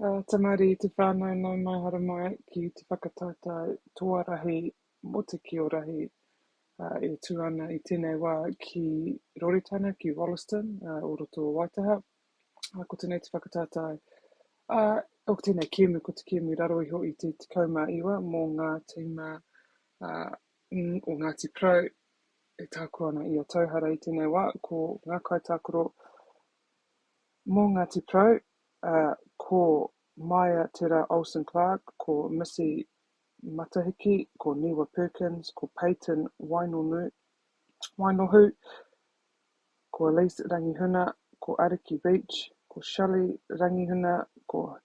Tamari te whānau no mai hara mai ki te whakatautai tuarahi mo te kiorahi e tū ana i tēnei wā ki Roritana ki Wollaston, o roto o Waitaha. Ko tēnei te whakatautai. O tēnei kiemu ko te kiemu raro iho i te kauma iwa mō ngā tīma o Ngāti Pro e tāku ana i a tauhara i tēnei wā ko ngā kaitākaro mō Ngāti Pro, ko Maya Tera Olsen-Clark, ko Missy Matahiki, ko Niwa Perkins, ko Peyton Wainohu, ko Elise Rangihuna, ko Ariki Beach, ko Shelley Rangihuna, ko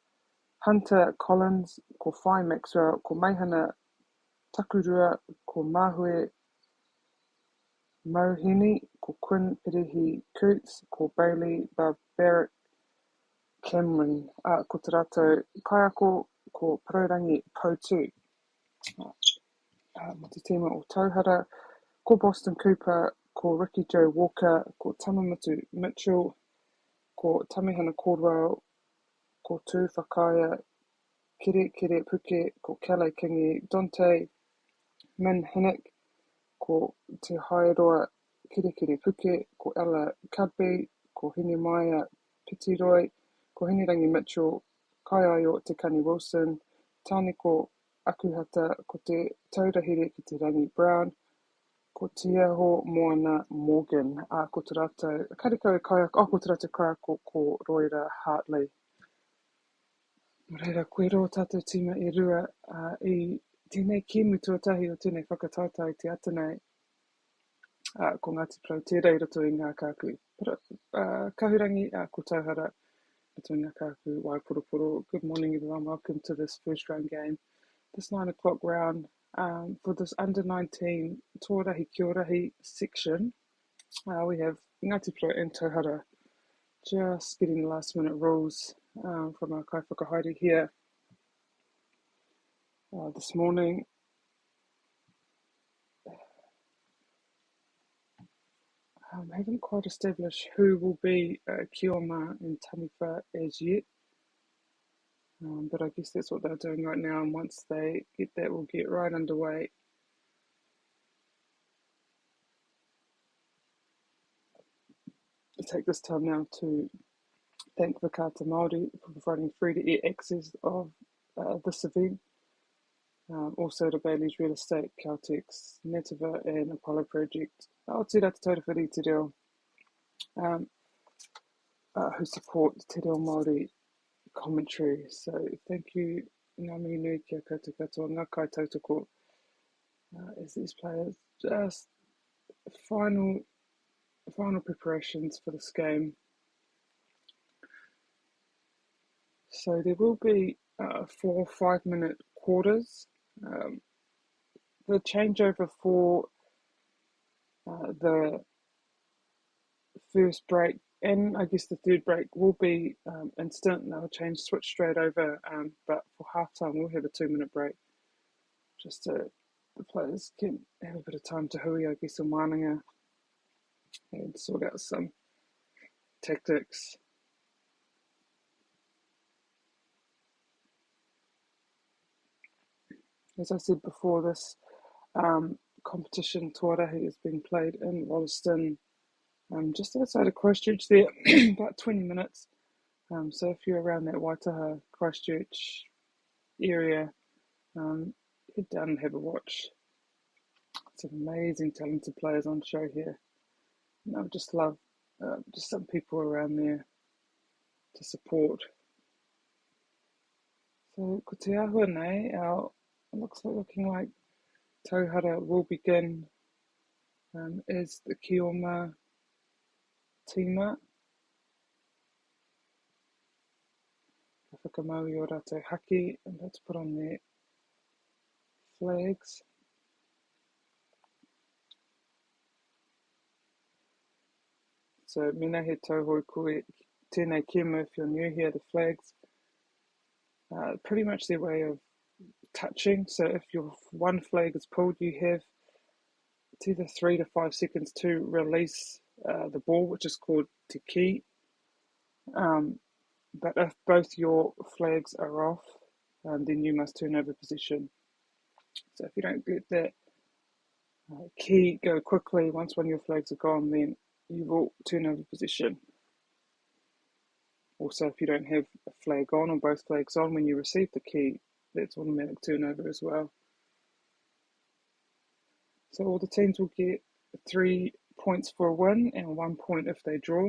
Hunter Collins, ko Whai Maxwell, ko Meihana Takurua, ko Mahue Mohini, ko Quinn Pirihi Coots, ko Bailey Barbaric Cameron, ko te rātou kaiako, ko Parorangi Poutu. Mo te tīma o Tauhara, ko Boston Cooper, ko Ricky Joe Walker, ko Tamamatu Mitchell, ko Tamihana Caldwell, ko Tū Whakaia, Kere Puke, ko Calais Kingi Dante, Min Hinnick, ko Te Hairoa Kere Puke, ko Ella Cudby, ko Hinemaya Pitiroi, ko Hinirangi Mitchell, Kai Aio Te Kani Wilson, Tāneko Akuhata, ko Te Taurahere ki te Rangi Brown, ko Te Aho Moana Morgan, ko te rātou karikau kaiako, ko te rātou kaiako ko Roira Hartley. Nō reira, koe roa tātou tīma e rua i tēnei kiemu tuatahi o tēnei whakatautai te atanei ko Ngāti Pro tērei roto i ngā kāku. Kahurangi ko Tauhara roto i ngā kāku Waiporoporo. Good morning everyone, welcome to this first round game. This 9 o'clock round for this under 19 Tuarahi Kiorahi section. We have Ngāti Pro and Tauhara just getting the last minute rules from our kai whakahaere here this morning. Haven't quite established who will be Kioma and Taniwha as yet, but I guess that's what they're doing right now, and once they get that, we'll get right underway. I'll take this time now to thank Whakaata Māori for providing free-to-air access of this event. Also to Bailey's Real Estate, Caltex, Nativa and Apollo Project. Aotea te Taurewhiri te reo, who support te reo Māori commentary. So thank you, ngā mihi nui kia koutou katoa, ngā kai tautoko, as these players just final preparations for this game. So there will be 4 5-minute quarters. The changeover for the first break and I guess the third break will be instant. They'll switch straight over, but for halftime we'll have a 2-minute break just so the players can have a bit of time to hui, I guess, in wānanga and sort out some tactics. As I said before, this competition tuarahi is being played in Wollaston, just outside of Christchurch there, about 20 minutes. So if you're around that Waitaha, Christchurch area, head down and have a watch. Some amazing, talented players on show here. And I just love just some people around there to support. So ko te ahua nei, looking like Tauhara will begin as the Kioma tīma. Ka whakamaui o rātou haki, and let's put on their flags. So mena he tauhoi koe, tēnei kema if you're new here, the flags, pretty much their way of touching. So if your one flag is pulled, you have it's either 3 to 5 seconds to release the ball, which is called te ki. But if both your flags are off, then you must turn over position. So if you don't let that key go quickly, once one of your flags are gone, then you will turn over position. Also, if you don't have a flag on or both flags on when you receive the key, that's automatic turnover as well. So all the teams will get 3 points for a win and 1 point if they draw.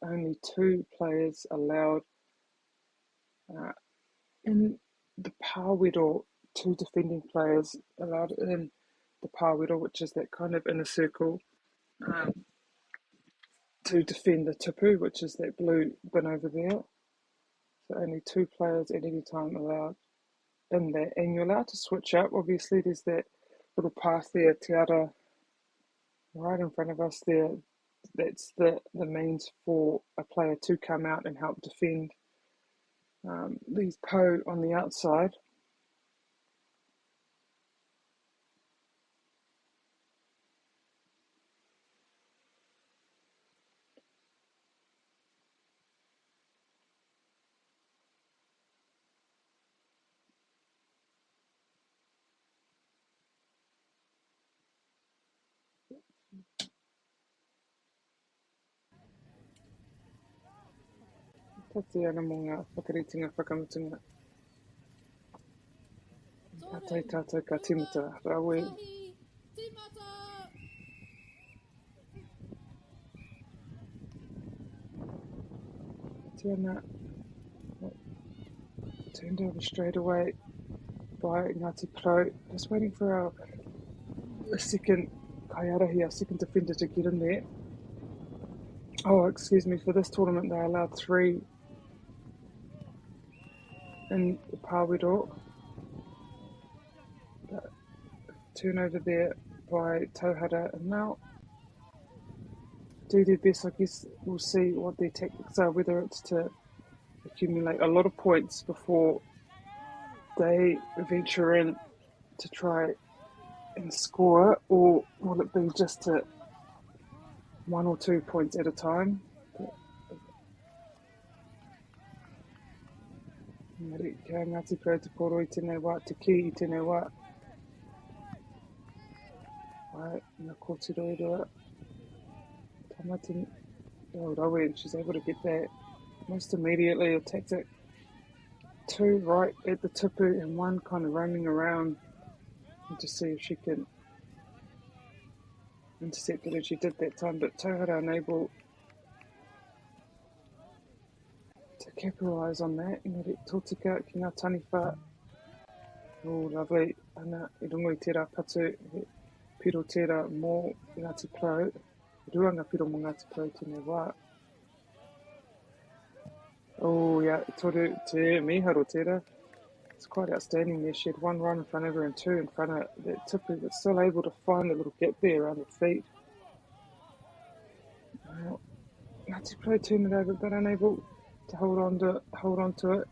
Only 2 players allowed in the pāwiro, 2 defending players allowed in the pāwiro, which is that kind of inner circle, to defend the tipu, which is that blue bin over there. So only 2 players at any time allowed in there. And you're allowed to switch up. Obviously, there's that little path there, te ara, right in front of us there. That's the means for a player to come out and help defend these po on the outside. Tati ana mō ngā whakaritinga whakamutunga. Ka tai tātou ka tīmata, rāwe. Tiana turned over straight away by Ngāti Pro. Just waiting for our second Kaiarahi, our second defender, to get in there. Oh, excuse me, for this tournament they allowed 3 in the pāwiro. Turnover there by Tauhara, and now do their best. I guess we'll see what their tactics are, whether it's to accumulate a lot of points before they venture in to try and score, or will it be just to 1 or 2 points at a time? Kia Ngāti Pro te koro I tēnei wā, te ki I tēnei wā. Ai, ngā kōtiro I rua. Tamati, oh, Rawe, and she's able to get that most immediately. A tactic, 2 right at the tipu and 1 kind of roaming around to see if she can intercept it, and she did that time, but Tauhara unable to capitalise on that. Engari tōtika ki ngā taniwha. Oh, lovely. Ana, I rongo I tērā patu, he piro tērā mō Ngāti Pro. Ruanga piro mō Ngāti Pro tēnei wā. Oh, yeah, toru te miharo tērā. It's quite outstanding there. She had 1 run in front of her and 2 in front of that tipu, but still able to find the little gap there around the feet. Ngāti Pro turned it over, but unable to hold on to it.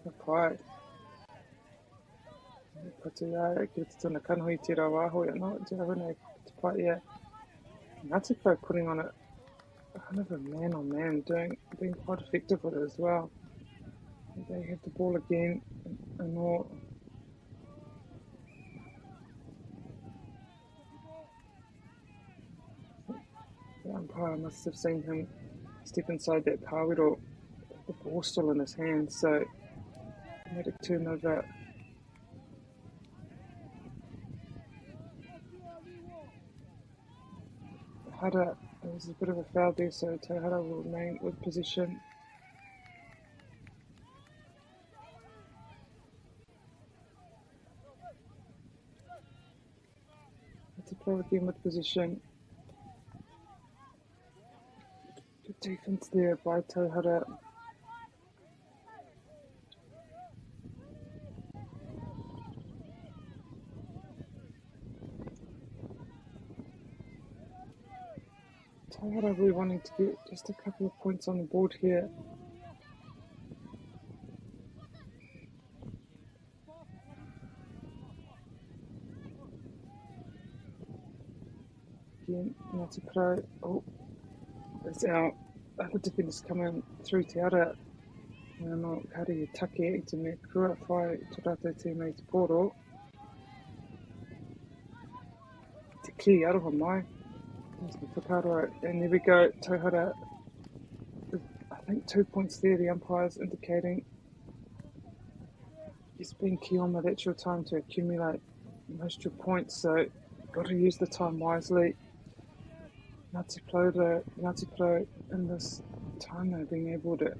Not quite. Patu ia, ki te tuna kanohi tērā wāhoi, no, te rāwena te pai ia. Ngāti Pro putting on it kind of a man-on-man, being quite effective with it as well. They have the ball again, and all. The umpire must have seen him step inside that pāwiro, the ball still in his hand, so made a turnover. Hara, there's a bit of a foul there, so Tauhara will remain with position. To play again with position. Good defense there by Tauhara. Tauhara we're wanting to get just a couple of points on the board here. Again, Ngāti Pro. Oh, there's our other defenders coming through Te Ara. No, kare e take I te mea kua whai tō rātou teammate Poro. Te ki aroha mai. There's the whakaaro. And there we go, Tauhara. I think 2 points there, the umpire's indicating. It's been Kioma, that's your time to accumulate most of your points, so got to use the time wisely. Ngāti Pro in this time though, being able to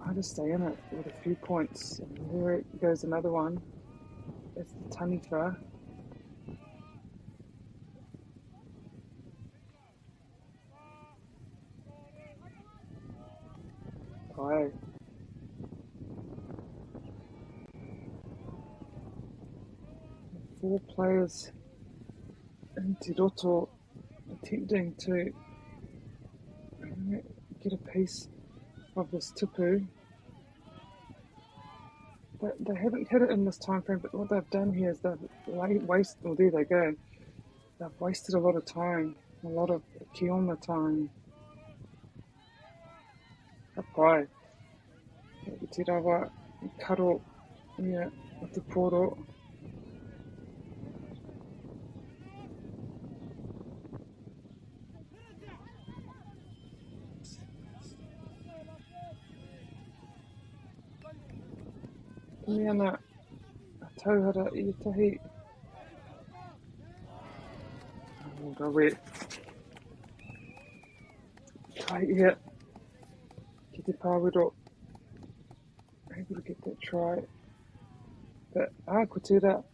either stay in it with a few points. And there goes another one. It's the Taniwha. Pai. 4 players in Te Roto attempting to get a piece of this tipu. They haven't hit it in this time frame, but what they've done here is they've wasted, well there they go, they've wasted a lot of time, a lot of Kioma time. Pai. Te rawa, karo, ia, o te poro. Mea ana tauhara I tahi. Rawe. Tai ia. Ki te pāwiro. Able to get that try. But ko tērā.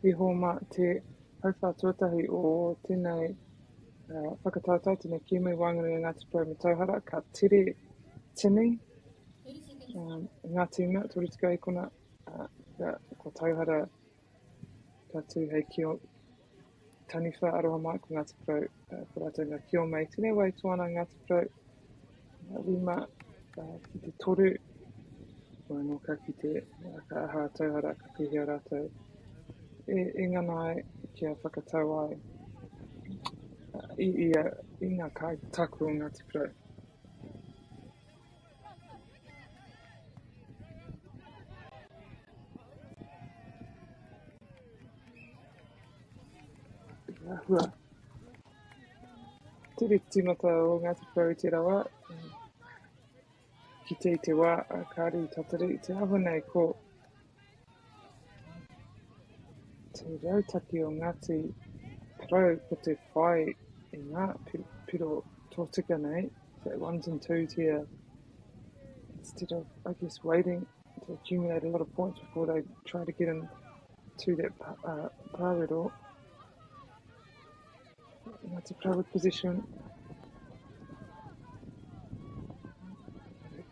Iho mā te hauwha tuatahi o tēnei whakatautau, tēnei kimu wāngere Ngāti Pro me Tauhara. Ka tere tini. Ngā tīma, tori tika I kona. Ko Tauhara ka tū hei kio Taniwha aroha mai ko Ngāti Pro. Whārātou ngā kio mei. Tēnei wai tuana Ngāti Pro. Rima ki te toru. No ka ki te ka aha Tauhara ka pihia rātou. E nganai kia whakatau ai. I ngā kai taku o Ngāti Pro. Hua. Tere tīmata o Ngāti Pro I te rawa. Ki te I wā, kāri tatari te awa nei ko te rautaki o Ngāti Pro ko te whai I ngā piro tōtika nei. So 1s and 2s here. Instead of, I guess, waiting to accumulate a lot of points before they try to get into that pāwero. Ngāti Pro with position.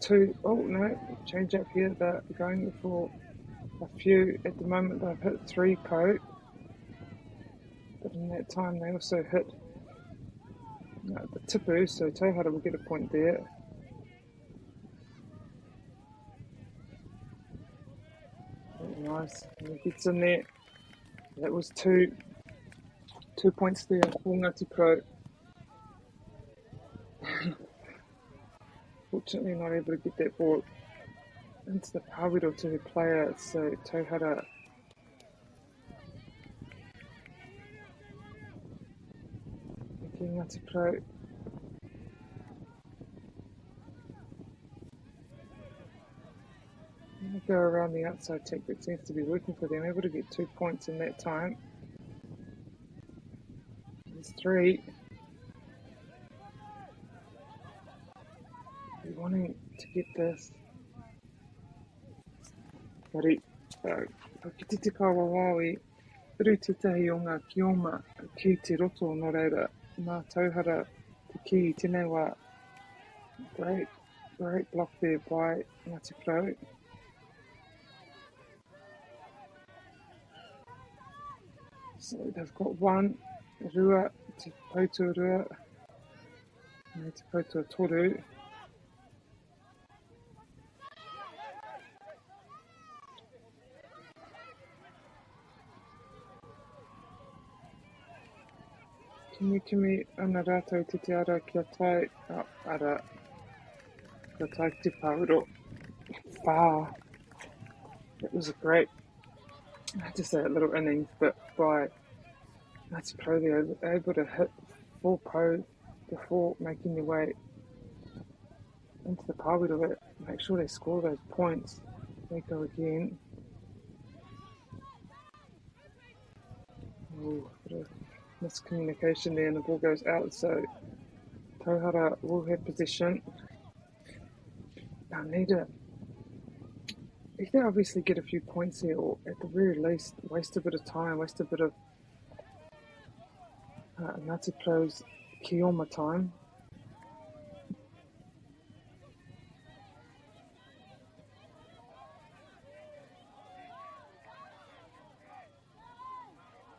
2, oh no, change up here, they're going for a few, at the moment they've hit 3 coat, but in that time they also hit the tipu, so Tauhara will get a point there. Very nice, and he gets in there, that was 2 points there for Ngāti Pro. Fortunately not able to get that ball into the pāwiro to her player, so Tauhara making Ngāti Pro go around the outside tactic, seems to be working for them, able to get 2 points in that time. There's 3. They're wanting to get this. Kari, ki te tika wawawi, uru tētahi o ngā kioma ki te roto nō reira, mā Tauhara te ki I tēnei wā. Great block there by Ngāti Pro. So they've got 1, rua, te pauturua, me te pautua toru. Kimi ana rātou te ara kia tai, ara, kia tai te pauro. Whā. It was a great, I had to say a little innings, but by Ngāti Pro, they were able to hit 4 po before making their way into the pāwiro to make sure they score those points. They go again. Oh, bit of miscommunication there, and the ball goes out, so Tauhara will have possession. Now need to obviously get a few points here, or at the very least waste a bit of time, waste a bit of Ngāti Pro's Kioma time.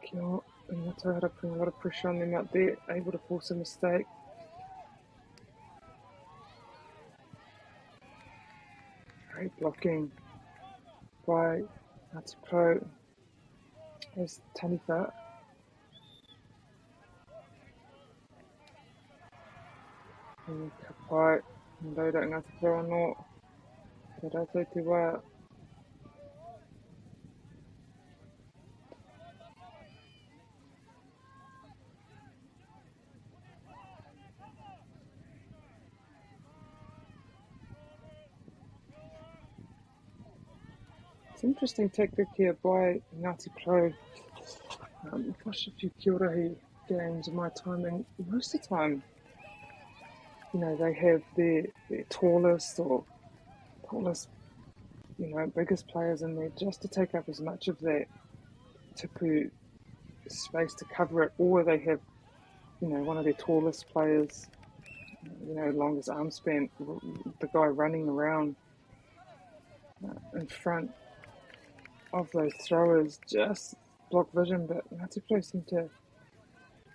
Kia and Tauhara putting a lot of pressure on them out there, able to force a mistake. Great blocking by Ngāti Pro as Taniwha. And ka pai, and reira Ngāti Pro anō, te rātou te wā. It's an interesting tactic here by Ngāti Pro. I've watched a few Kiorahi games in my time, and most of the time, they have their tallest, biggest players in there just to take up as much of that tipu space to cover it, or they have, one of their tallest players, longest arm span, the guy running around in front of those throwers, just block vision. But Ngāti Pro seem to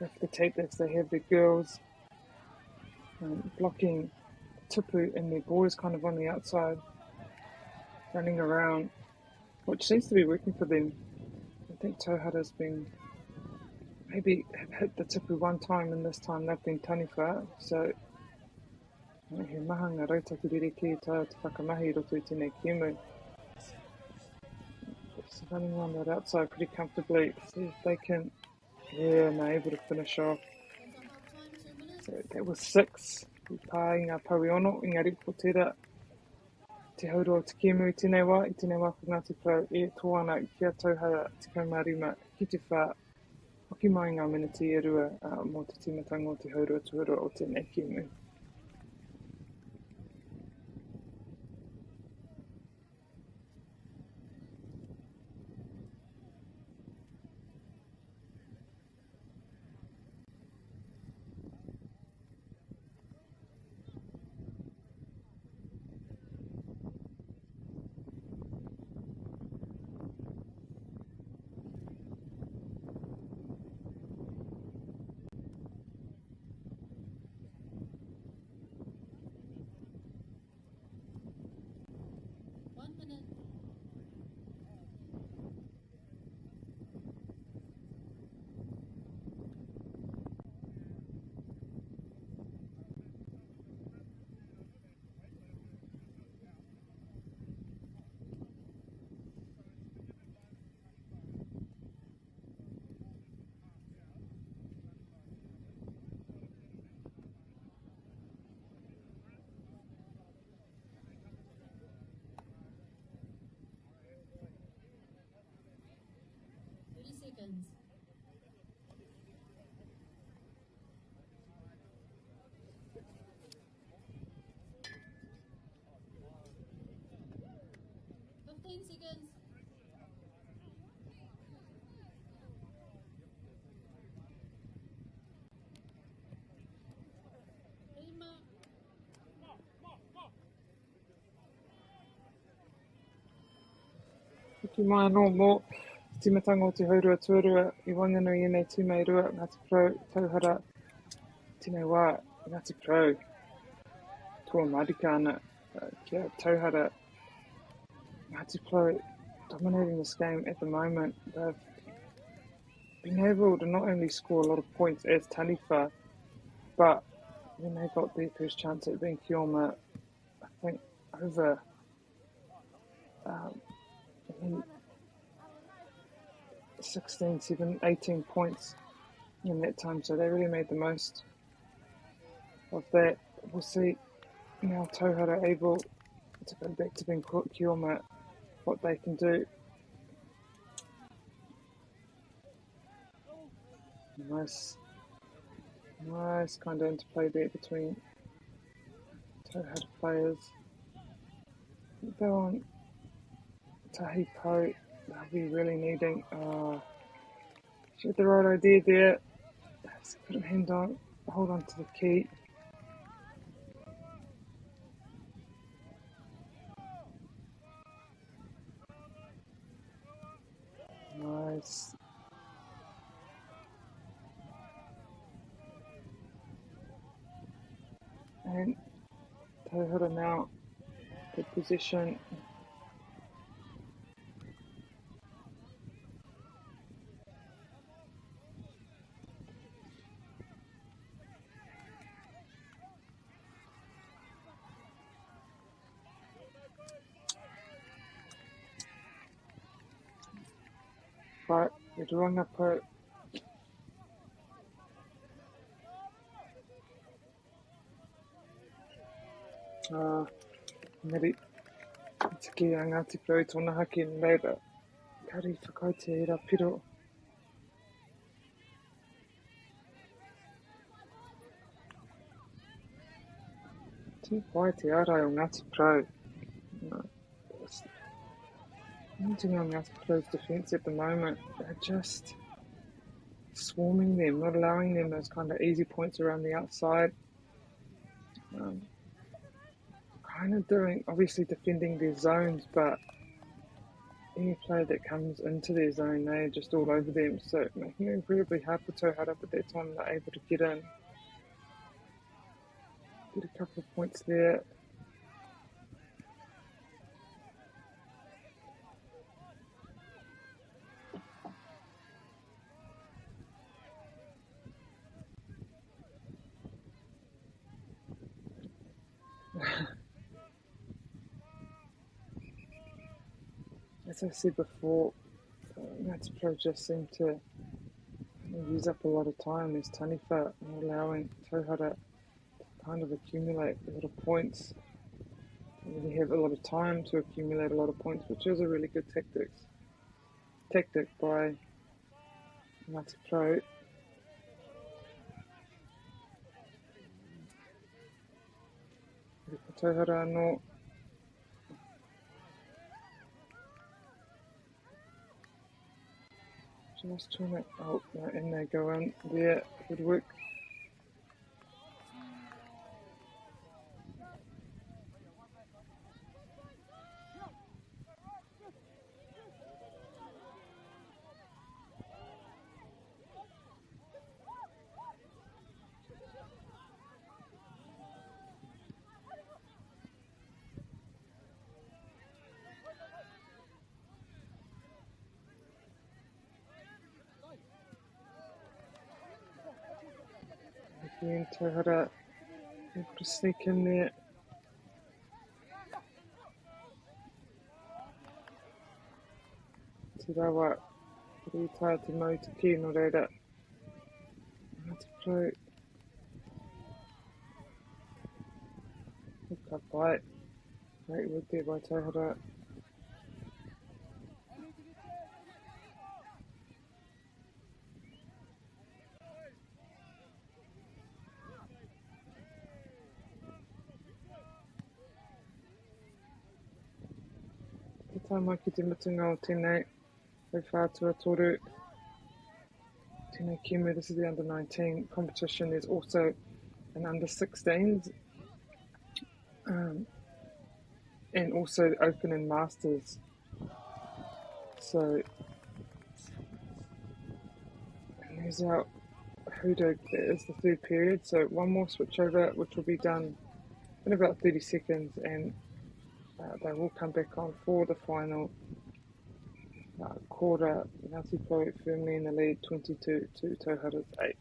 have the tactics. They have the girls blocking tipu and their boys kind of on the outside, running around, which seems to be working for them. I think Tauhara's been maybe hit the tipu one time, and this time they've been Taniwha. So he maha ngā rautaki ririki tā te whakamahi roto I tēnei kiumu. Just running around that outside pretty comfortably. See if they can, and they're able to finish off. So that was 6. I pā I ngā pauiono, engari ko tērā te hauro te kiumu I tēnei wā ko Ngāti Pro tōana kia Tauhara 15 ki te whā. Hoki mai ngā miniti e rua mō te timatanga o te hauro tuhura o tēnei kiumu. Seconds. Hoki mai anō mō timatanga o te haurua tuarua I Wanganui I nei tūmei rua Ngāti Porou tauhara tēnei wā Ngāti Porou tua marika ana kia tauhara Ngāti Porou dominating this game at the moment. They've been able to not only score a lot of points as Taniwha, but when they got their first chance at being Kioma, I think over 16, 17, 18 points in that time, so they really made the most of that. We'll see now Tauhara able to go back to being Kioma, what they can do. Nice kind of interplay there between Tauhara players. They're on Tahi Po, they'll be really needing. She had the right idea there. Just couldn't hold on to the key. Nice. And Tauhara now, good position. But the Runga Po. Ngari, tiki a Ngāti Porou tōna haki and reira. Kari whakautia I Rapiro. Tū whai te arai o Ngāti Porou. Looking on Ngāti Porou's defence at the moment, they're just swarming them, not allowing them those kind of easy points around the outside. Kind of doing, obviously defending their zones, but any player that comes into their zone, they're just all over them. So making it incredibly hard for Tauhara, but that time they're able to get in. Get a couple of points there. As I said before, Ngāti Porou just seem to use up a lot of time as Taniwha, and allowing Tauhara to kind of accumulate a lot of points. They really have a lot of time to accumulate a lot of points, which is a really good tactic by Ngāti Porou. Tauhara anō. Just trying to, oh, and they go in there, good work. Again, Tauhara able to sneak in there. Te rawa, kuri tā te mau te ki no reira. Ngāti Porou. Ka pai. Great work there by Tauhara. Te tāma ki te mutunga o tēnei, hau whātua toru. Tēnei Kemu, this is the under-19 competition. There's also an under-16s. And also Open and Masters. So here's our Hoodoo is the third period, so one more switch over, which will be done in about 30 seconds, and they will come back on for the final quarter. Ngāti Pro firmly in the lead, 22 to Tauhara's 8.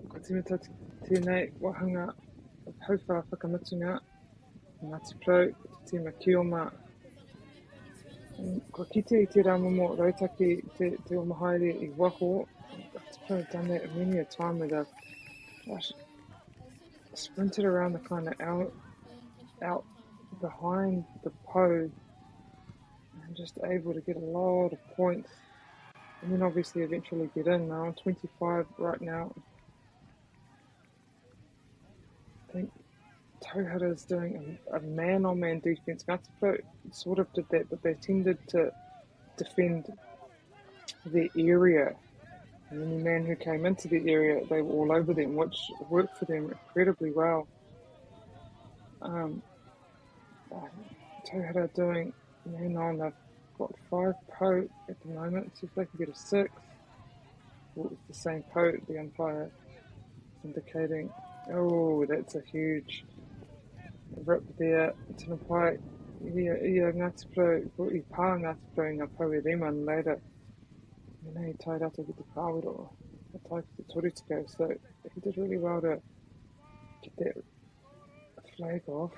Ko timata tēnei wahanga hauwha whakamatunga Ngāti Pro, te tima Kioma. Ko kite I te rā momo rautaki te o mahaere I waho. Ngāti Pro have done that many a time where they've sprinted around the kind of out behind the po and just able to get a lot of points, and then obviously eventually get in. They're on 25 right now. I think Tauhara is doing a man-on-man defense. Ngāti Pro sort of did that, but they tended to defend their area. And any man who came into the area, they were all over them, which worked for them incredibly well. Tauhara doing man-on. They've got 5 po at the moment. See if they can get a 6. Well, it's the same po, the umpire is indicating. Oh, that's a huge rip there. Tēnā pai, ia Ngāti Pro, I pā Ngāti Pro ngā pau e reman later. Nei tai rata ki te pāwiro, a tai ki te toritiko, so he did really well to get that flag off.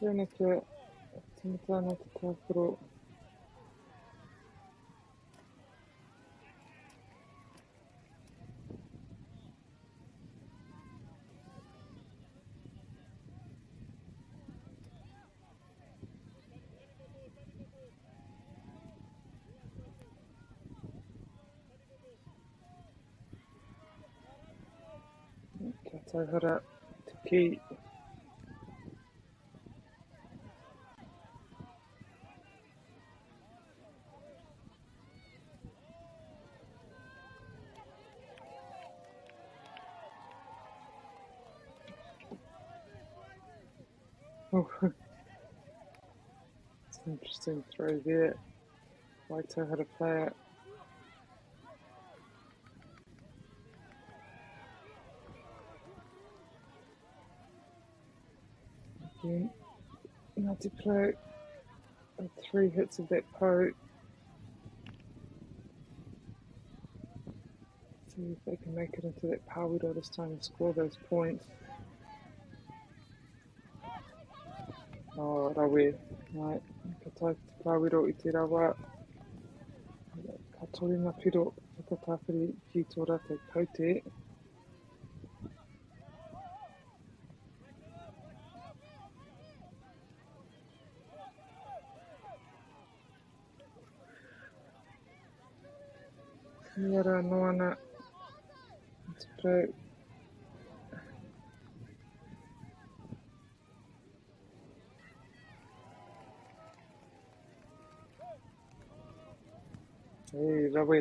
Tēnā kia, tēnā tāna te tāwhiro. Kia Tauhara, te ki. Oh, it's an interesting throw there. Like Tauhara player. Again, Ngāti Pro, 3 hits of that po. See if they can make it into that pāwiro this time and score those points. Oh, rawe. Right, ka tai ki te pāwiro I te rawa. Ka tori ngā piro whakatāwhiri ki tō rātou kaute. Miara noana, Ngāti Pro. Hey, rawe.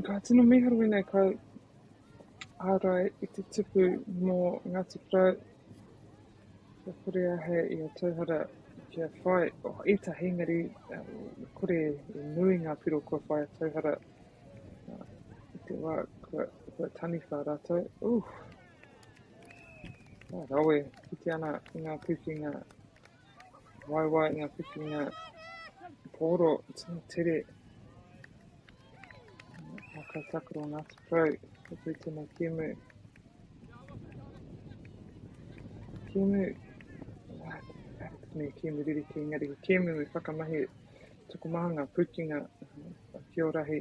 Ka tino miharo nei, ārai I te tupu mō Ngāti Porou, ka kore ahe I a tauhara kia whai, ētahi engari, kore I nui ngā piro kua whai a tauhara I te wā kua tani whā rātou. Rawe, kite ana I ngā pukinga waiwai, ngā pukinga pōro, tino tere, aka takaro Ngāti Porou, ka tui tēnā kēmu. Kēmu, me kēmu ririki, engari ka kēmu me whakamahi tuku maha ngā pukinga, kia rahi,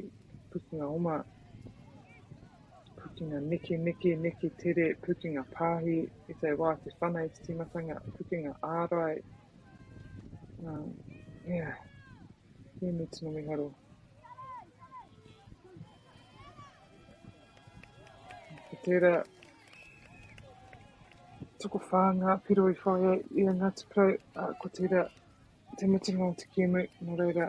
pukinga oma, pukinga neke tere, pukinga pāhi, I te wā te whana I te timatanga, pukinga ārai, kēmu tino miharo. Ko tērā, tuku whā ngā piro I whai I a Ngāti Porou, ko tērā, te mutunga o te kēmu, nō reira,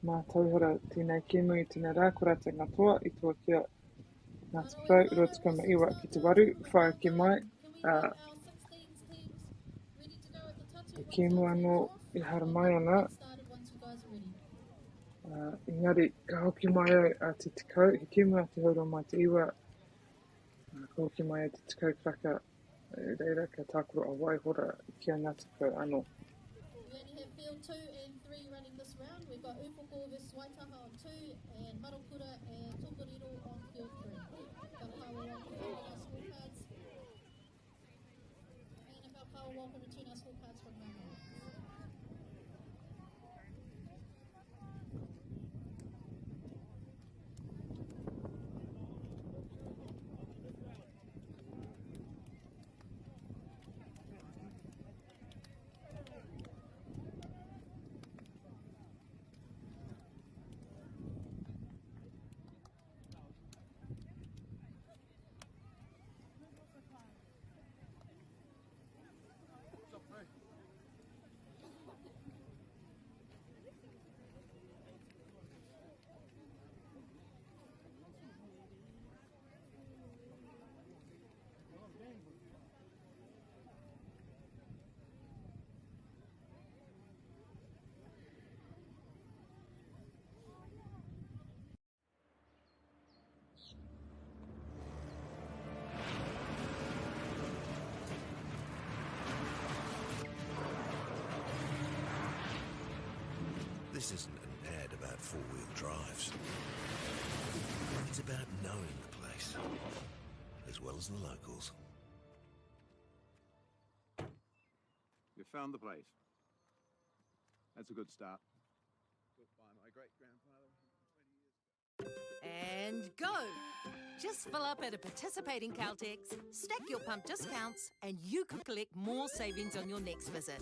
mā tauhara tēnei kēmu I tēnā rā, ko rātou ngā toa, I toa kia Ngāti Porou, ua tuku ma iwa ki te waru, whai ake mai, Can we get our 16 teams ready to go at the touch? te kēmu anō I hara mai ana, Get started once you guys are ready. engari, ka hoki mai au a te tikau, he kēmu a te haura mai te iwa, ka hoki mai au te tikau kraka, reira ka tākoro a waihora kia Ngāti Porou anō. We only have field 2 and 3 running this round. We've got Upoko versus Waitaha on 2 and Marukura and Tokoriro on field 3. Ka kawa welcome to our scorecards. And ka kawa welcome to tune our scorecards from now on. This isn't an ad about four-wheel drives. It's about knowing the place, as well as the locals. You found the place. That's a good start. Built by my great-grandfather 120 years ago. And go! Just fill up at a participating Caltex, stack your pump discounts, and you could collect more savings on your next visit.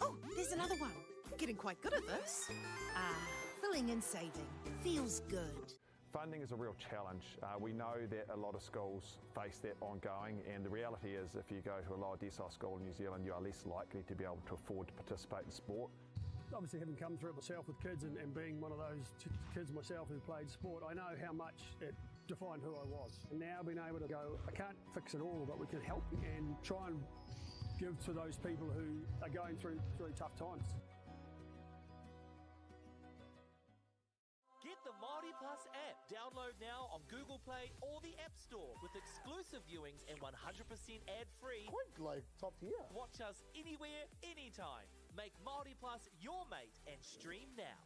Oh, there's another one. Getting quite good at this. Filling and saving feels good. Funding is a real challenge. We know that a lot of schools face that ongoing, and the reality is if you go to a lower decile school in New Zealand, you are less likely to be able to afford to participate in sport. Obviously, having come through it myself with kids and being one of those kids myself who played sport, I know how much it defined who I was. And now being able to go, I can't fix it all, but we can help and try and give to those people who are going through tough times. Get the Māori Plus app. Download now on Google Play or the App Store with exclusive viewings and 100% ad-free. Quite like top tier. Watch us anywhere, anytime. Make Māori Plus your mate and stream now.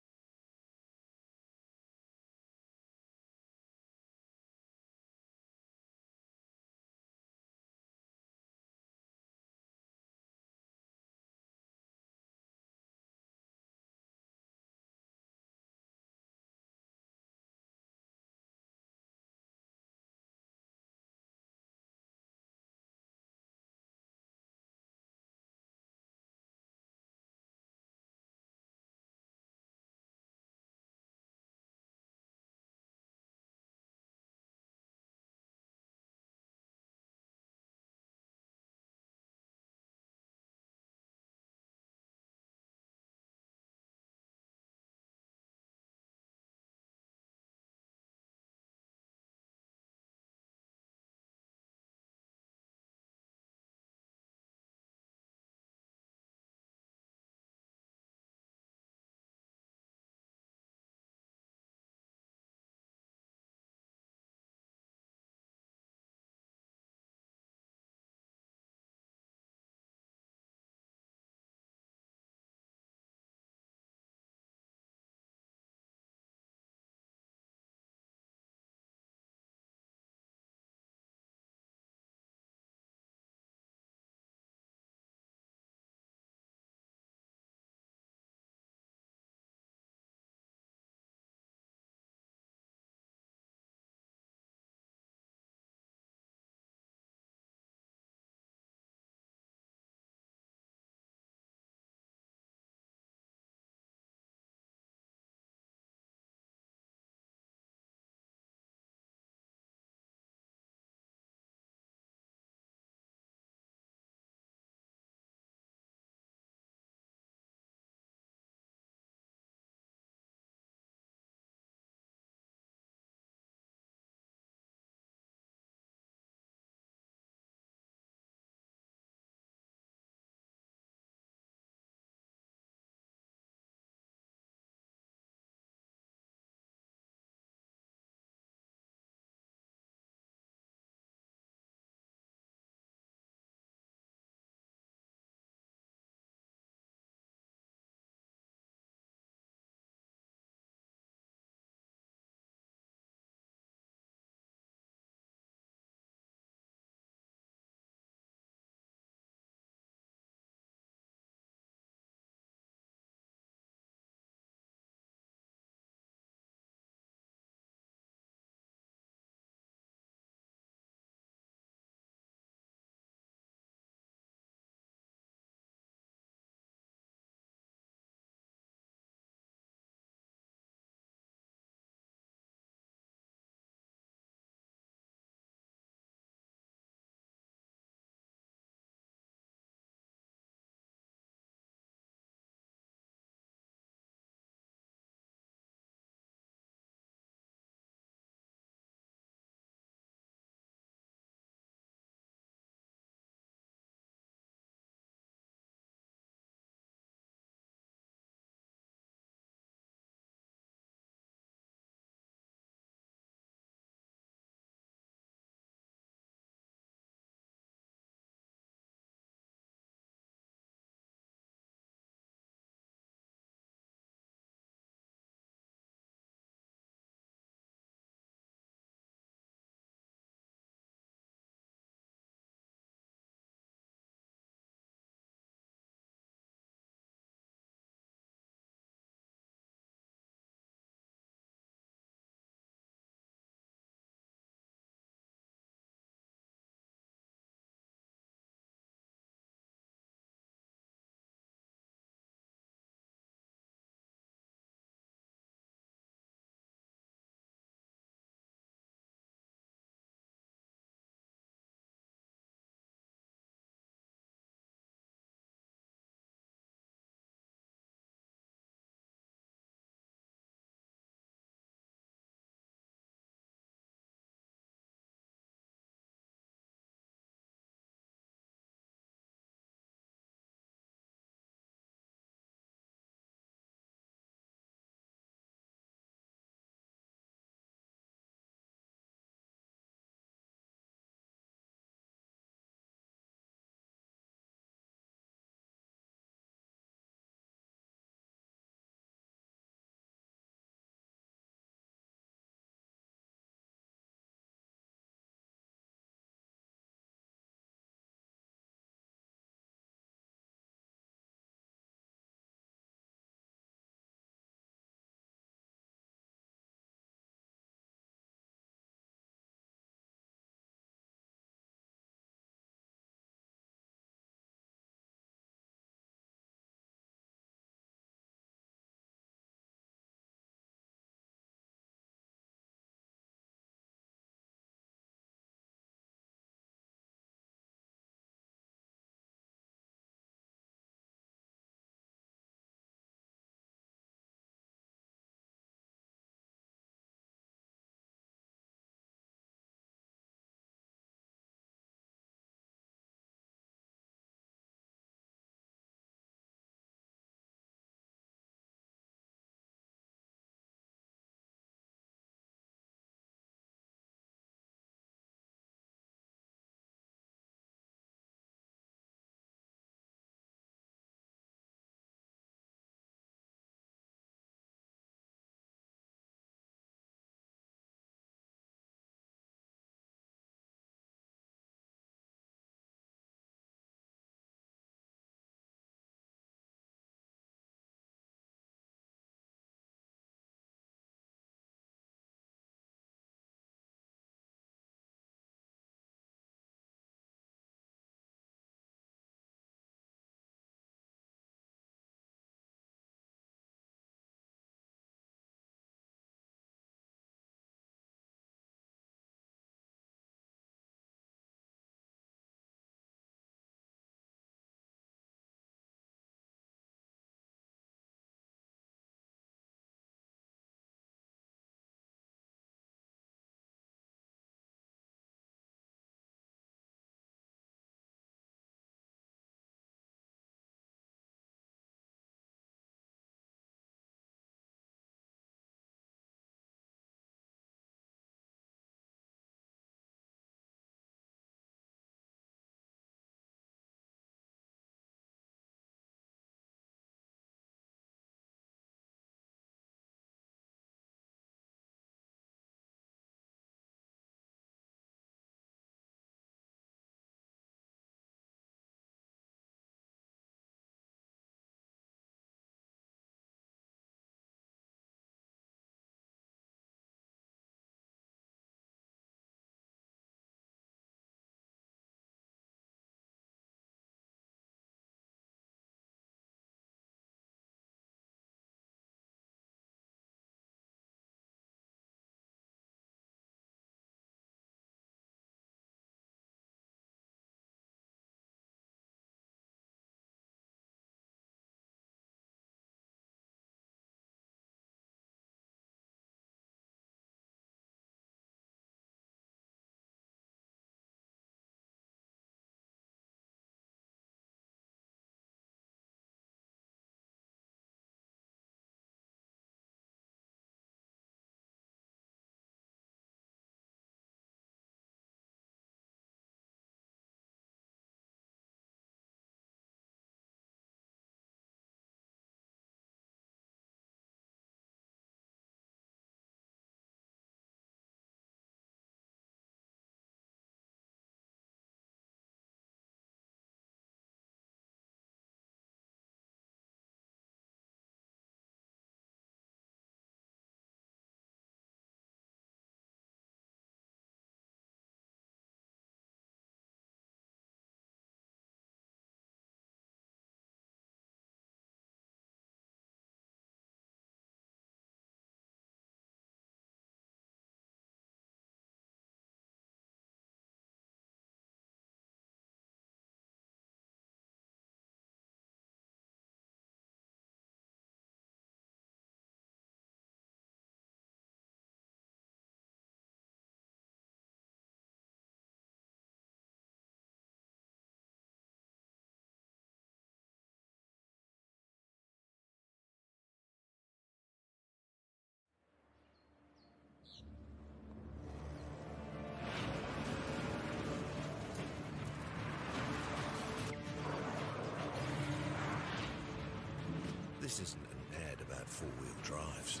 This isn't an ad about four-wheel drives.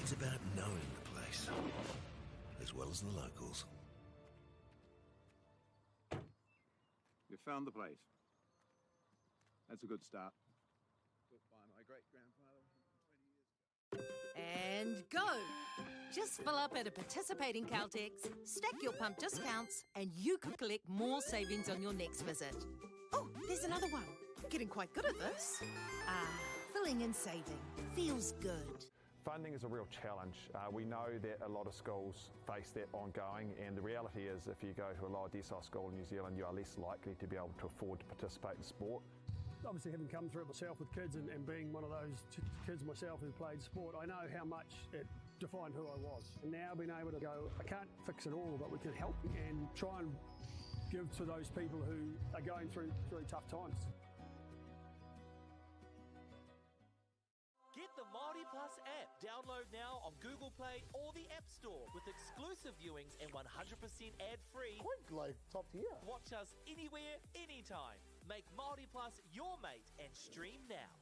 It's about knowing the place, as well as the locals. You found the place. That's a good start. Built by my great-grandfather 120 years ago. And go! Just fill up at a participating Caltex, stack your pump discounts, and you could collect more savings on your next visit. Oh, there's another one. Getting quite good at this. Ah, filling and saving. Feels good. Funding is a real challenge. We know that a lot of schools face that ongoing, and the reality is if you go to a lower decile school in New Zealand, you are less likely to be able to afford to participate in sport. Obviously, having come through it myself with kids and being one of those kids myself who played sport, I know how much it defined who I was. And now being able to go, I can't fix it all, but we can help and try and give to those people who are going through really tough times. Get the Māori Plus app. Download now on Google Play or the App Store with exclusive viewings and 100% ad-free. Quite like top tier. Watch us anywhere, anytime. Make Māori Plus your mate and stream now.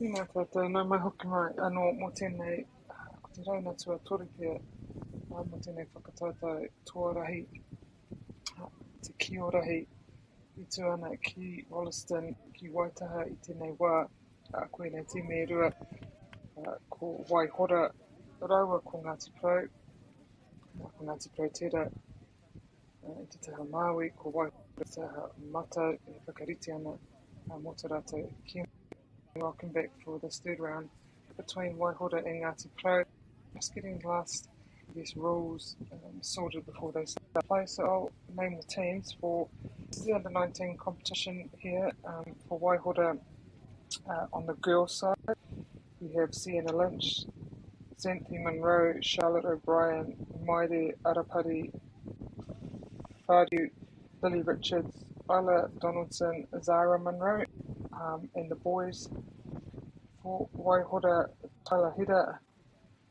Tēnā tātou, nau mai hoki mai, anō mō tēnei, ko te rauna tua toripia, mō tēnei whakatautau tuarahi, te kiorahi, I tu ana ki Wollaston, ki Waitaha I tēnei wā, koe nei tīme e rua, ko Waihora, raua ko Ngāti Porou, ko Ngāti Porou tērā, I te taha Māui, ko Waihora te taha Matau, e whakariti ana, mō te rātou ki. Welcome back for this third round between Waihora and Ngāti Porou. Just getting the last, rules sorted before they start play. So I'll name the teams for the under-19 competition here. For Waihora, on the girls' side, we have Sienna Lynch, Xanthi Monroe, Charlotte O'Brien, Maire Arapari, Whāriu, Lily Richards, Isla Donaldson, Zara Monroe, and the boys for Waihora, Tyler Hida,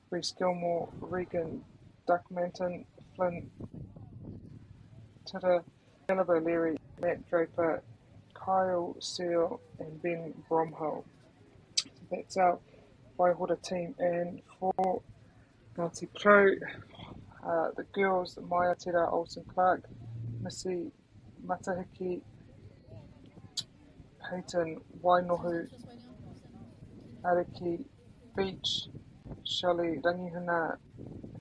Reece Gilmore, Regan Duckmanton, Flynn Titter, Caleb O'Leary, Matt Draper, Kyle Seal, and Ben Bromhill. So that's our Waihora team. And for Ngāti Porou, the girls, Maya Tera Olsen Clark, Missy Matahiki, Peyton Wainohu, Ariki Beach, Shelley Rangihuna,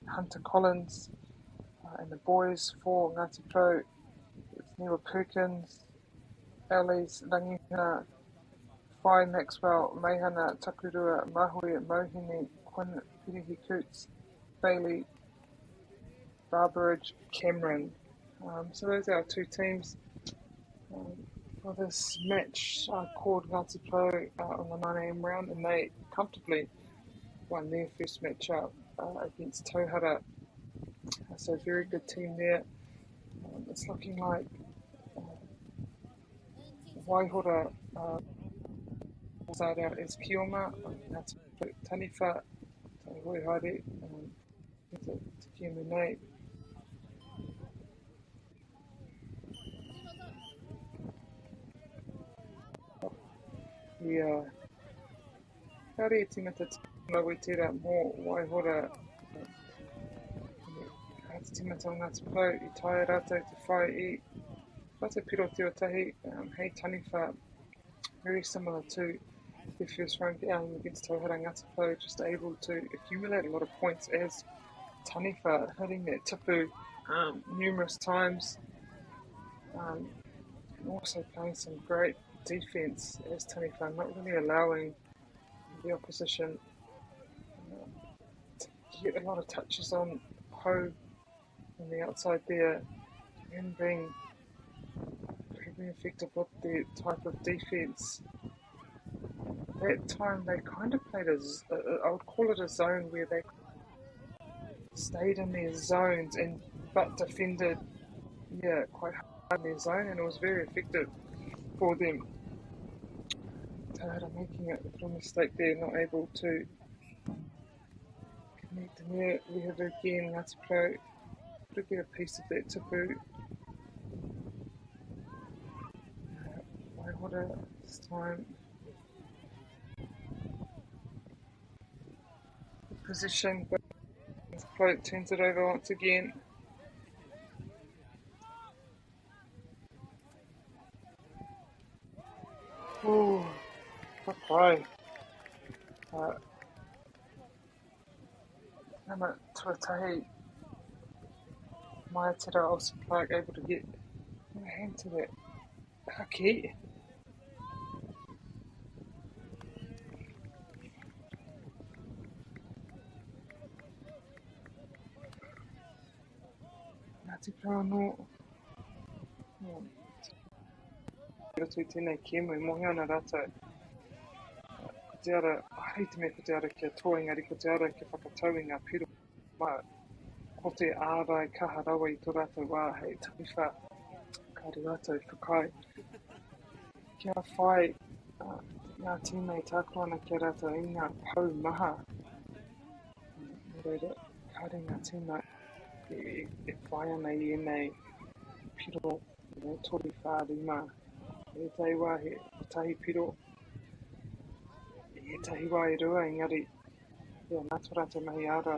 Hunter Collins, and the boys for Ngāti Porou, it's Newa Perkins, Alice Rangihuna, Whai Maxwell, Meihana Takurua, Mahui Mohini, Quinn Pirihi Coots, Bailey, Barbaridge, Cameron. So those are our two teams for this match. Called Ngāti Porou on the 9 AM round, and they comfortably won their first match up against Tauhara. So very good team there. It's looking like Waihora side out is Kioma, Ngāti Porou Taniwha, Hoi Haere, Te Kiamunei. Haere timata tīma wei tērā mō Waihora, te timata o Ngāti Porou I tae rātou te whai I rātou piro te otahi, hei Taniwha, very similar to their first round game against Tauhara. Ngāti Porou just able to accumulate a lot of points as Taniwha, hitting that tipu numerous times, and also playing some great defence as Taniwha, not really allowing the opposition to get a lot of touches on Ho on the outside there, and being very effective with their type of defence. That time they kind of played I would call it a zone where they stayed in their zones but defended quite hard in their zone, and it was very effective for them. Tauhara making a little mistake there, not able to connect. And there we have again Ngāti Porou to get a piece of that tipu. Waihora this time. Position, but Ngāti Porou turns it over once again. Ooh, whakai. Nama tuatahi. Maya Tera Olsen Clark able to get a hand to that haki. Ngāti Porou no. Tui tēnei Kiemu, mohi ana rātou. Ko te ara, hei te mea ko te ara kia toa, engari ko te ara kia whakatau I ngā piro. Ko te ārai kaha rawa I tō rātou wā, hei Taniwha, kāre rātou whakai. Kia whai ngā tīmei tāko ana kia rātou I ngā pau maha. Nō reira, kāre ngā tīmei e whai ana I enei piro, tori whārima. E tai wā he tahi piro. he tahi wā I rua, engari, nā tora te mahi ara.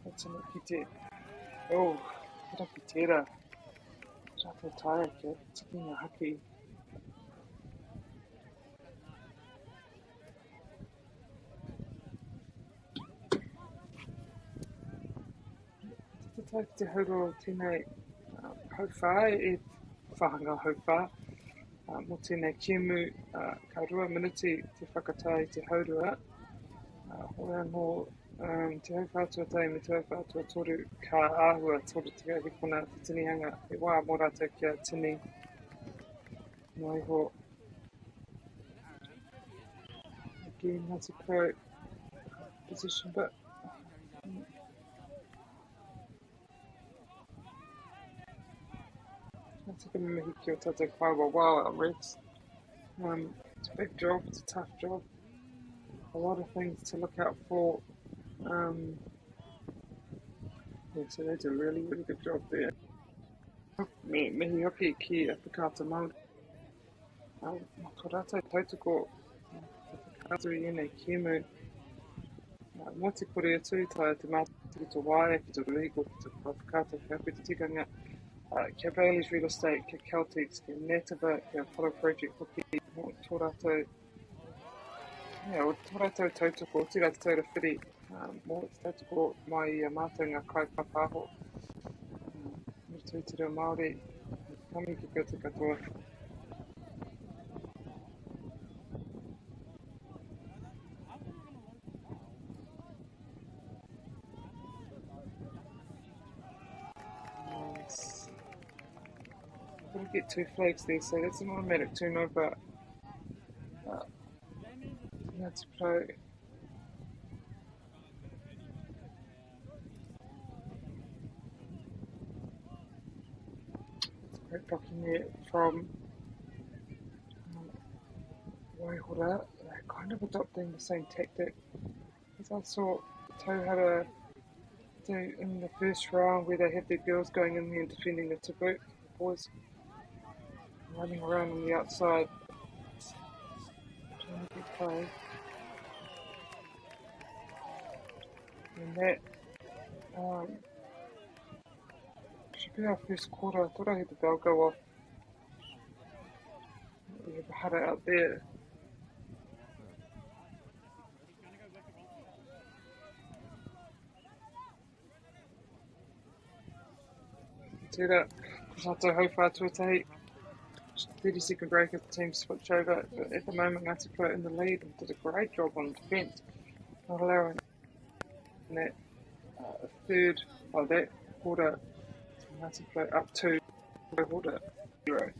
E tino ki te, hira ki tērā. Rātou tae ke tiki ngā haki. Te tae ki te hauro tēnei hauwhā e whahanga hauwhā. Mō tēnei kiemu, ka 2 minuti te whakatai te haurua. Hoi anō te hauwhā tuatai me te hauwhā tuatoru ka āhua toru te hikona te tinihanga. E wā mō rātou kia tini. Nō iho. Again, Ngāti Pro position, but Ngāti ka mihi ki o tātou whāua wā, Rex. It's a big job, it's a tough job. A lot of things to look out for. So they do a really, really good job there. Mihi hoki ki a whakaata Māori. Ko rātou tautoko, whakaatu I ēnei kiemu. Mō te kore atu, tae te mātiki tō waia, ki tō legal, ki tō whakaata, ki hape te tikanga. Kia Bailey's Real Estate, kia Celtics, kia Netava, kia Apollo Project hoki, mō tō rātou. O tō rātou tautoko, o te rātou taura whiri, mō te tautoko mai I mātou ngā kai pāpāho. Mō tui te reo Māori, kami ki koutou katoa. Nice. Gonna get 2 flags there, so that's an automatic turnover. Ngāti Pro. It's great blocking there from Waihora. They're kind of adopting the same tactic as I saw Tauhara do in the first round, where they had their girls going in there and defending the taboo. The boys running around on the outside, trying to get play. And that should be our first quarter. I thought I heard the bell go off. We have a hara out there. Tērā, ko tātou hauwhā tuatahi. 30-second break as the team switch over, but at the moment Ngāti Pro in the lead and did a great job on defence, not allowing that third of that quarter. Ngāti Pro up 2, quarter 0.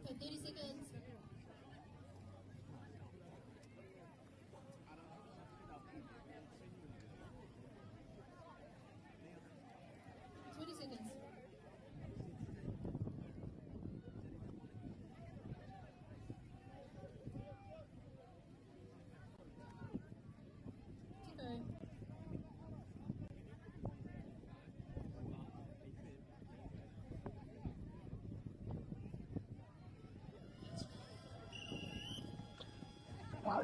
Okay, 30 seconds.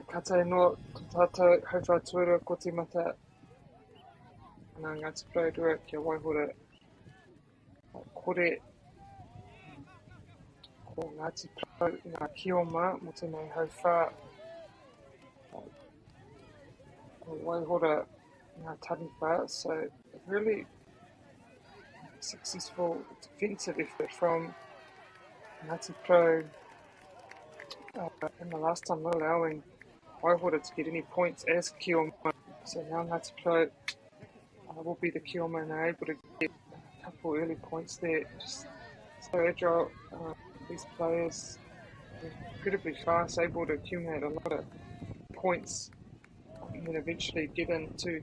Ka tae noa, ko tātou hauwhā tuarua ko te mata nā Ngāti Pro rua kia Waihora kore ko Ngāti Pro ngā kioma mo tēnei hauwhā ko Waihora ngā tariwha. So a really successful defensive effort from Ngāti Pro in the last time, not allowing Waihora to get any points as Kioma. So now Ngāti Pro will be the Kioma and are able to get a couple early points there. Just so agile, these players are incredibly fast, able to accumulate a lot of points and then eventually get into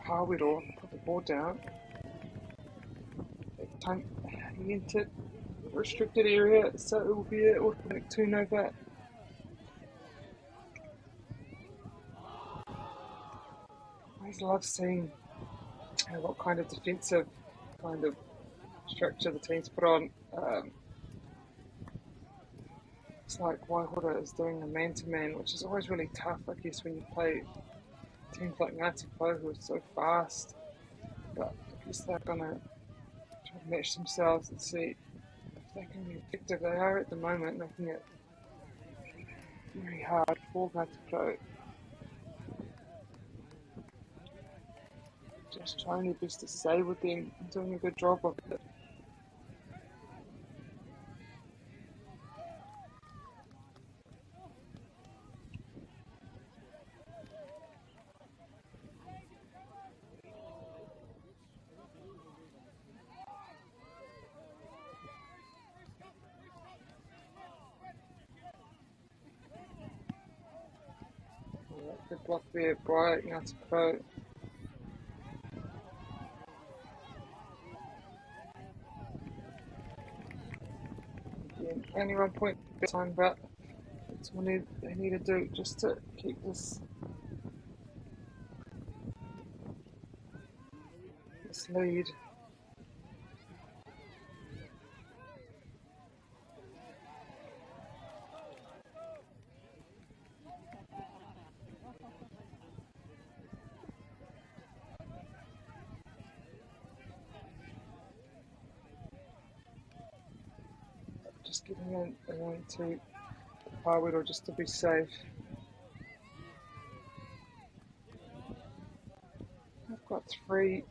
Hawiro, put the ball down. That time he entered restricted area, so it will be an automatic turnover. I always love seeing what kind of defensive kind of structure the team's put on. It's like Waihora is doing a man-to-man, which is always really tough, I guess, when you play teams like Ngāti Pro who are so fast. But I guess they're going to try to match themselves and see if they can be effective. They are at the moment making it very hard for Ngāti Pro. Just trying their best to stay with them and doing a good job of it. Good block there by Ngāti Pro. Again, only 1 point time, but it's what they need to do just to keep this lead. Just getting in to Hawiro just to be safe. I've got three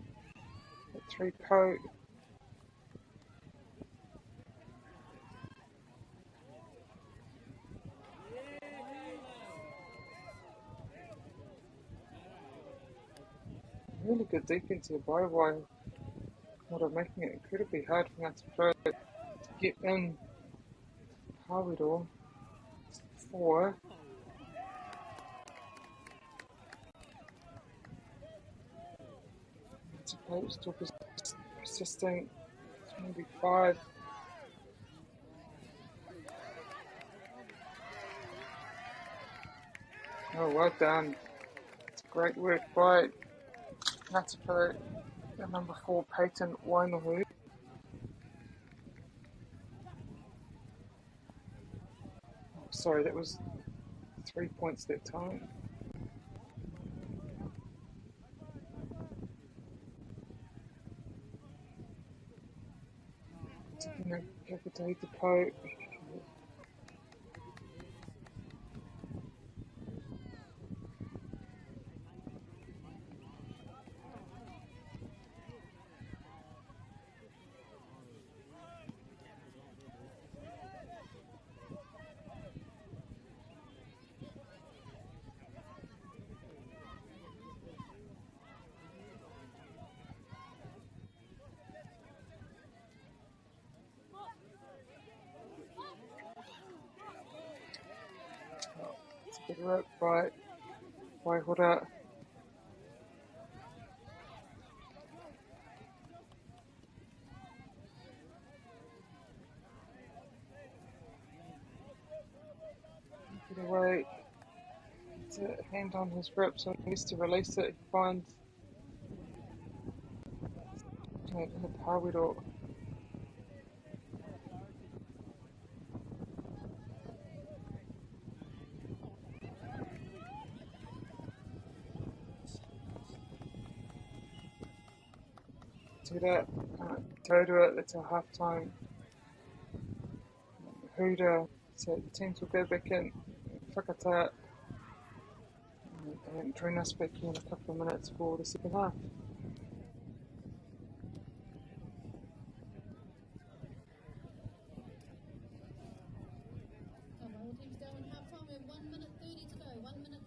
coat. Really good defense here by Waihora, making it incredibly hard for Ngāti Pro to get in Hawiro. 4. Ngāti Pro still persisting. It's maybe 5. Oh, well done. It's great work by Ngāti Pro, the number 4, Peyton Wainohu. Oh, sorry, that was 3 points that time. Taking a Kakatei to Po. Good work by Waihora. Get away. It's a hand on his grip, so he needs to release it. He finds in the Hawiro. Todua, that's a half-time hooter, so the teams will go back in, whakata, and join us back here in a couple of minutes for the second half. All teams go in half time. We have 1 minute 30 to go. 1 minute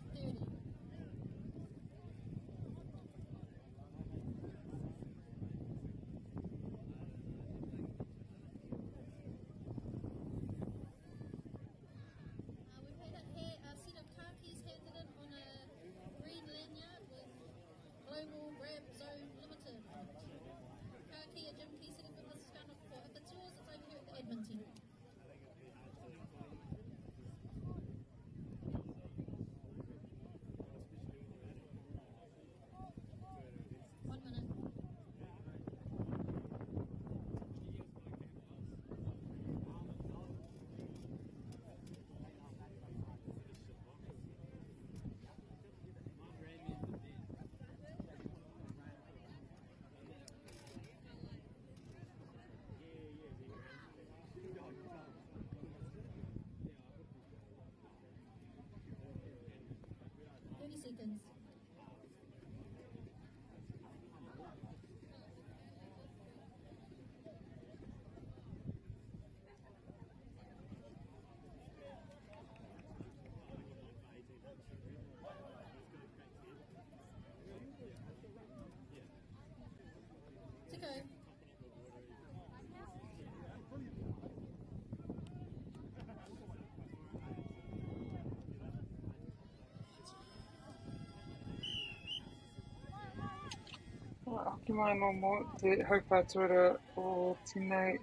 mai no mo te haupātura o tēnei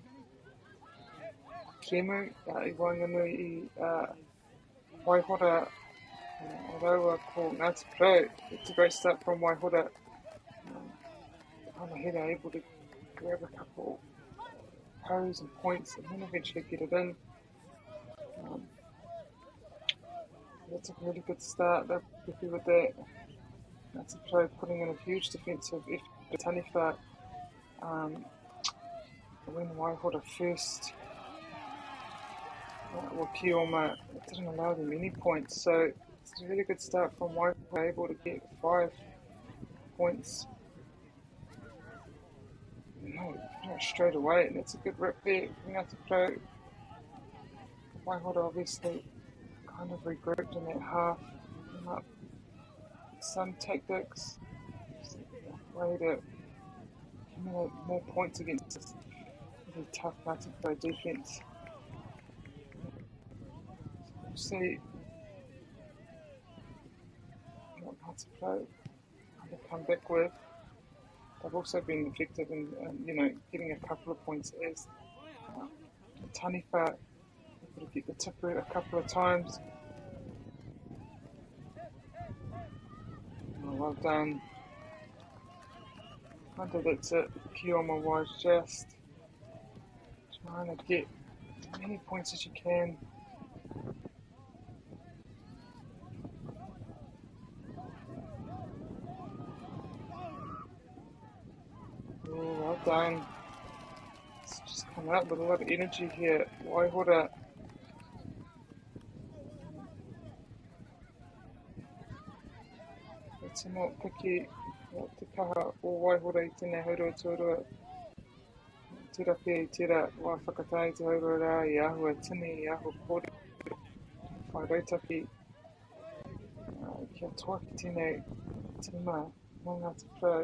kemu I Wainganui I Waihora Arawa ko Ngāti Pro. It's a great start from Waihora. Hanahira able to grab a couple pose and points and then eventually get it in. That's a really good start. They're happy with that. Ngāti Pro putting in a huge defensive effort to Taniwha. When Waihora first Kioma didn't allow them any points, so it's a really good start from Waihora, able to get 5 points. No, not straight away, and that's a good rip there. Ngāti Pro. Waihora obviously kind of regrouped in that half, up some tactics, way to accumulate more points against this really tough Ngāti Pro defence. We'll see what Ngāti Pro come back with. They've also been effective in, getting a couple of points as Taniwha able to get the tip route a couple of times. Oh, well done. Under that's it. Kioma was just trying to get as many points as you can. Oh, well done. It's just coming up with a lot of energy here. Waihora. It's not piki. Te kaha o Waihora I tēnei haurua tuarua. Tira pia I tira wā whakatai te haurua rā I ahua tini, I ahua kore. Whai rautaki. Kia toa ki tēnei tima mō Ngāti Pro.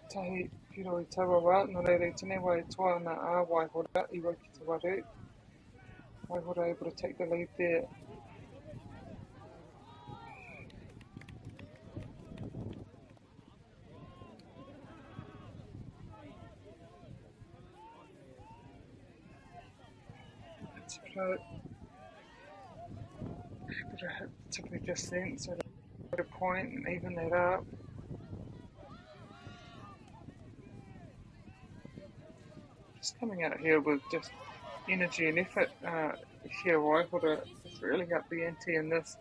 Tahi piro I taua wā, no reira I tēnei wai toa ana a Waihora I wai ki te waru. Waihora able to take the lead there. Ngāti Pro able to hit the tip of the distance, so they get a point and even that up. Just coming out here with just energy and effort here, Waihora is really up the ante in this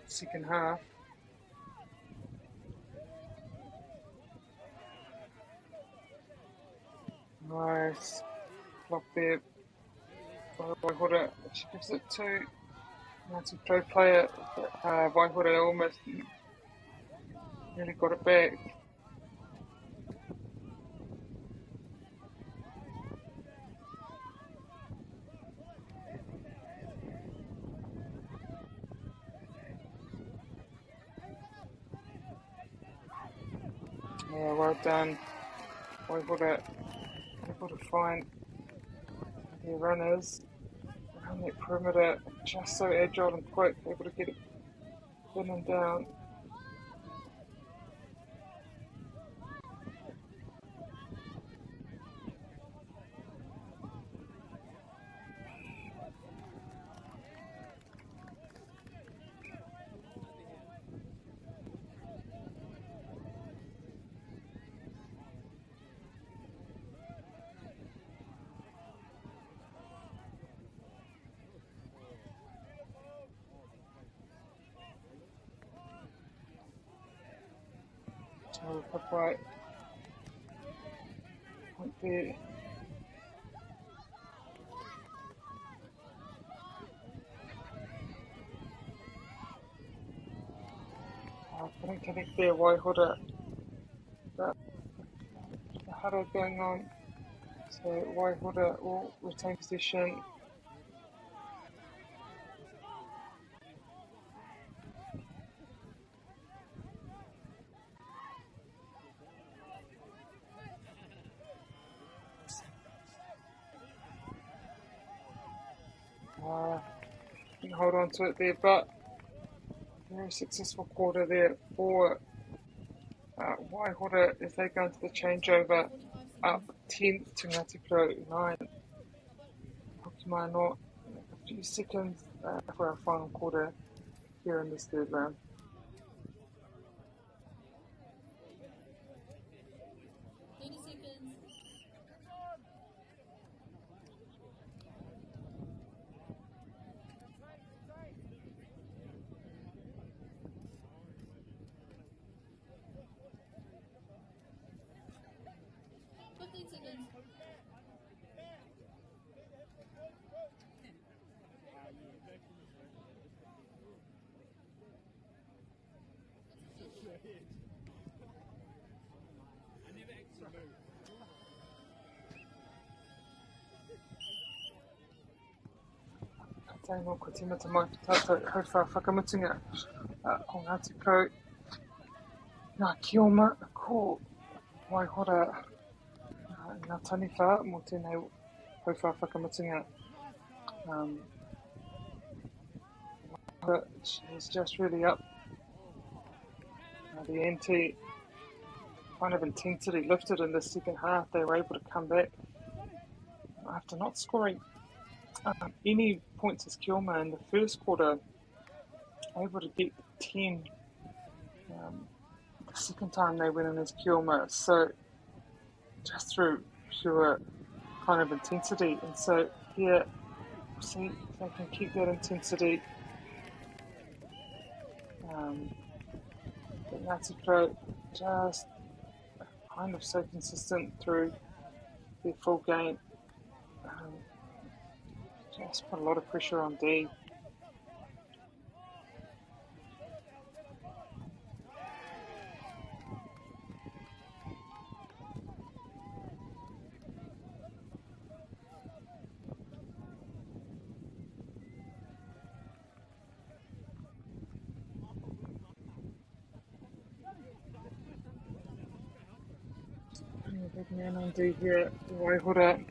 second half. Nice block there. Waihora, she gives it to Ngāti Pro player. Waihora almost really got it back. Yeah, well done. Waihora able to find their runners around that perimeter, just so agile and quick, able to get it in and down. So upright point there. Couldn't connect there, Waihora. But the huddle going on. So Waihora will retain possession. hold on to it there, but very successful quarter there for Waihora as they go into the changeover, up 10th to Ngāti Porou 9. Hoki mai no, a few seconds for our final quarter here in this third round. Taino ko tīmata mai ki tātou hauwha whakamutunga ko Ngāti Porou. Ngā kioma ko Waihora ngā taniwha mō tēnei hauwha whakamutunga. She's just really up. The ante kind of intensity lifted in the second half. They were able to come back after not scoring any points as Kioma in the first quarter, able to get 10 the second time they went in as Kioma. So just through pure kind of intensity. And so here, we'll see if they can keep that intensity. But Ngāti Porou just kind of so consistent through their full game. Just put a lot of pressure on D. Big man on D here, Waihora.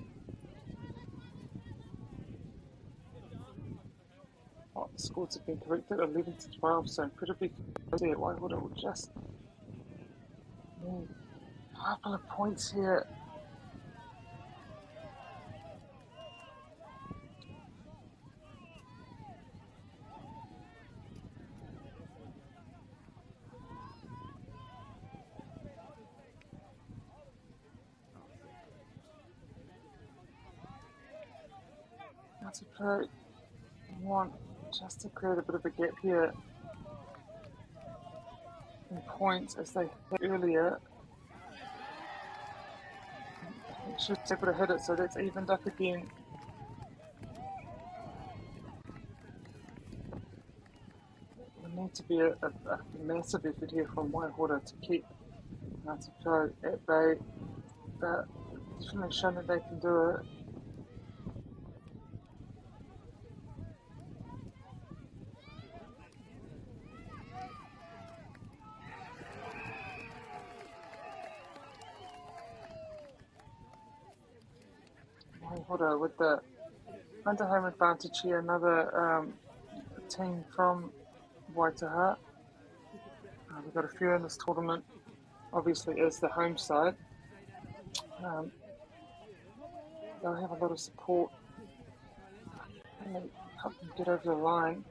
The scores have been corrected, 11 to 12, so incredibly close here. Waihora will just need a couple of points here. Ngāti Porou want just to create a bit of a gap here in points as they hit earlier. Should be able to hit it, so that's evened up again. There needs to be a massive effort here from Waihora to keep Ngāti Porou at bay, but definitely shown that they can do it. Waihora with the under home advantage here, another team from Waitaha. We've got a few in this tournament, obviously as the home side. They'll have a lot of support and help them get over the line.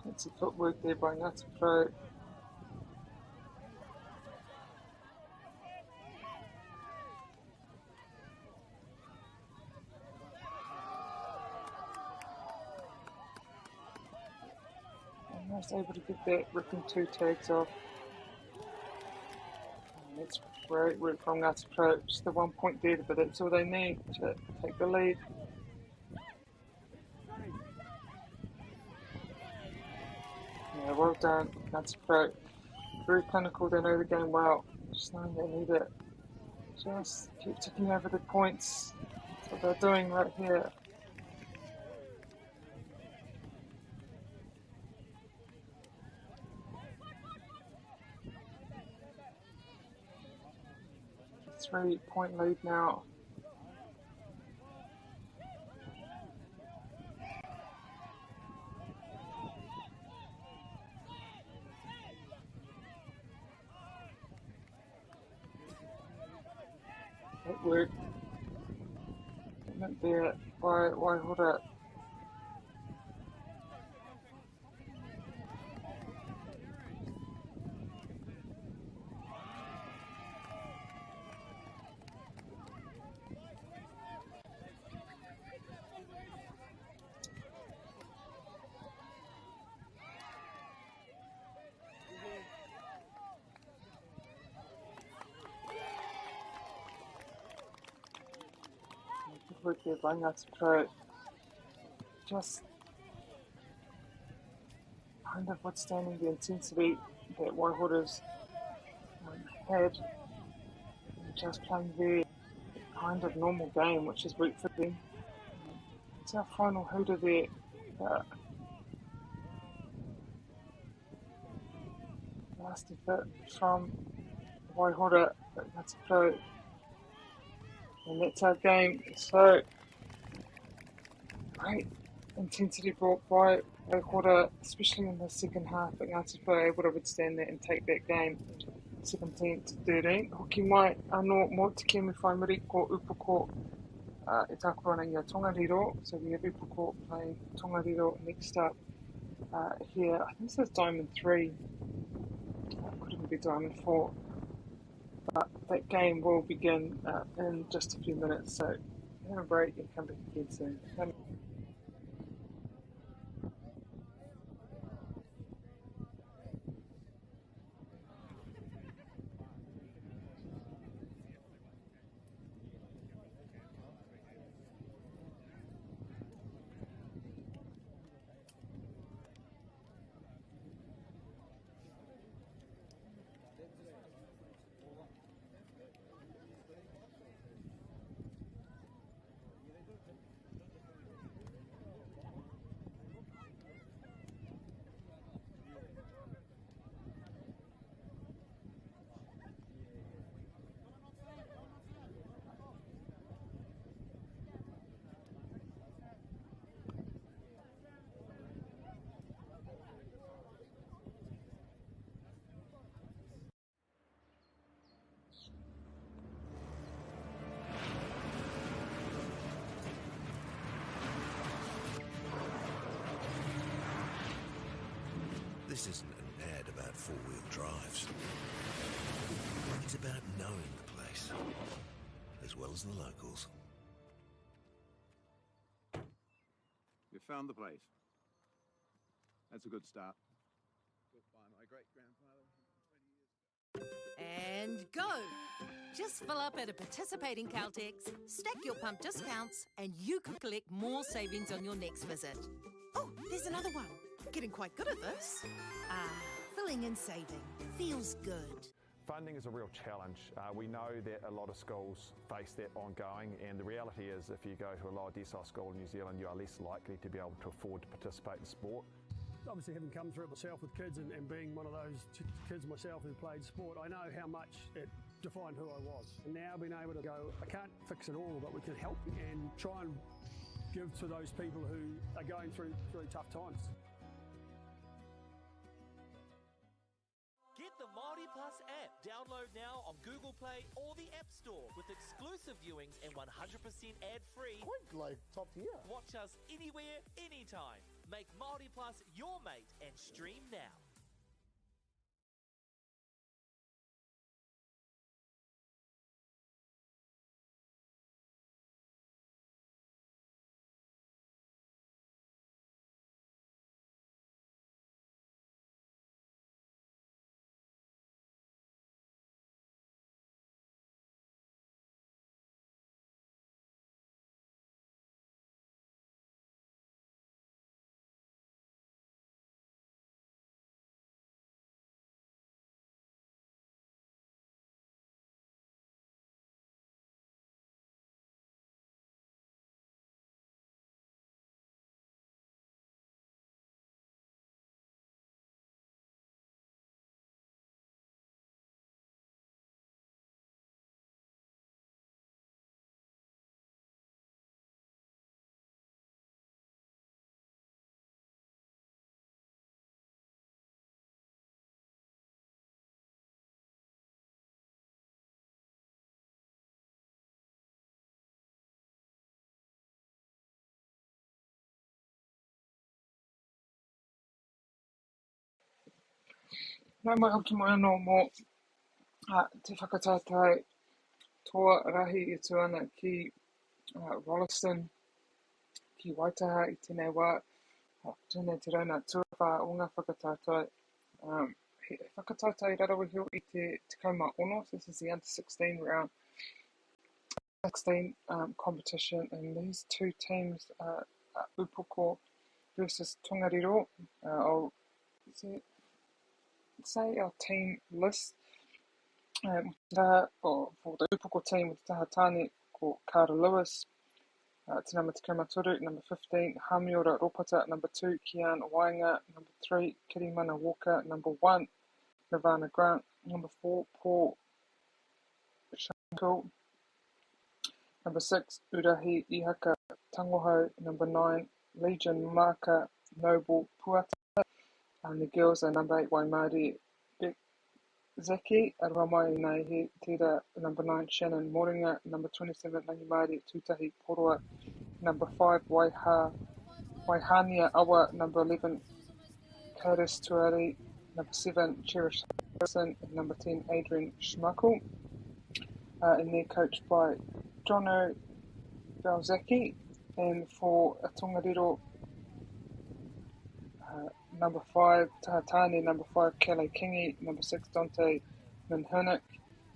Fancy footwork there by Ngāti Porou. Almost able to get that, ripping 2 tags off. And that's great work from Ngāti Porou. Just the 1 point there, but that's all they need to take the lead. Yeah, well done, Ngāti Porou. Very clinical, they know the game well. Just knowing they need it. Just keep ticking over the points. That's what they're doing right here. Three-point lead now. Great work. Commitment there by Waihora. Good work there by Ngāti Pro. Just kind of withstanding the intensity that Waihora's had, and just playing their kind of normal game, which is worked for them. It's our final hooter there. Last effort from Waihora at Ngāti Pro. And that's our game. So, great intensity brought by Waihora, especially in the second half, but Ngāti Pro able to withstand that and take that game 17-13. Hoki mai anō mō te kemi whaimiri ko Upoko e tākura i a Tongariro. So we have Upoko playing Tongariro next up here. I think this is Diamond 3. Could even be Diamond 4. But that game will begin in just a few minutes, so have a break and come back again soon. This isn't an ad about four-wheel drives. It's about knowing the place, as well as the locals. You found the place. That's a good start. Built by my great-grandfather 120 years ago. And go! Just fill up at a participating Caltex, stack your pump discounts, and you could collect more savings on your next visit. Oh, there's another one. Getting quite good at this. Filling and saving feels good. Funding is a real challenge. We know that a lot of schools face that ongoing, and the reality is if you go to a lower decile school in New Zealand, you are less likely to be able to afford to participate in sport. Obviously, having come through it myself with kids and being one of those kids myself who played sport, I know how much it defined who I was. And now being able to go, I can't fix it all, but we can help and try and give to those people who are going through really tough times. Get the Māori Plus app. Download now on Google Play or the App Store with exclusive viewings and 100% ad-free. Quite like top tier. Watch us anywhere, anytime. Make Māori Plus your mate and stream now. Nau mai hoki mai anō mō te whakatātai toa rahi I tu ana ki Rolleston, ki Waitaha I tēnei wā, tēnei te rauna tuawha o ngā whakatātai. He whakatātai rarawiho I te kauma ono, so this is the under 16 round 16 competition, and these two teams are Upoko versus Tongariro. I'll say our team list. For the Upoko team with Tahatani ko Cara Lewis, Te Nama Te Kaumatoru, number 15, Hamiora Ropata, number 2, Kian Wainga, number 3, Kirimana Walker, number 1, Nirvana Grant, number 4, Paul Shankle, number 6, Urahi Ihaka Tangoho, number 9, Legion Maka Noble Puata, and the girls are number 8, Waimari Zeki, Aramai nei he tira, number 9, Shannon Moringa, number 27, Nangimari Tutahi Poroa, number 5, Waihania Awa, number 11, Curtis Tuari, number 7, Cherish Harrison, and number 10, Adrian Schmuckle, and they're coached by Jono Balzaki, and for Tongariro, number 5, Tahatani, number 5, Kelly Kingi, number 6, Dante Minhernick,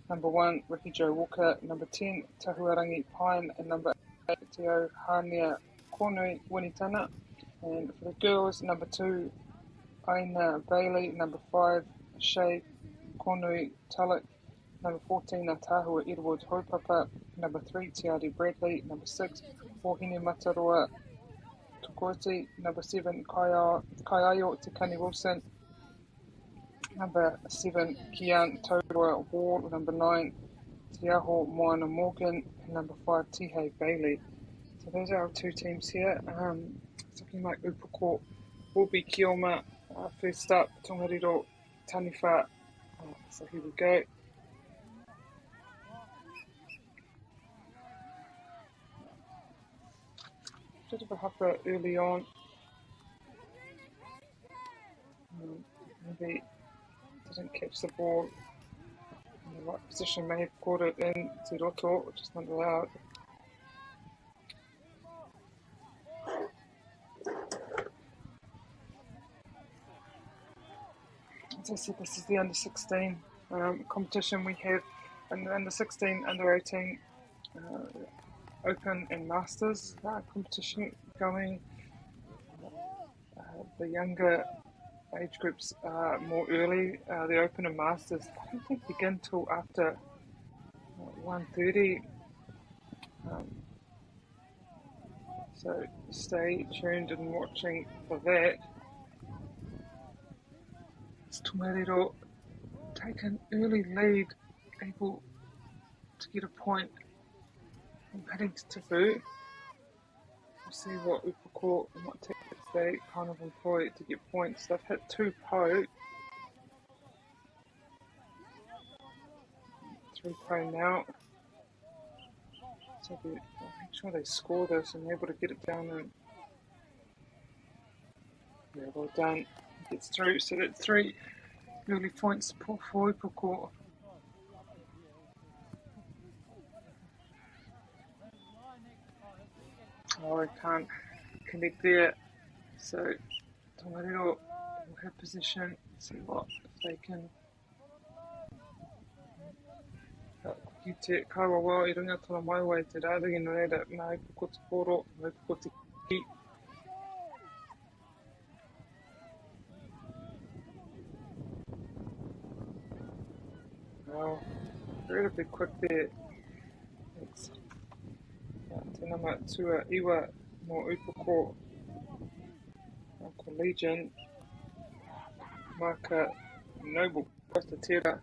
number 1, Ricky Joe Walker, number 10, Tahuarangi Pine, and number 8, Teo Hania Kornui Winitana. And for the girls, number 2, Aina Bailey, number 5, Shay Kornui Tullock, number 14, Tahua Edwards Hopapa, number 3, Tiari Bradley, number 6, Wahine Mataroa Tukoti, number 7, Kaiaio Tikani Wilson, number 7, Kian Toroa Ward, number 9, Tiaho Moana Morgan, and number 5, Tihei Bailey. So those are our two teams here. It's looking like Upoko will be Kioma. First up, Tongariro Taniwha. So here we go. Bit of a hopper early on. Maybe didn't catch the ball in the right position, may have caught it in Te Roto, which is not allowed. As I said, this is the under 16 competition we have, and the under 16, under 18 Open and Masters competition going. The younger age groups are more early. The Open and Masters I don't think begin till after 1:30. So stay tuned and watching for that. It's Tongariro take an early lead, able to get a point from heading to Taboo. We'll see what Upoko and what tactics they kind of employ to get points. They've hit 2 po. 3 po now. So I'll make sure they score this and they're able to get it down and yeah, well done. Gets through, so that's 3 early points for Upoko. Oh, I can't connect there. So Tongariro will have position. See what if they can. Ki te kawa wā I runga tōna mai wai te rārangi no reira nā Upoko te poro, nā Upoko te ki. Well, relatively quick there. It's Te Nama Tua Iwa no Upoko ko Legion Maka Noble Costa Tera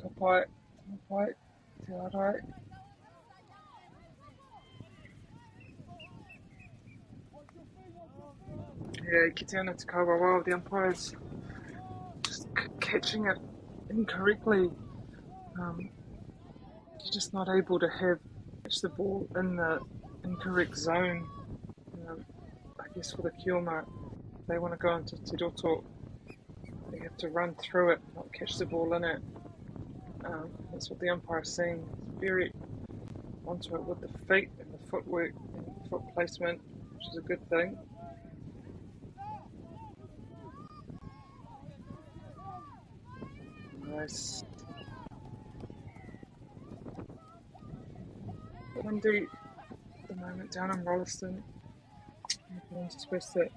Kapai Te Arai. Yeah, ki te ana te kawa wā, the umpires just catching it incorrectly. You're just not able to catch the ball in the incorrect zone. I guess for the Kioma they want to go into Te Roto, they have to run through it, not catch the ball in it. That's what the umpire is saying. He's very onto it with the feet and the footwork and foot placement, which is a good thing. Nice. But indeed, at the moment down in Rolleston, I'm supposed to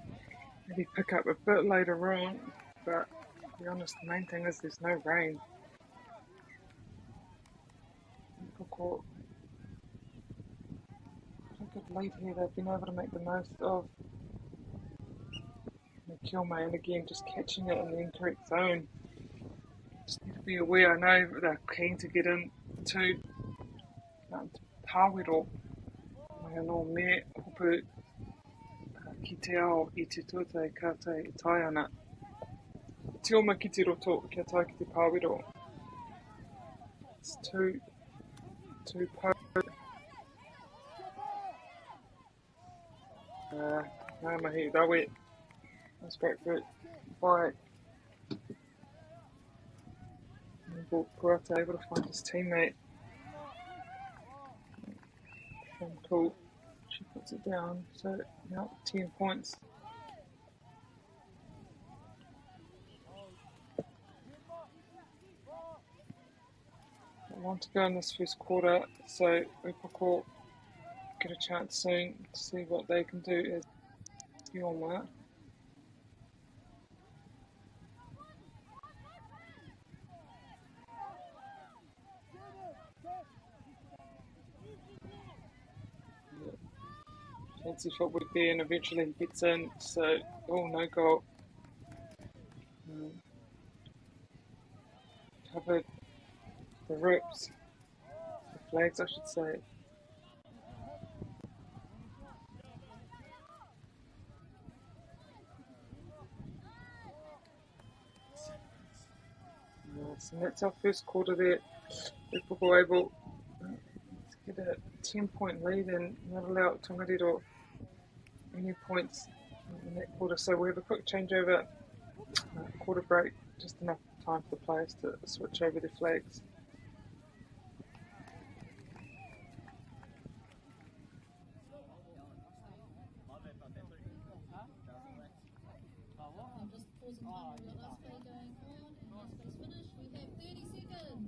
maybe pick up a bit later on, but to be honest, the main thing is there's no rain. I think of late here they've been able to make the most of Kilmay, and again just catching it in the incorrect zone. Just need to be aware. I know they're keen to get into Pāwero, mai anō me hopu ki te ao I te tuatai ka te tai ana. Te oma ki te roto kia tai ki te Pāwero. It's too po. Ngā mahi rawe. That's great for it. By Puata able to find his teammate. Cool. She puts it down. So now 10 points. I want to go in this first quarter, so Upako get a chance soon to see what they can do as Kioma. Fancy footwork there, and eventually he gets in, so no goal. Covered the rips, the flags I should say. So that's our first quarter there. If we're able to get a 10-point lead and not allow Tongariro any points in that quarter. So we have a quick changeover, quarter break, just enough time for the players to switch over their flags. I'm just pausing time to realize play going on, and last play's finished. We have 30 seconds.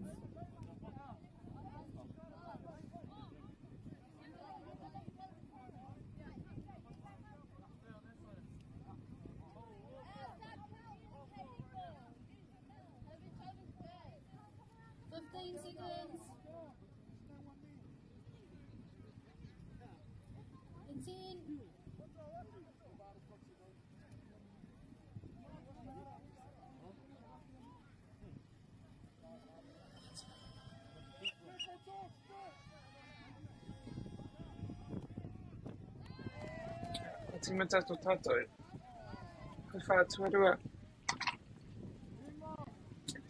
15 seconds. And 10. Tima tātou tātou. Koe whā tuarua.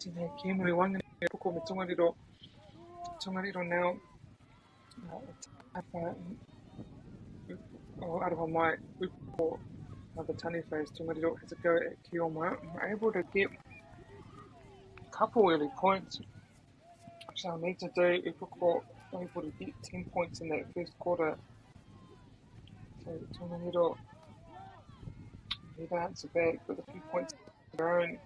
Tēnei Kēmuri wangani e poko me Tongariro. Tongariro now. Aroha mai upo the tani phase. Tongariro has a go at Kioma. We're able to get a couple early points, which they'll need to do. Upako able to get 10 points in that first quarter. So Tongariro he'd answer back with a few points of their own.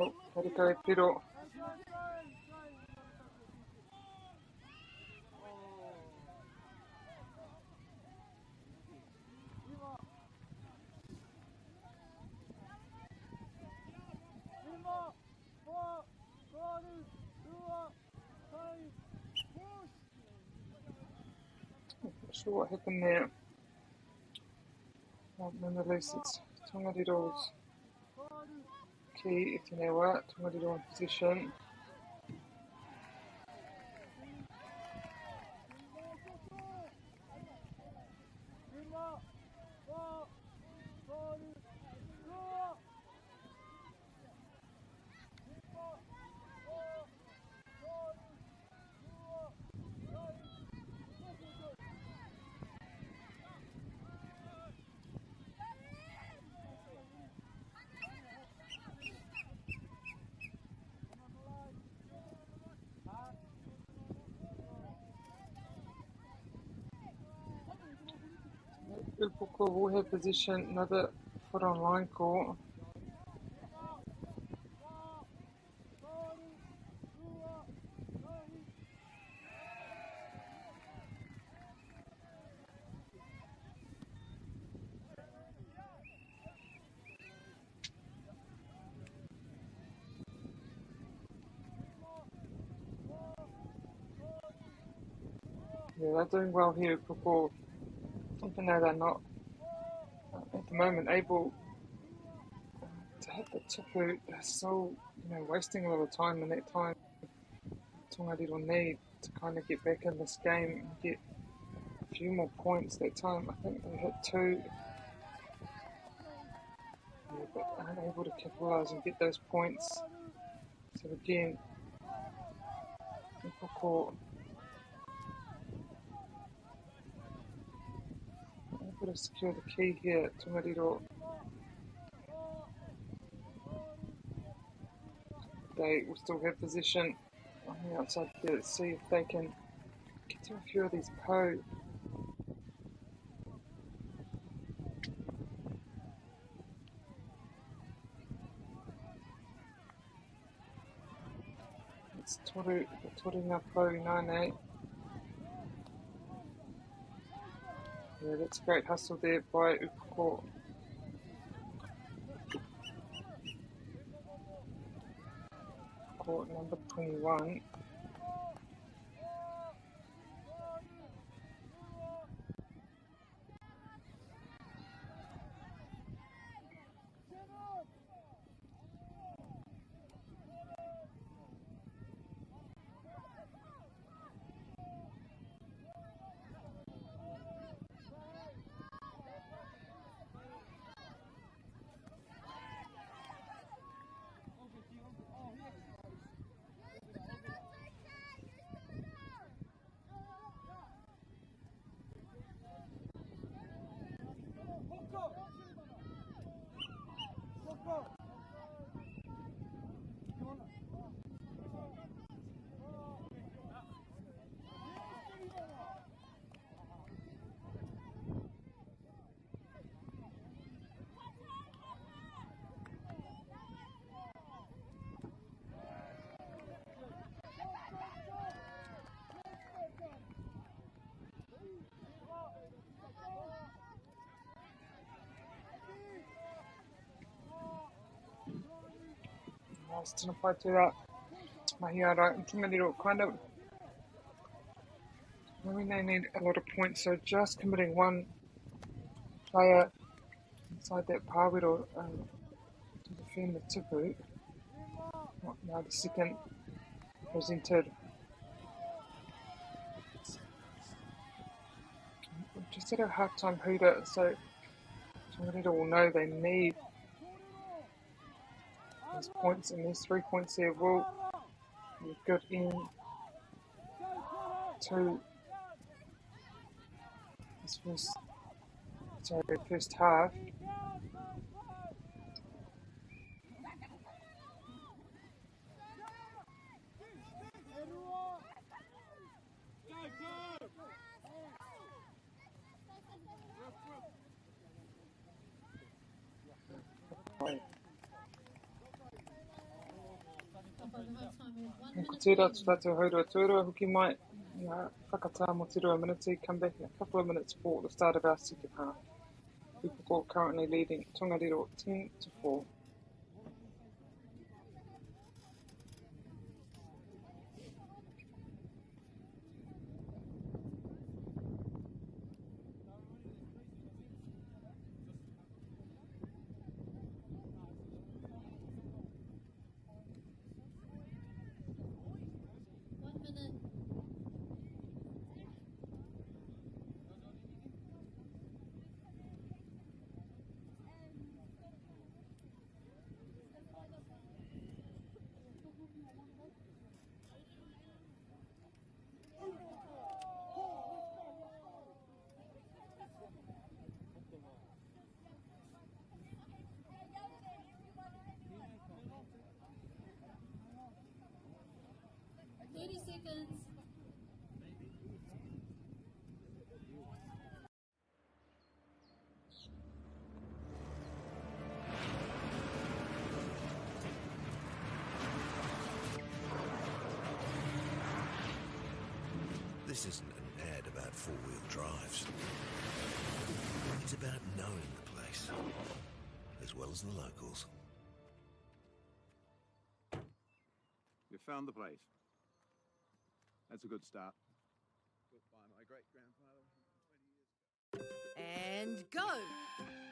Oh, gotta go, Pero. Not sure what happened there. Nonetheless, it's Tongariro's key. Itinewa, Tongariro in position. Upoko will have position, another foot on line call. Yeah, they're doing well here, Upoko, even though they're not at the moment able to hit the tipu. They're still, wasting a lot of time, and that time Tongariro need to kind of get back in this game and get a few more points. That time, I think they hit 2, but unable to capitalise and get those points. So again, Upoko able to secure the key here. Tongariro, they will still have position on the outside there. Let's see if they can get to a few of these po. It's Toru ngā po 9-8. Yeah, that's a great hustle there by Upoko. Court number 21. Nice to apply to that. Mahiara and Tongariro kind of, knowing they need a lot of points, so just committing one player inside that pāwiro to defend the tipu. Now the second presented. Just at a half-time hooter, so Tongariro will know they need these points, and these 3 points here will be good in to this first half. Ko tērā tu tātou haurua tuarua, hoki mai ngā whakatā mo te rua minute, come back in a couple of minutes for the start of our second half. Upoko currently leading Tongariro 10-4. This isn't an ad about four-wheel drives. It's about knowing the place, as well as the locals. You found the place. That's a good start. Built by my great-grandfather 120 years ago. And go!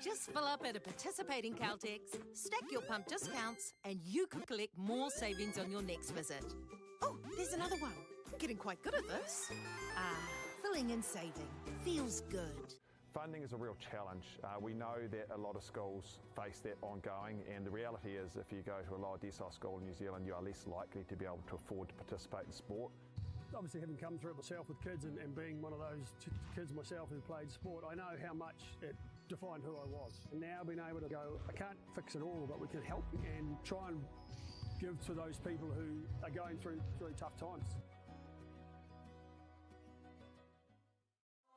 Just fill up at a participating Caltex, stack your pump discounts, and you could collect more savings on your next visit. Oh, there's another one. Getting quite good at this. Ah, filling and saving. Feels good. Funding is a real challenge. We know that a lot of schools face that ongoing, and the reality is if you go to a lower decile school in New Zealand, you are less likely to be able to afford to participate in sport. Obviously, having come through it myself with kids and being one of those kids myself who played sport, I know how much it defined who I was. And now being able to go, I can't fix it all, but we can help and try and give to those people who are going through really tough times.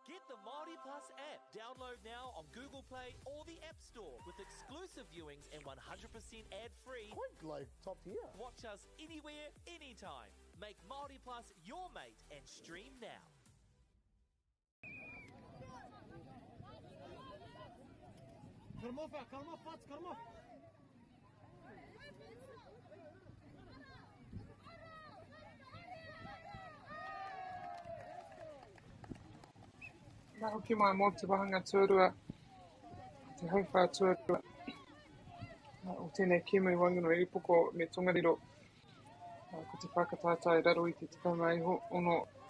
Get the Māori Plus app. Download now on Google Play or the App Store with exclusive viewings and 100% ad-free. Quite like top tier. Watch us anywhere, anytime. Make Māori Plus your mate and stream now. Nā hoki mai mō te wahanga tuarua, te hauwha tuarua. O tēnei Kēmu Whanganui Upoko me Tongariro. Ko te whakatātai raro I te 11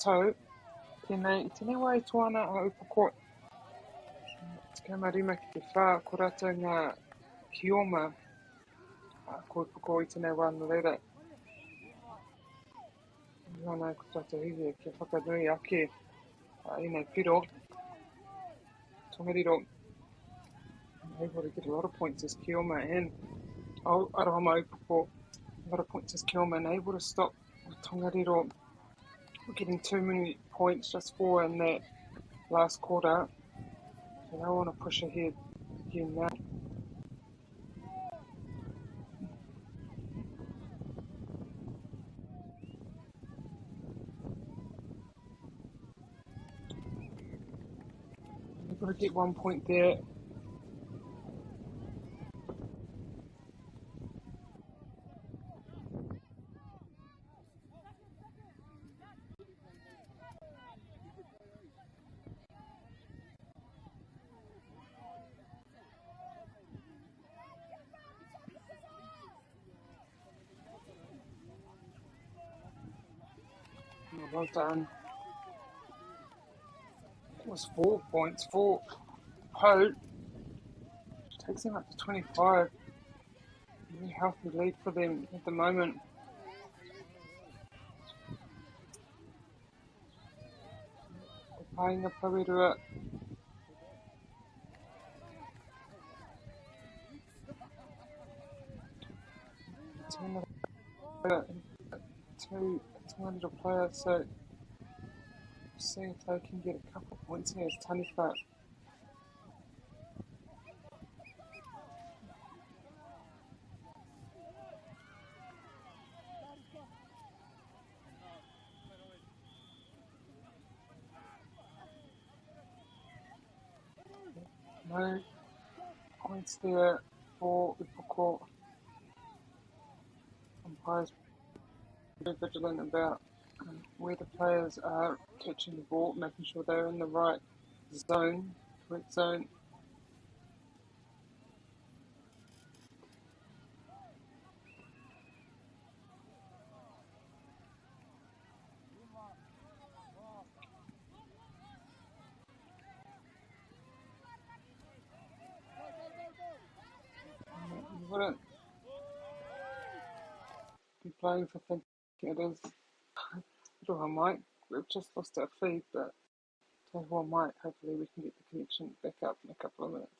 tau. Tēnei wai toana a Upoko. Te kamarima ki te whā, ko rata ngā kioma. Ko Upoko I tēnei wāna reira. Nāna ko rata hiwi kia whakanui ake I nei piro. Tongariro. Able to get a lot of points as Kioma and Arohama Upoko. A lot of points as Kioma and able to stop Tongariro getting too many points, just 4 in that last quarter. So they want to push ahead again now. They've got to get 1 point there. Well done. It was 4 points for Poe. Takes him up to 25. Very healthy lead for them at the moment. Painga Pawerua. Two little players, so see if they can get a couple of points here. It's Taniwha. No points there for Upoko. Umpires very vigilant about where the players are catching the ball, making sure they're in the right zone, correct zone. You wouldn't be playing for thinking it is. Roha might. We've just lost our feed, but Roha might. Hopefully we can get the connection back up in a couple of minutes.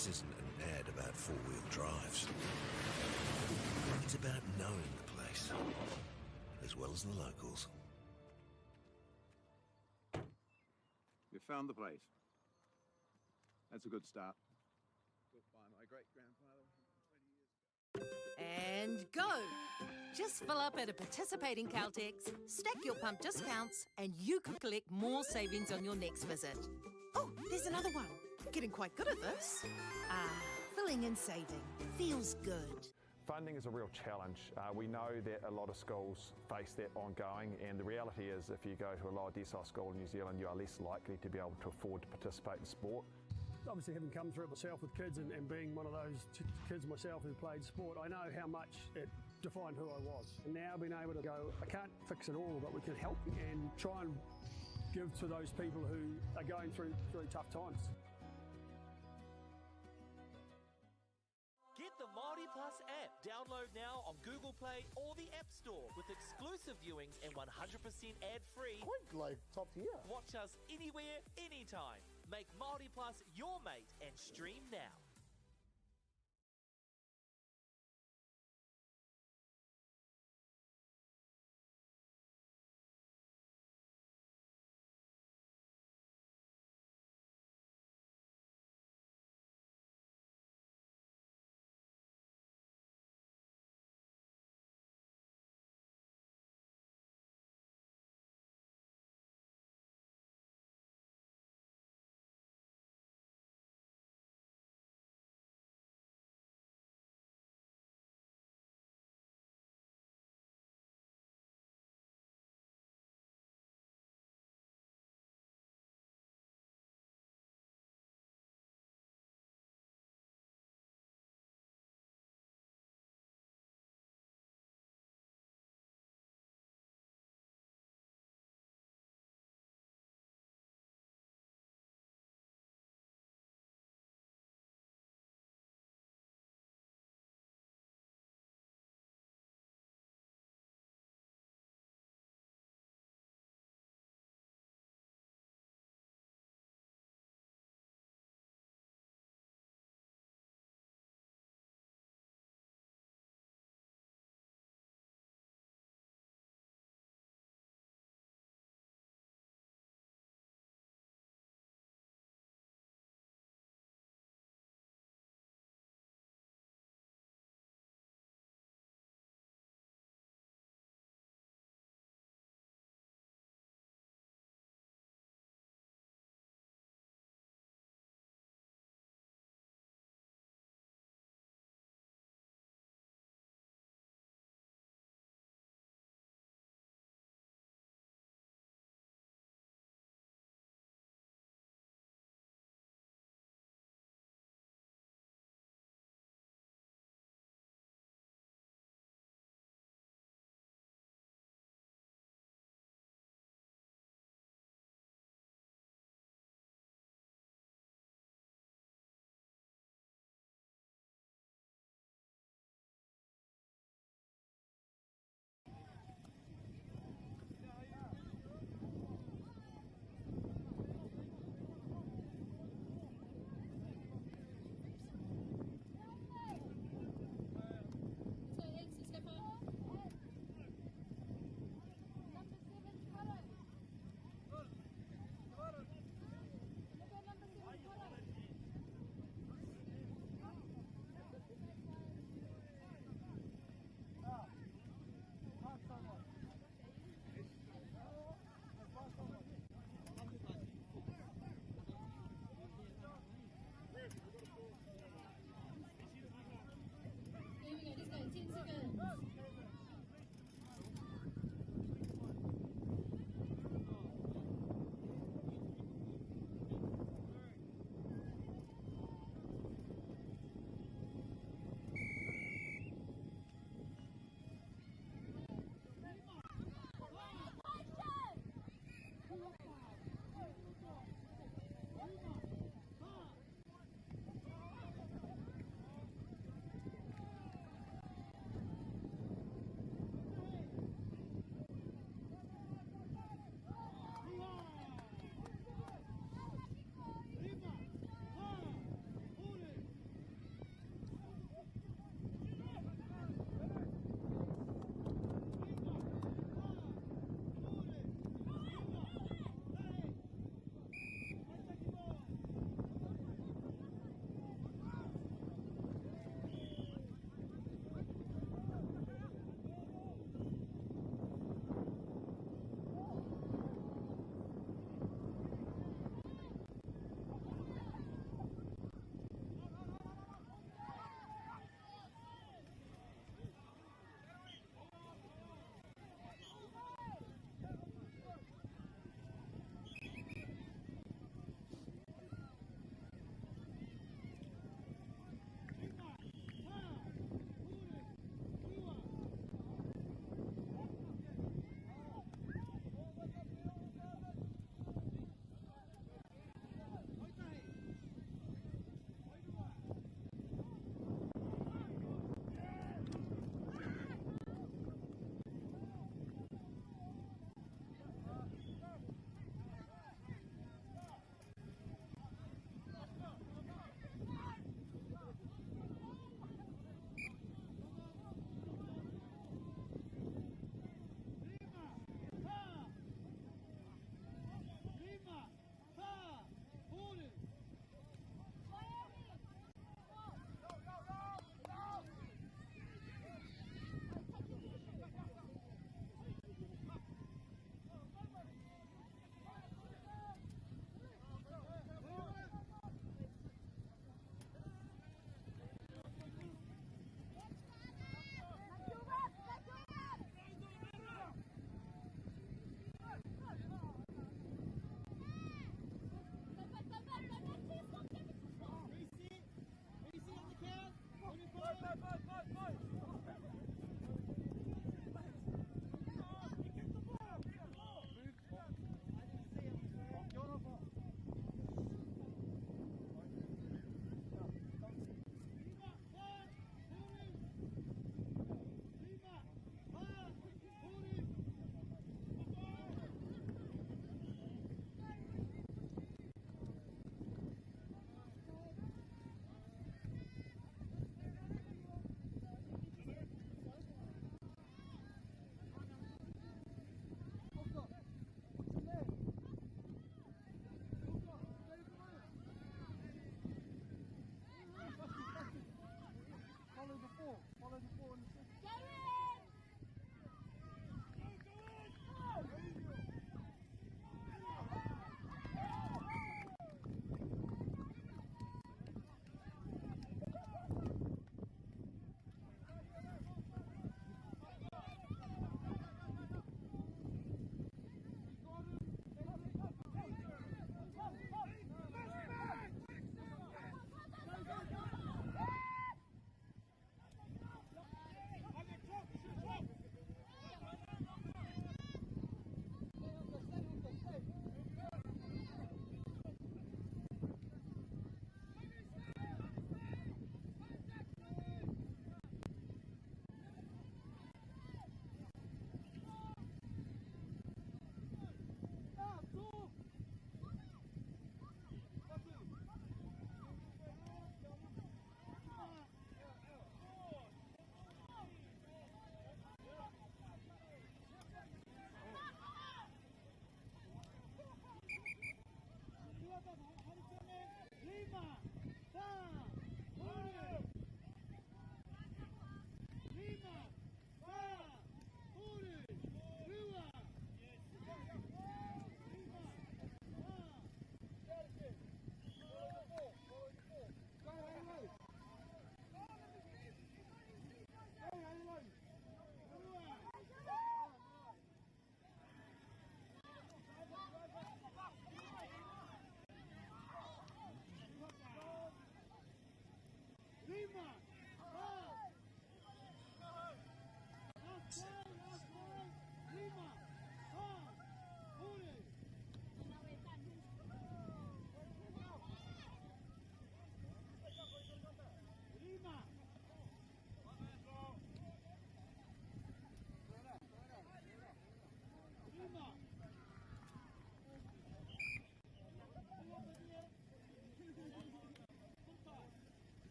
This isn't an ad about four-wheel drives. It's about knowing the place, as well as the locals. You found the place. That's a good start. Built by my great-grandfather 120 years ago. And go! Just fill up at a participating Caltex, stack your pump discounts, and you could collect more savings on your next visit. Oh, there's another one. Getting quite good at this. Filling and saving feels good. Funding is a real challenge. We know that a lot of schools face that ongoing, and the reality is if you go to a lower decile school in New Zealand, you are less likely to be able to afford to participate in sport. Obviously, having come through it myself with kids and being one of those kids myself who played sport, I know how much it defined who I was. And now being able to go, I can't fix it all, but we can help and try and give to those people who are going through very tough times. Get the Māori Plus app. Download now on Google Play or the App Store with exclusive viewings and 100% ad-free. Quite like top tier. Watch us anywhere, anytime. Make Māori Plus your mate and stream now.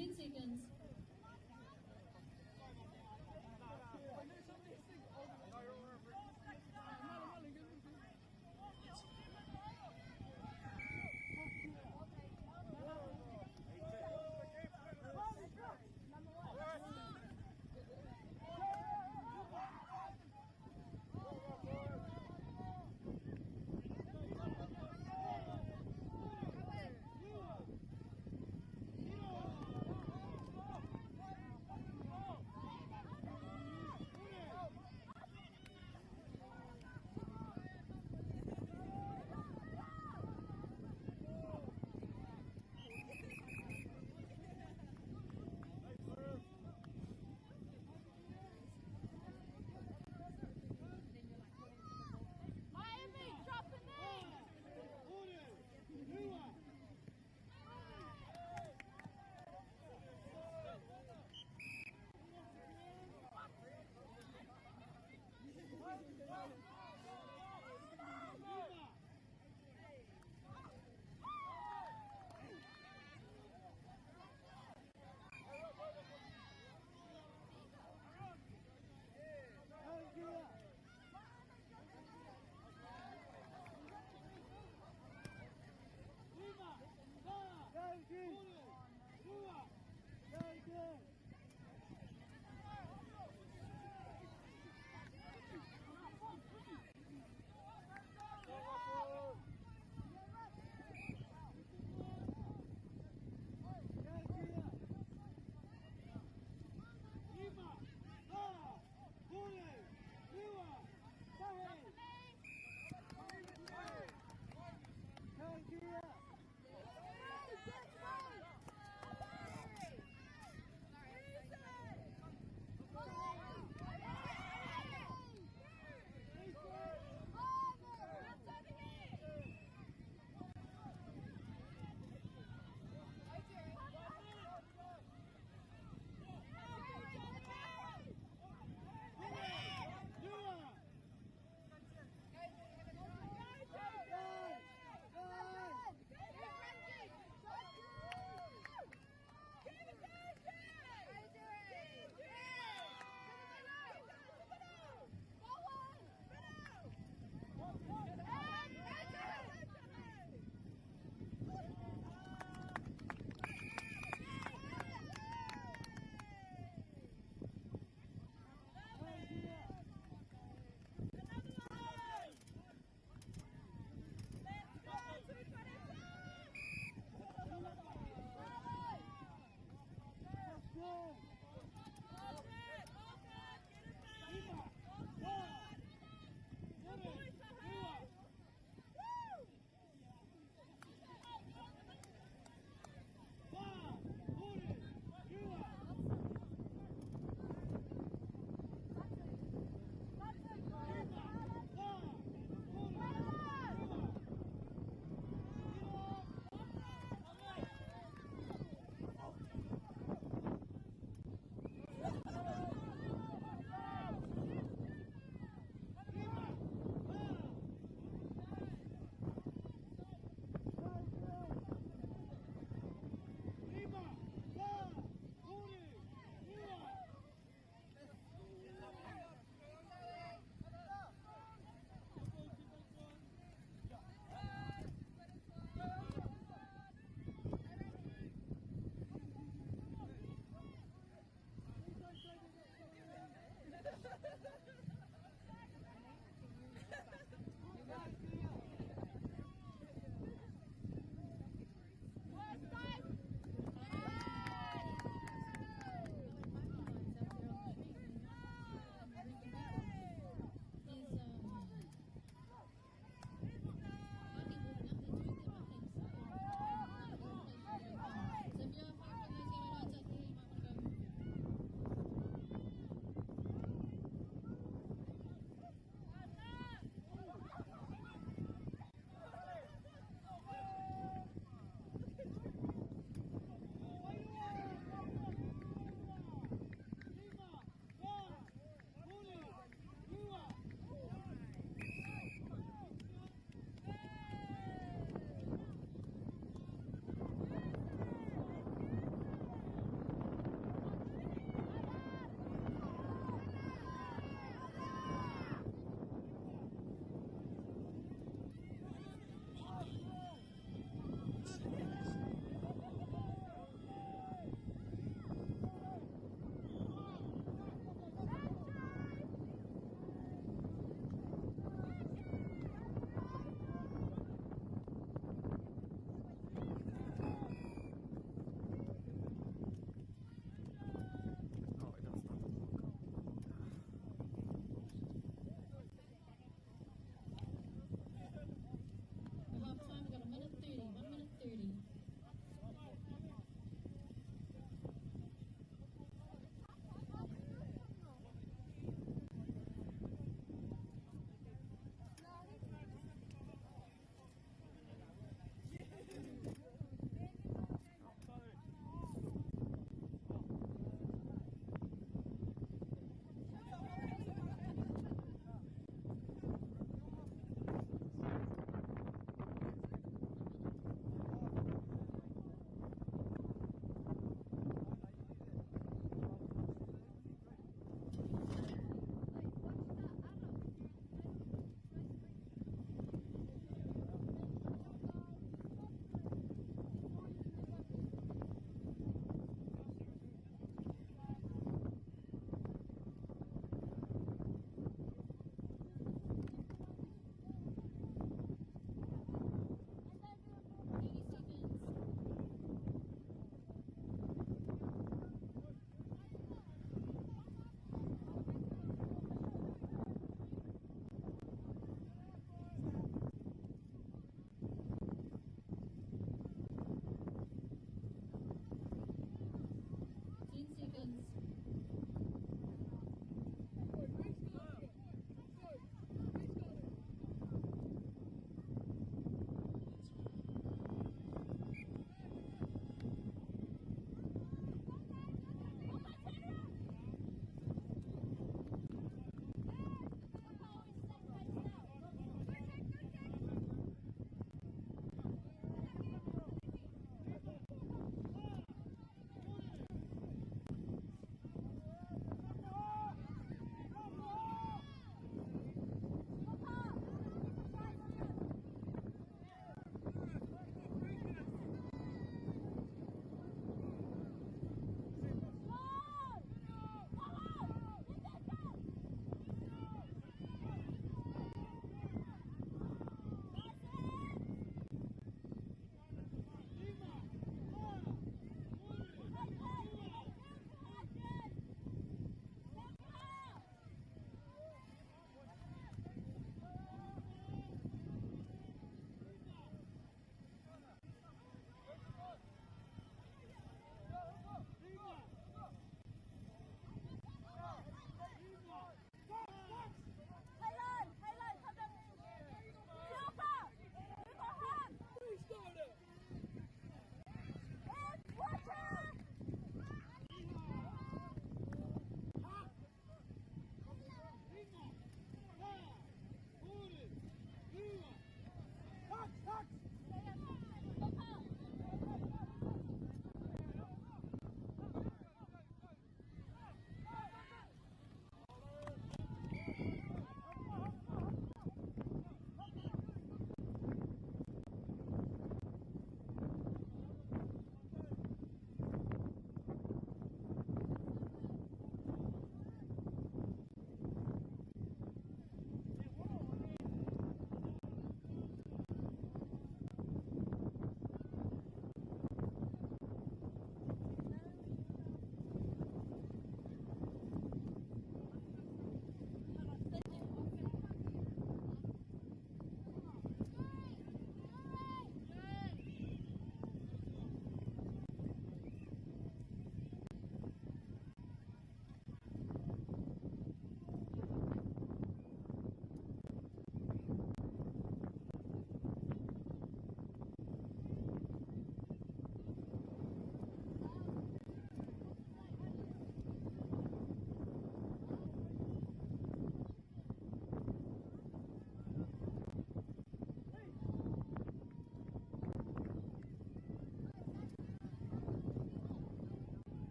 10 seconds.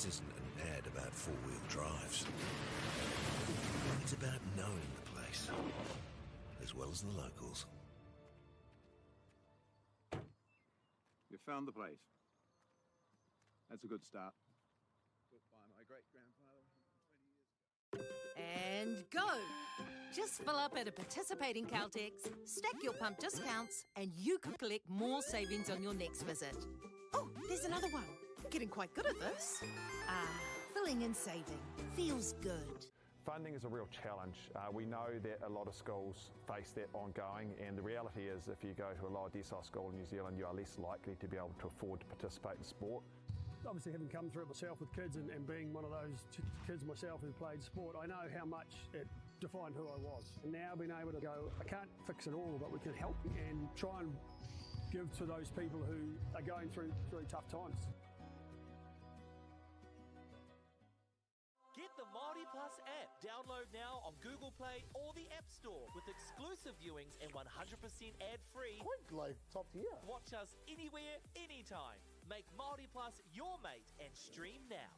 This isn't an ad about four-wheel drives. It's about knowing the place, as well as the locals. You found the place. That's a good start. Built by my great-grandfather 120 years ago. And go! Just fill up at a participating Caltex, stack your pump discounts, and you could collect more savings on your next visit. Oh, there's another one. Getting quite good at this. Ah, filling and saving. Feels good. Funding is a real challenge. We know that a lot of schools face that ongoing, and the reality is if you go to a lower decile school in New Zealand, you are less likely to be able to afford to participate in sport. Obviously, having come through it myself with kids and being one of those kids myself who played sport, I know how much it defined who I was. And now being able to go, I can't fix it all, but we can help and try and give to those people who are going through tough times. Get the Māori Plus app. Download now on Google Play or the App Store with exclusive viewings and 100% ad-free. Quite like top tier. Watch us anywhere, anytime. Make Māori Plus your mate and stream now.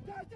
Let's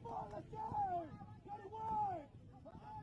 go! Let's go! Get away!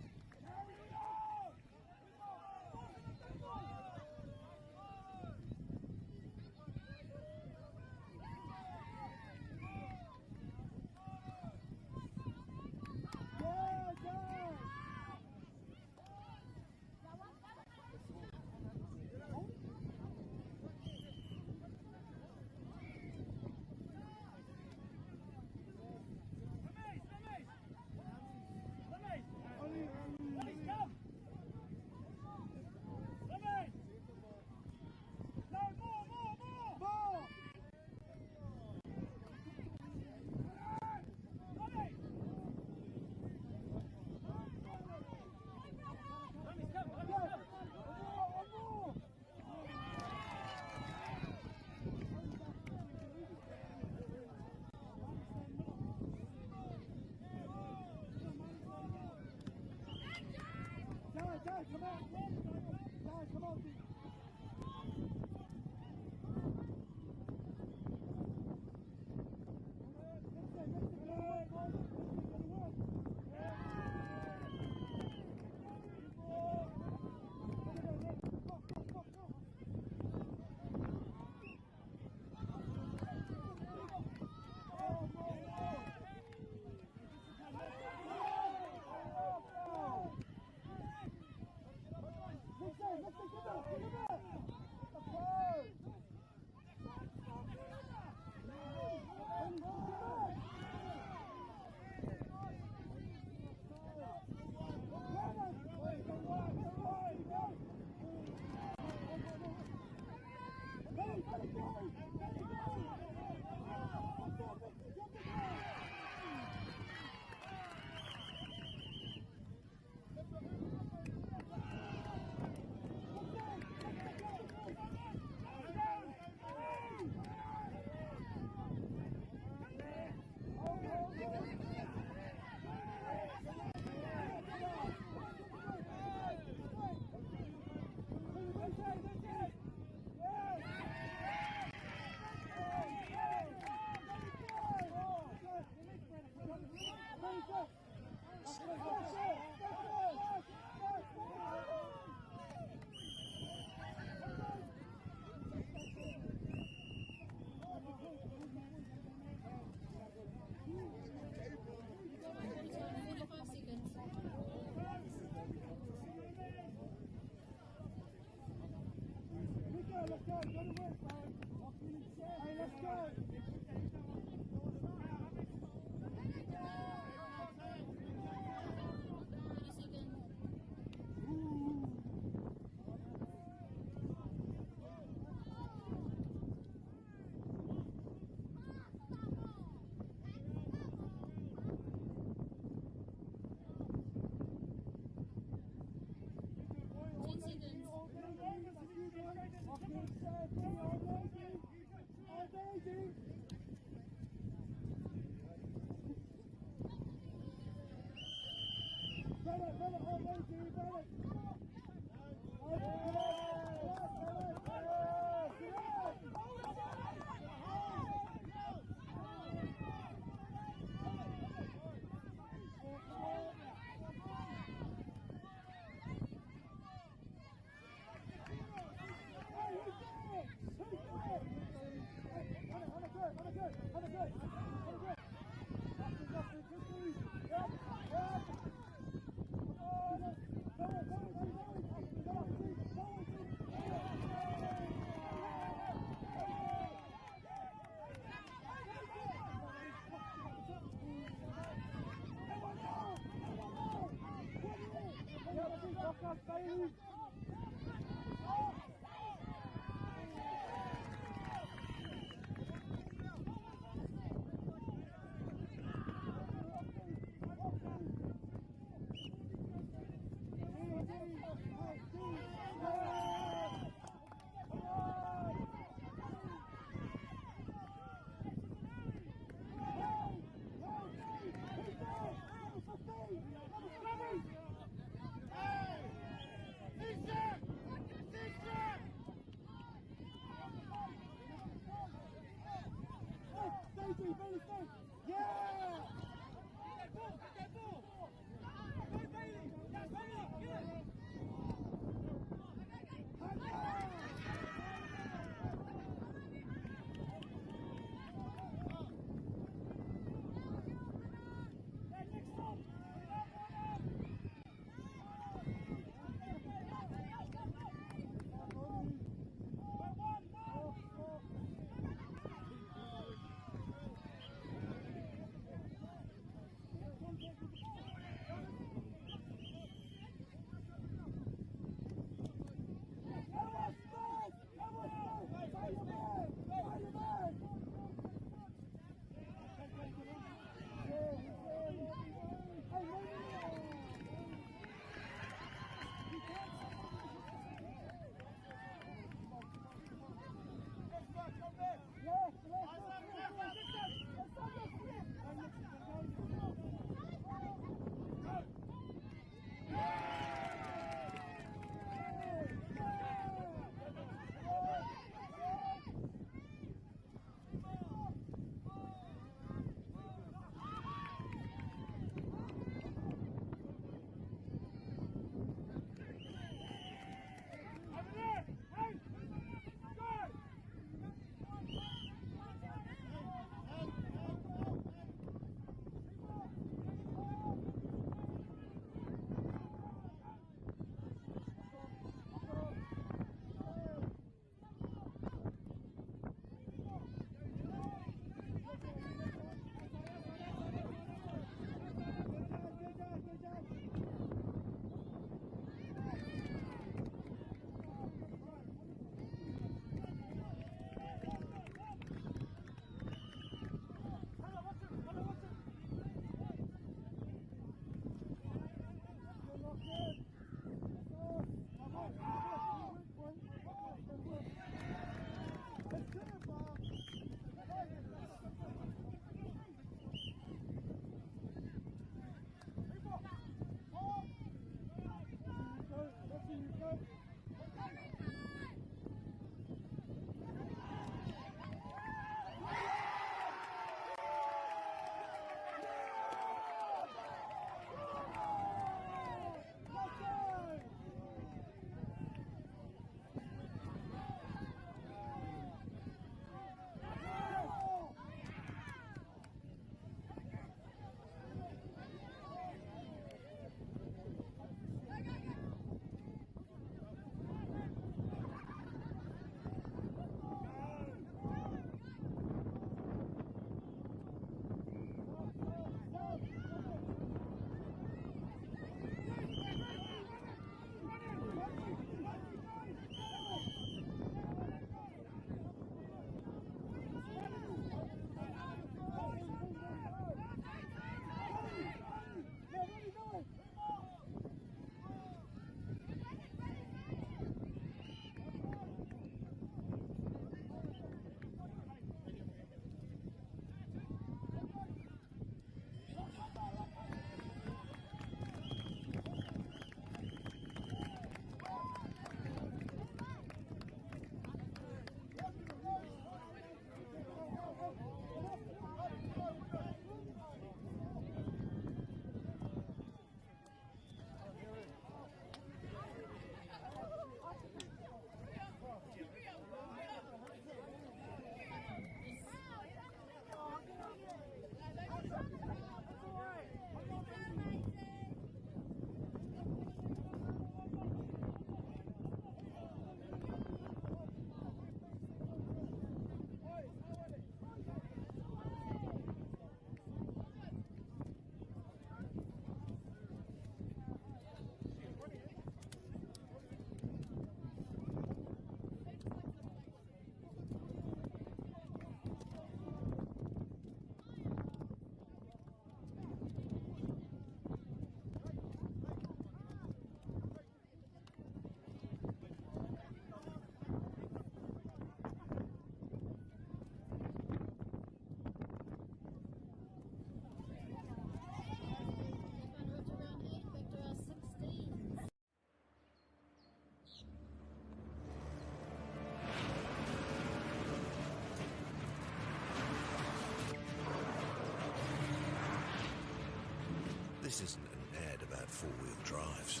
This isn't an ad about four-wheel drives.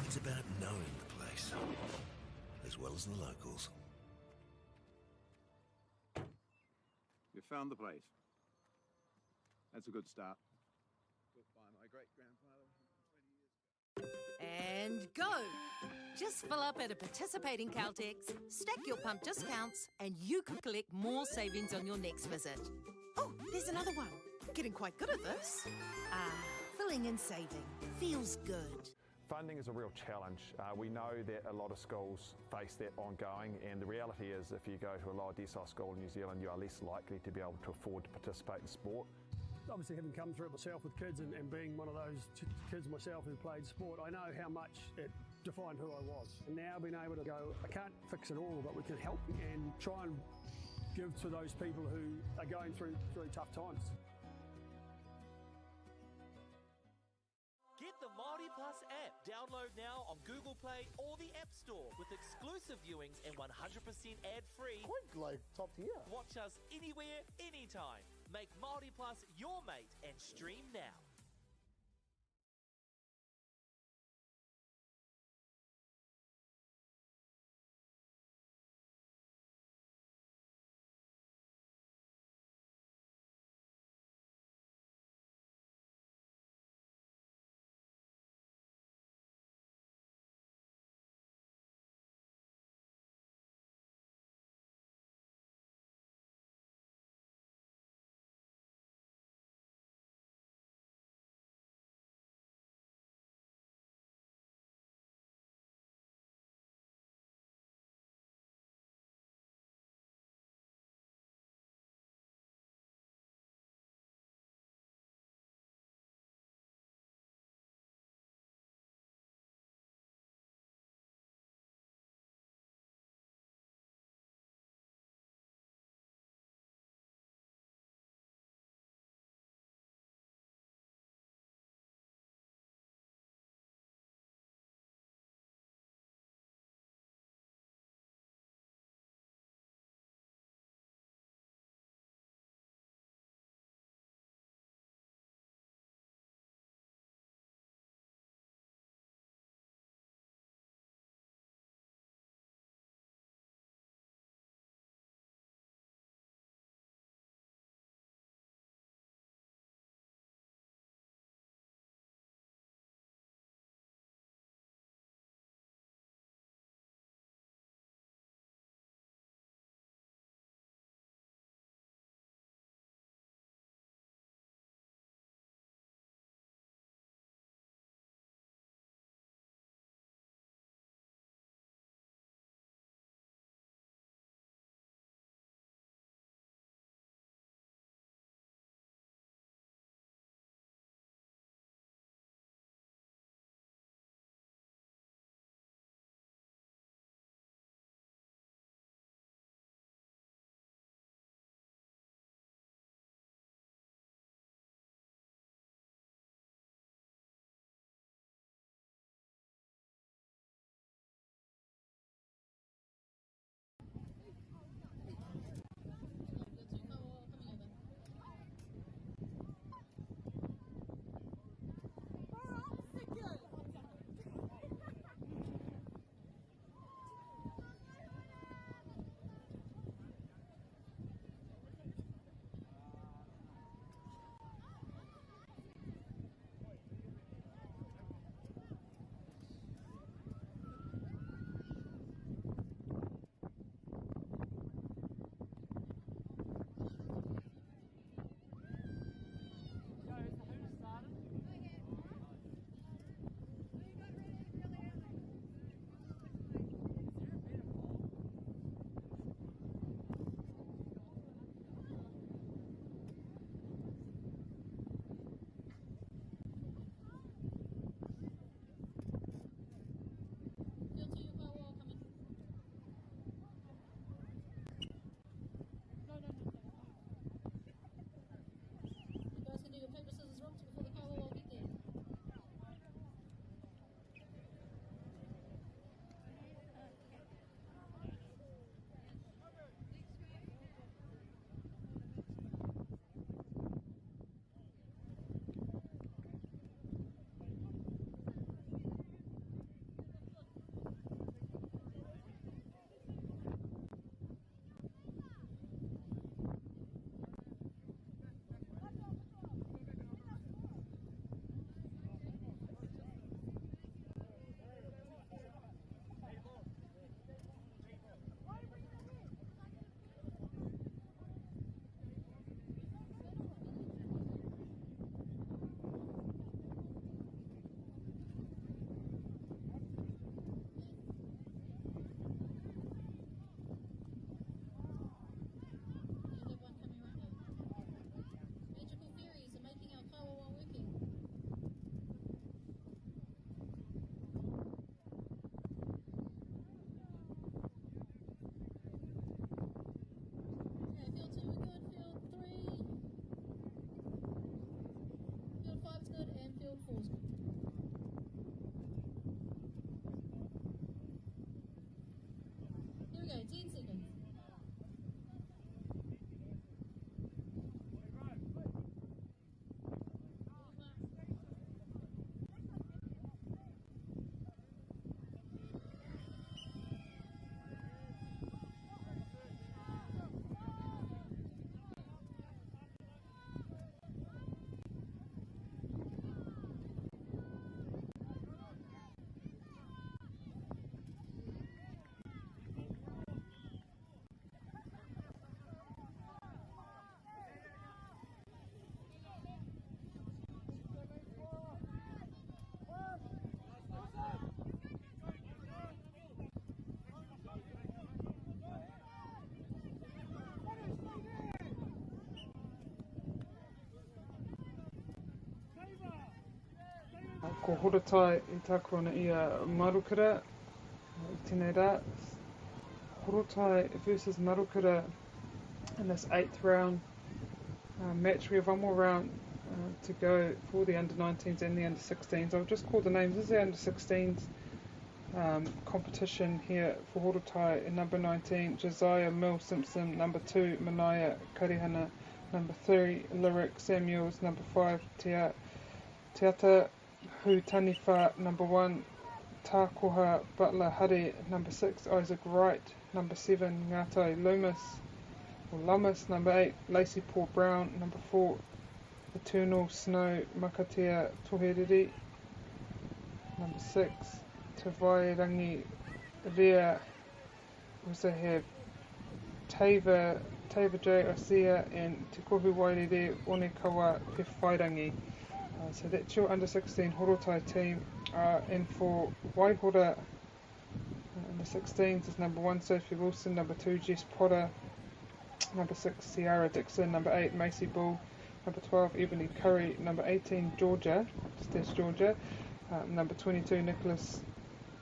It's about knowing the place, as well as the locals. You found the place. That's a good start. Built by my great-grandfather 120 years ago. And go! Just fill up at a participating Caltex, stack your pump discounts, and you could collect more savings on your next visit. Oh, there's another one. Getting quite good at this. Ah, filling and saving. Feels good. Funding is a real challenge. We know that a lot of schools face that ongoing, and the reality is if you go to a lower decile school in New Zealand, you are less likely to be able to afford to participate in sport. Obviously, having come through it myself with kids and being one of those kids myself who played sport, I know how much it defined who I was. And now being able to go, I can't fix it all, but we can help and try and give to those people who are going through tough times. Get the Māori Plus app. Download now on Google Play or the App Store with exclusive viewings and 100% ad-free. Quite like top tier. Watch us anywhere, anytime. Make Māori Plus your mate and stream now. ko Horotai I tākona ia Marukura, I tēnei rā. Horotai versus Marukura in this 8th round match. We have one more round to go for the under-19s and the under-16s. I'll just call the names. This is the under-16s competition here for Horotai. In number 19, Josiah Mill Simpson. Number 2, Manaya Karihana. Number 3, Lyric Samuels. Number 5, Teata Hu Taniwha. Number 1, Tākoha Butler Hare. Number 6, Isaac Wright. Number 7, Ngatai Lumas. Number 8, Lacey Paul Brown. Number 4, Eternal Snow Makatea Toheriri. Number 6, Tawairangi Rea. We also have Tava J. Osea and Te Kohu Wairere Onekawa Pewhairangi. So that's your under-16 Horotai team. And for Waihora under-16s is number 1, Sophie Wilson. Number 2, Jess Potter. Number 6, Ciara Dixon. Number 8, Macy Bull. Number 12, Ebony Curry. Number 18, Georgia. That's Georgia. Number 22, Nicholas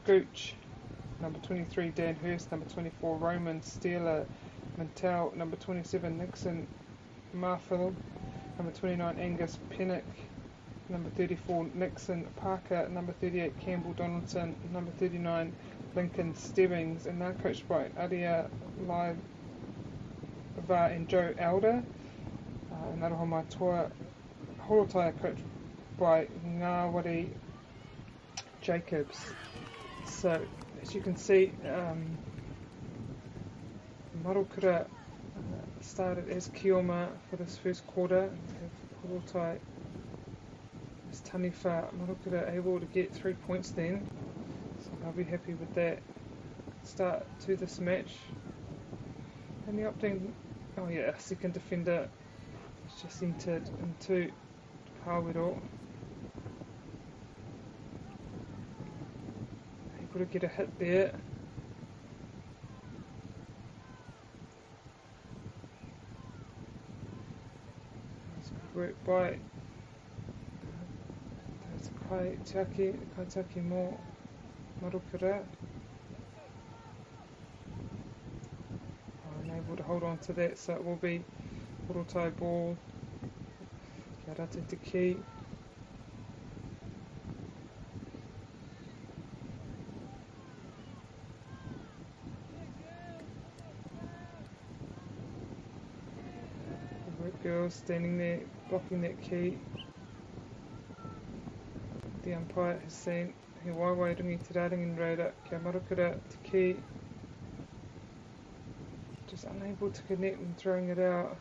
Gooch. Number 23, Dan Hurst. Number 24, Roman Steeler Mintel. Number 27, Nixon Marfil. Number 29, Angus Pennick. Number 34, Nixon Parker. Number 38, Campbell Donaldson. Number 39, Lincoln Stebbings. And now coached by Aria Laiva and Joe Elder. And Aroha Matua. Horotai coached by Ngāwari Jacobs. So, as you can see, Marukura started as Kioma for this first quarter. Horotai as Taniwha. Marukura able to get 3 points then, so I'll be happy with that start to this match. And the opting, second defender is just entered into Hawero. Able to get a hit there. That's good work by Kaitaki Mo Marukura. Unable to hold on to that, so it will be Horotai ball. Kia rate te ki. The work girl standing there blocking that key. The umpire has seen he waiwairungi te rārangi reira kia Marukura te ki. Just unable to connect and throwing it out.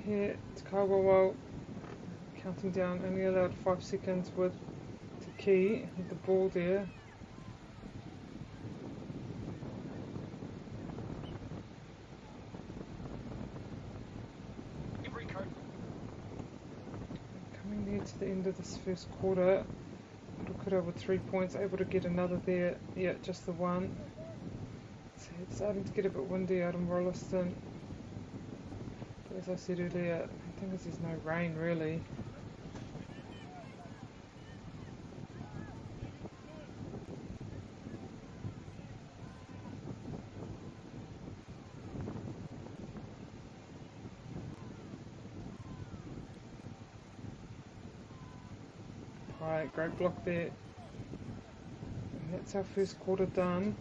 Here, Te Kawawau counting down, only allowed 5 seconds with Te Ki, with the ball there. Coming near to the end of this first quarter, Marukura with 3 points, able to get another there, yeah, just the one. So it's starting to get a bit windy out in Rolleston. As I said earlier, I think there's no rain really. Alright, great block there. And that's our first quarter done.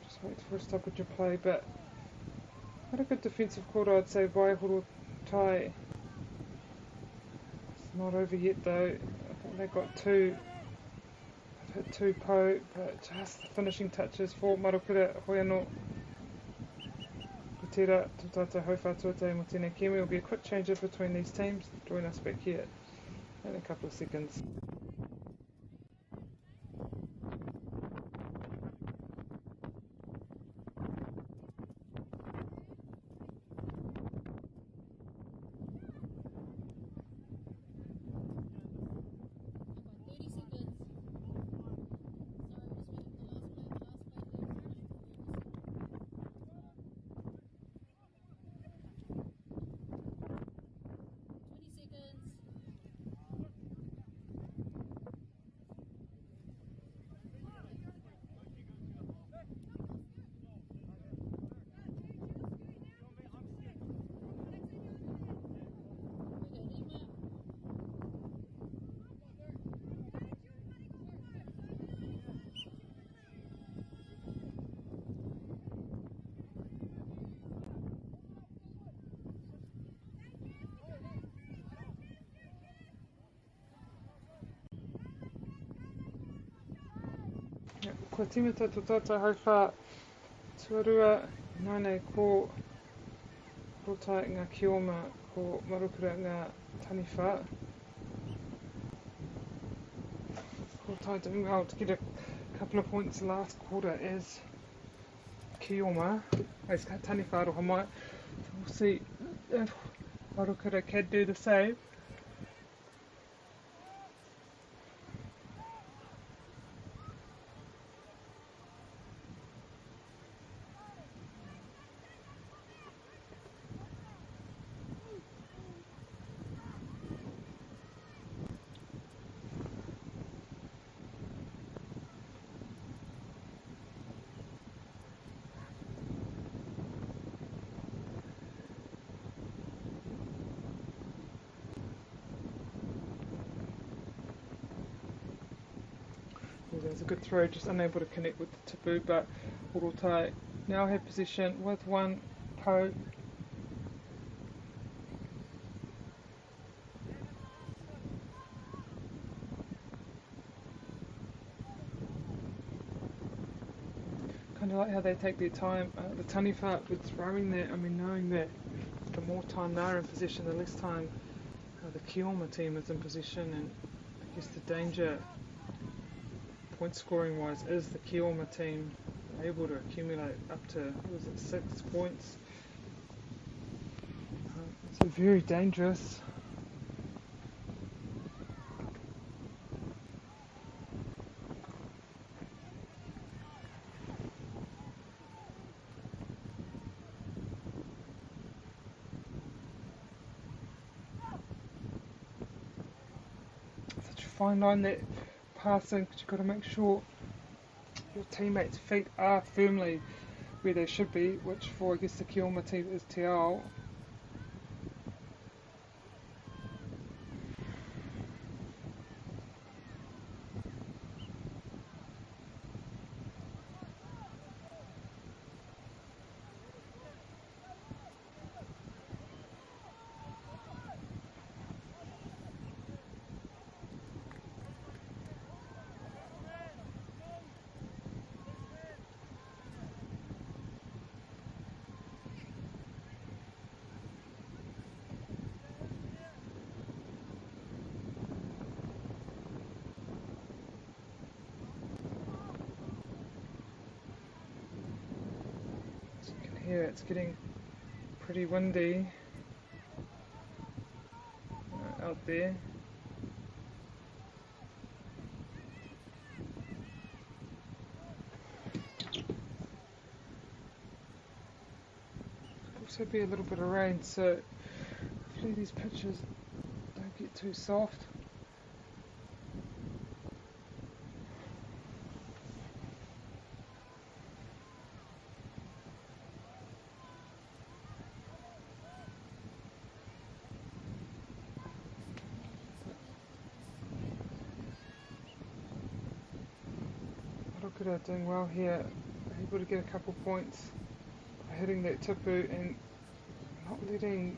Just wait for a stoppage of play, but not a good defensive quarter, I'd say, by Horotai. It's not over yet though. I think they got 2. They've hit 2 po, but just the finishing touches for Marukura Hoiano. Kutera, Tutata, Hauwhātua, mo tēnei Kiwi. Will be a quick change up between these teams. Join us back here in a couple of seconds. Ko timata tō tata hauwha tuarua, nānei ko rotai ngā kioma ko marukura ngā taniwha. Rotai doing well to get a couple of points last quarter as kioma, as taniwha aroha mai. So we'll see if marukura can do the same. There's a good throw, just unable to connect with the tipu, but Orotai now have possession with one po. Kind of like how they take their time, the taniwha with throwing that, I mean knowing that the more time they're in possession, the less time the Kioma team is in possession, and I guess the danger point scoring wise is the Kioma team able to accumulate up to, what was it, 6 points. So very dangerous. Such a fine line that passing, because you've got to make sure your teammates' feet are firmly where they should be, which for I guess the Kioma team is Te Ao. Here it's getting pretty windy out there. Could also be a little bit of rain, so hopefully these pitches don't get too soft. Marukura doing well here, able to get a couple points by hitting that tipu and not letting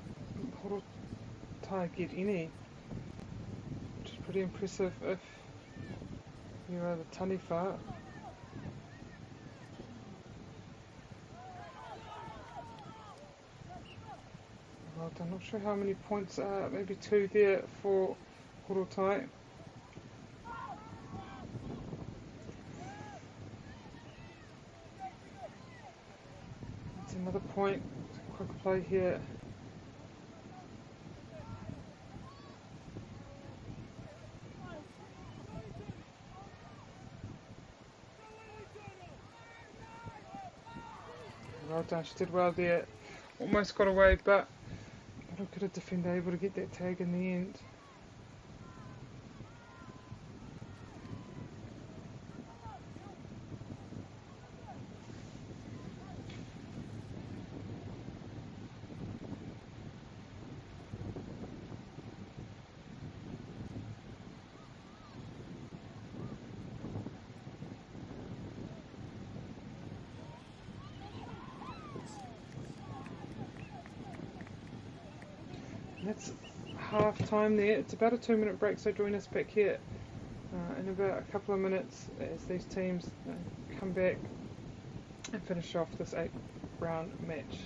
Horotai get any, which is pretty impressive if you are the taniwha. Well, I'm not sure how many points, maybe 2 there for Horotai. Another point, quick play here. Well done, she did well there. Almost got away, but look at a defender able to get that tag in the end. That's half time there. It's about a 2-minute break, so join us back here in about a couple of minutes as these teams come back and finish off this 8-round match.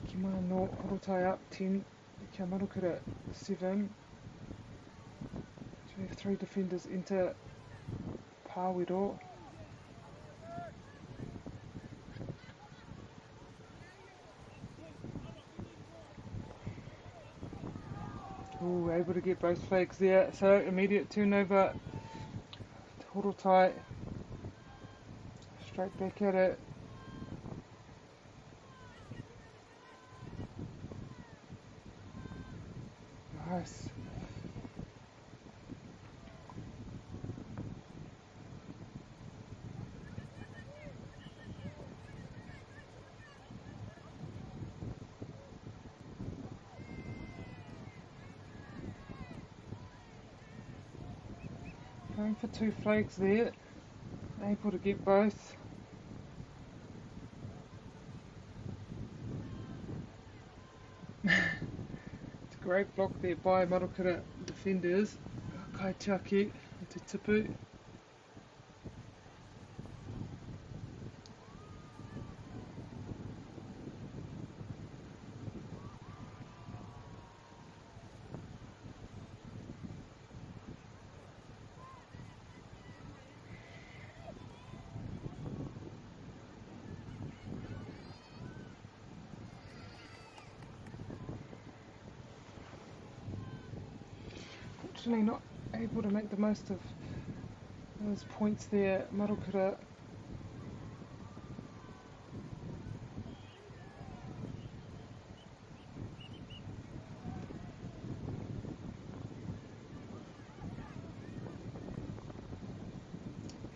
Kimana no Horotai up 10, Kia Marukura 7. So we have 3 defenders enter Pāwiro. Ooh, able to get both flags there. So immediate turnover. Horotai straight back at it. Nice. for 2 flags there, able to get both. It's a great block there by Marukara defenders, Kaitiaki and Te Tipu. Fortunately not able to make the most of those points there, Marukara.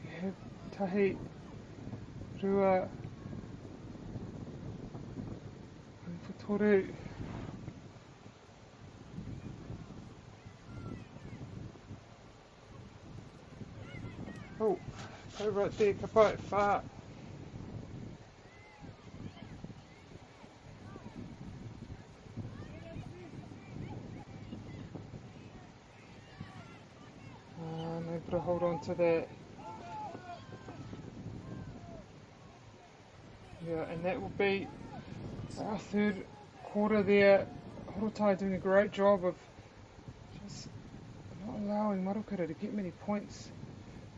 You have Tahi, Rua, and Futoru. Oh, go right there, ka pai, whā. And able to hold on to that. Yeah, and that will be our third quarter there. Horotai doing a great job of just not allowing Marukara to get many points.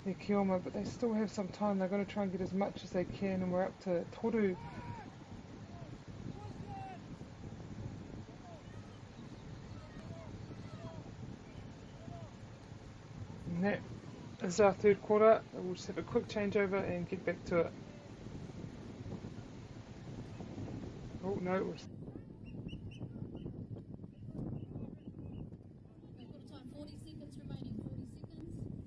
Their Kioma, but they still have some time. They're going to try and get as much as they can, and we're up to Toru. And that is our third quarter. We'll just have a quick changeover and get back to it. Oh no, it was Quarter time, 40 seconds remaining, 40 seconds.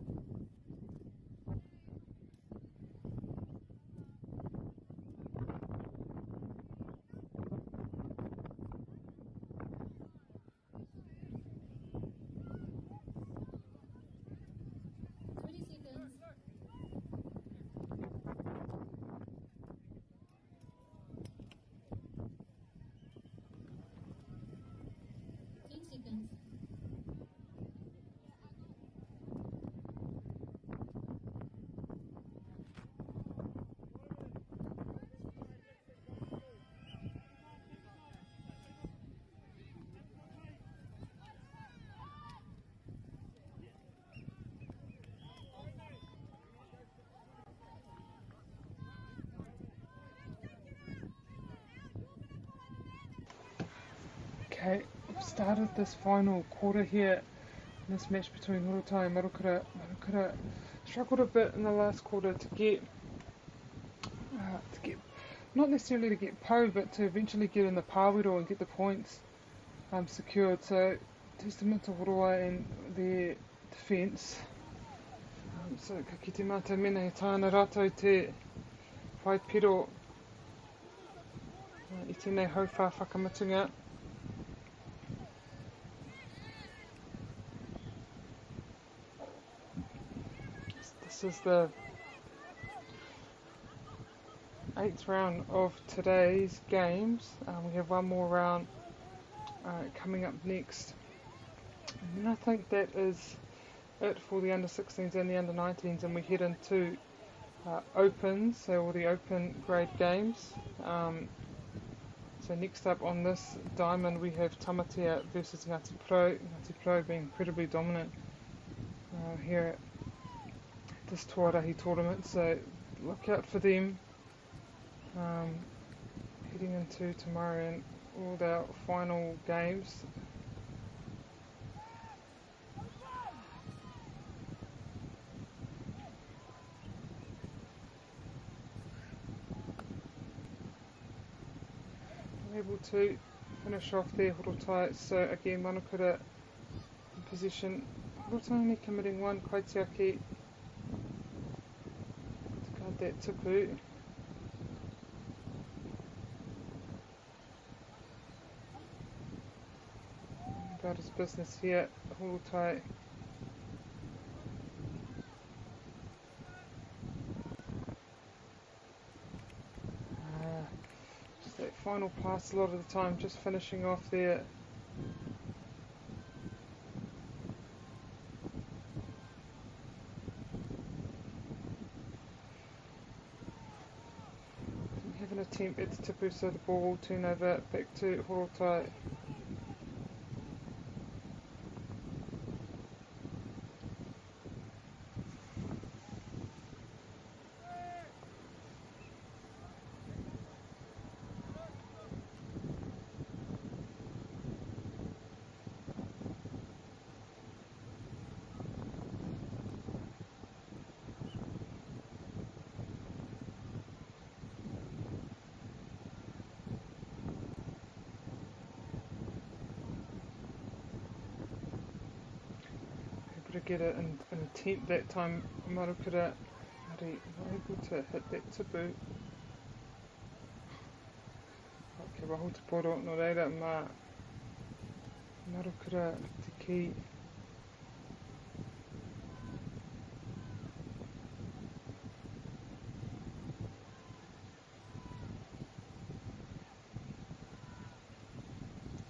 20 seconds. 10 seconds. okay. We've started this final quarter here. This match between Horotai and Marukara. Marukara struggled a bit in the last quarter to get not necessarily to get po, but to eventually get in the pāwiro and get the points secured. So testament to Horotai and their defence. So ka kite mata mena he tāna rātou te whaipiro I tēnei hauwha whakamatunga. This is the 8th round of today's games. We have one more round coming up next. And then I think that is it for the under 16s and the under 19s, and we head into opens, so all the open grade games. So next up on this diamond we have Tamatea versus Ngati Pro. Ngati Pro being incredibly dominant here at this Tuarahi tournament, so look out for them heading into tomorrow and all our final games. Able to finish off their Horotai, so again Manukura in position. Horotai only committing one Kaitiaki to guard that tupu. About his business here, Horotai final pass a lot of the time, just finishing off there. Didn't have an attempt at the tipu, so the ball will turn over back to Horotai. Able to get an attempt that time. Marukura Hari not able to hit that tipu. Ke waho te poro no reira mā Marukura te ki.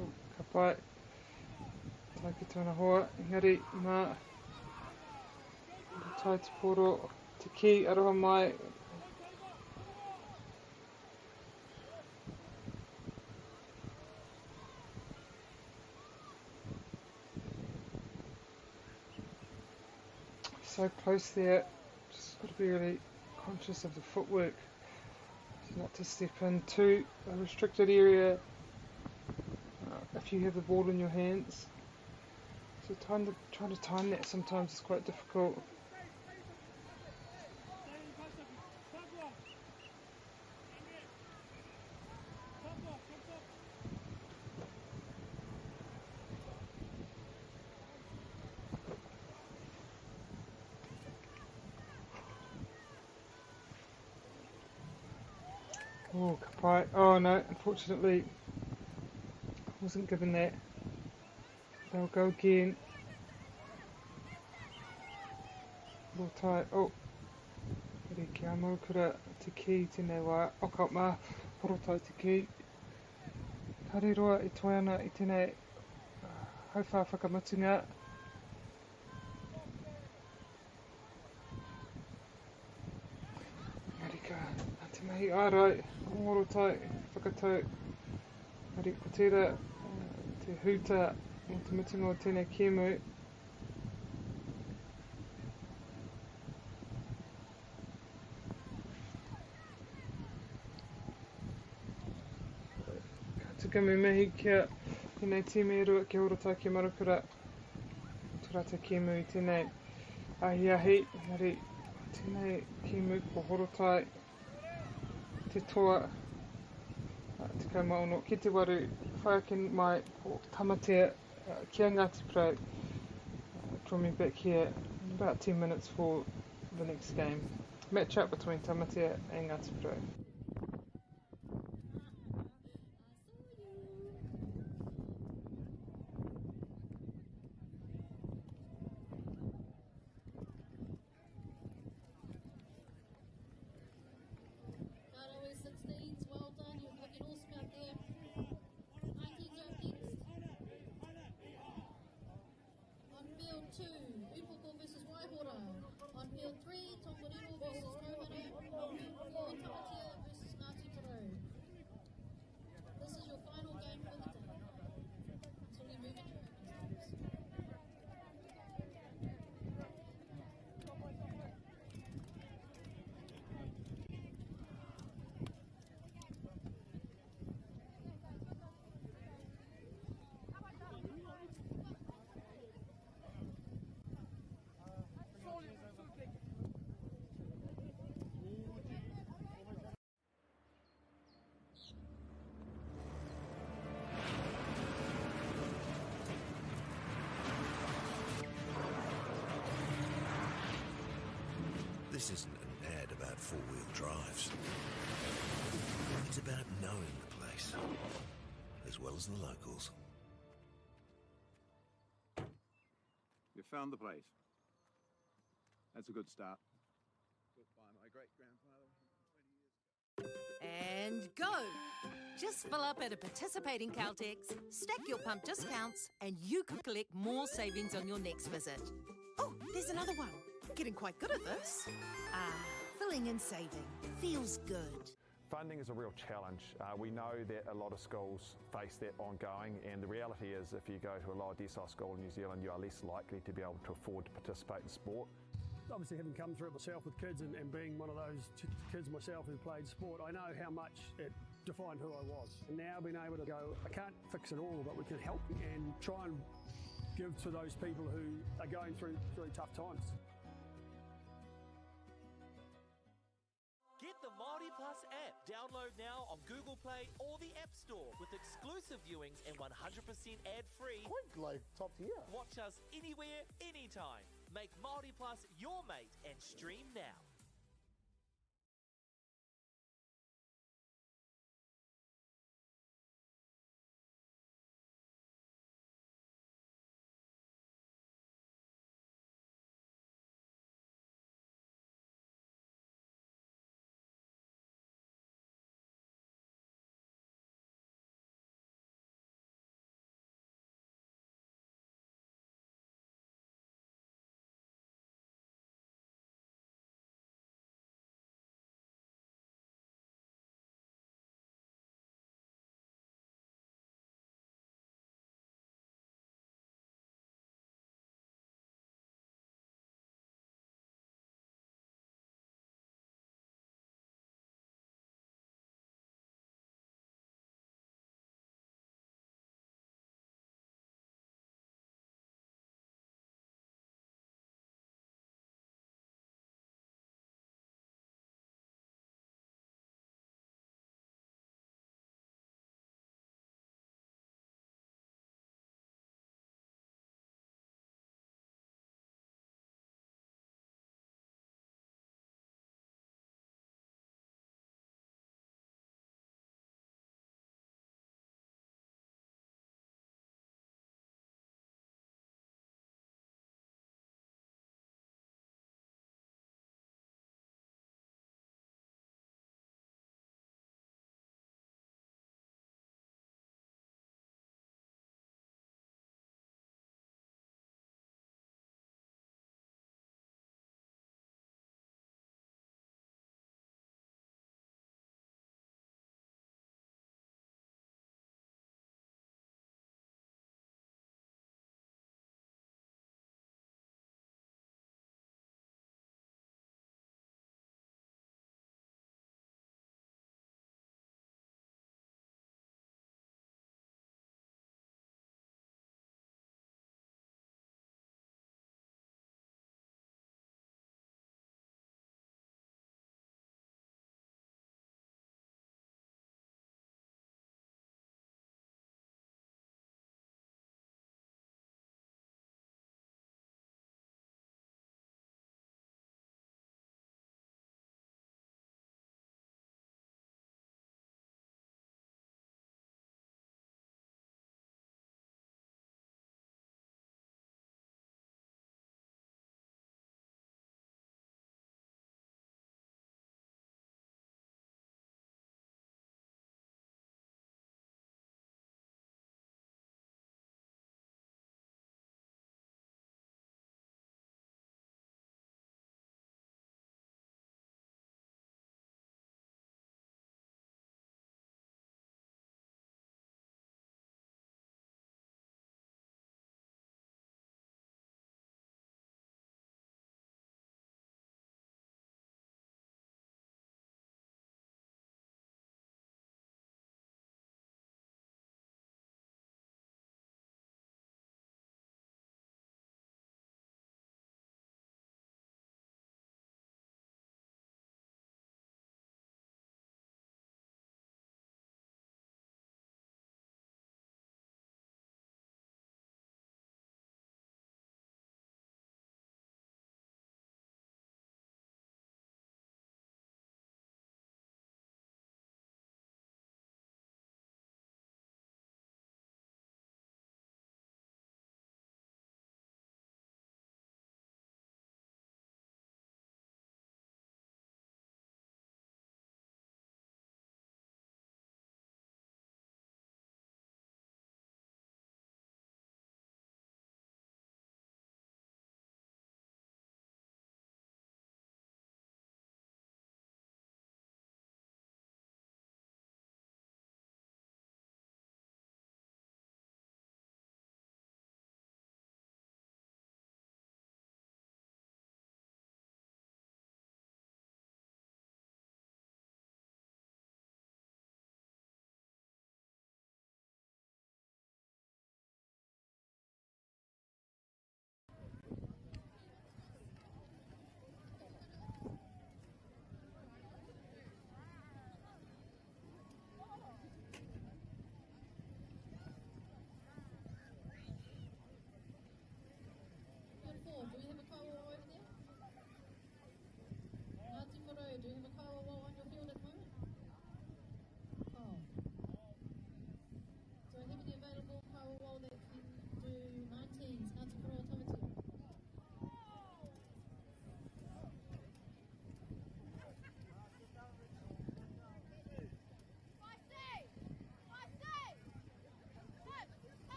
Oh, ka pai. Tai ki tōna hoa, engari mā tai te poro, te ki, aroha mai. So close there, just got to be really conscious of the footwork, not to step into a restricted area if you have the ball in your hands. So trying to time that sometimes is quite difficult. Oh, ka pai. Oh no, unfortunately, wasn't given that. They'll go again. A little tight. Oh, here kia Marukura te ki tēnei wā. Oka mā, Horotai te ki. Tari roa I toi ana I tēnei hauwha whakamatunga. Marika, nā te mahi ārai, Horotai, whakatau. Mari ko tērā, te huta o te mutunga o tēnei kēmu. Ka tuka me mihi kia tēnei tīme rua ki Horotai ki Marukura. Turata kēmu I tēnei ahi, mari tēnei kēmu ko Horotai. Te toa, te kaumaono, ki te waru, whaiake mai ko tamatea kia Ngāti Porou. Draw me back here in about 10 minutes for the next game. Match up between Tamatea and Ngāti Porou. Karawe 16s, well done, you're looking awesome out there. 19s up next. On field 2, Upoko versus Waihora. On field 3, Tongariro versus Kaumara. On field 4, Tamatea versus Ngāti Porou. This is your final game for the day. Until we move into open times. This isn't an ad about four-wheel drives. It's about knowing the place, as well as the locals. You found the place. That's a good start. Built by my great-grandfather 120 years ago. And go! Just fill up at a participating Caltex, stack your pump discounts, and you could collect more savings on your next visit. Oh, there's another one. Getting quite good at this. Ah, filling and saving. Feels good. Funding is a real challenge. We know that a lot of schools face that ongoing, and the reality is if you go to a lower decile school in New Zealand, you are less likely to be able to afford to participate in sport. Obviously, having come through it myself with kids and being one of those kids myself who played sport, I know how much it defined who I was. And now being able to go, I can't fix it all, but we can help and try and give to those people who are going through really tough times. Get the Māori Plus app. Download now on Google Play or the App Store with exclusive viewings and 100% ad-free. Quite like top tier. Watch us anywhere, anytime. Make Māori Plus your mate and stream now.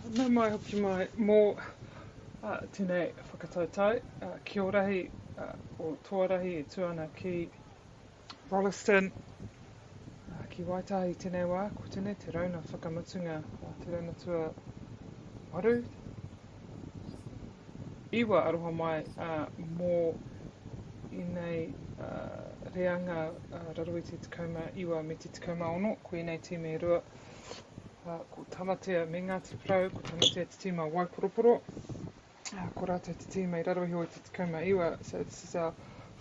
Nā mai hoki mai mō tēnei whakatautau ki o rahi o tuarahi e tuana ki Rolleston ki Waitahi tēnei wā, ko tēnei te rauna whakamatunga, te rauna tua waru. Iwa aroha mai mō i nei reanga raro i te 19 me te 20, ko i nei tīmei rua. Ko tamatea me Ngāti Porou, ko tamatea te tīma Waiporoporo, ko rātou te tīma i raro i hoi te 19. So this is our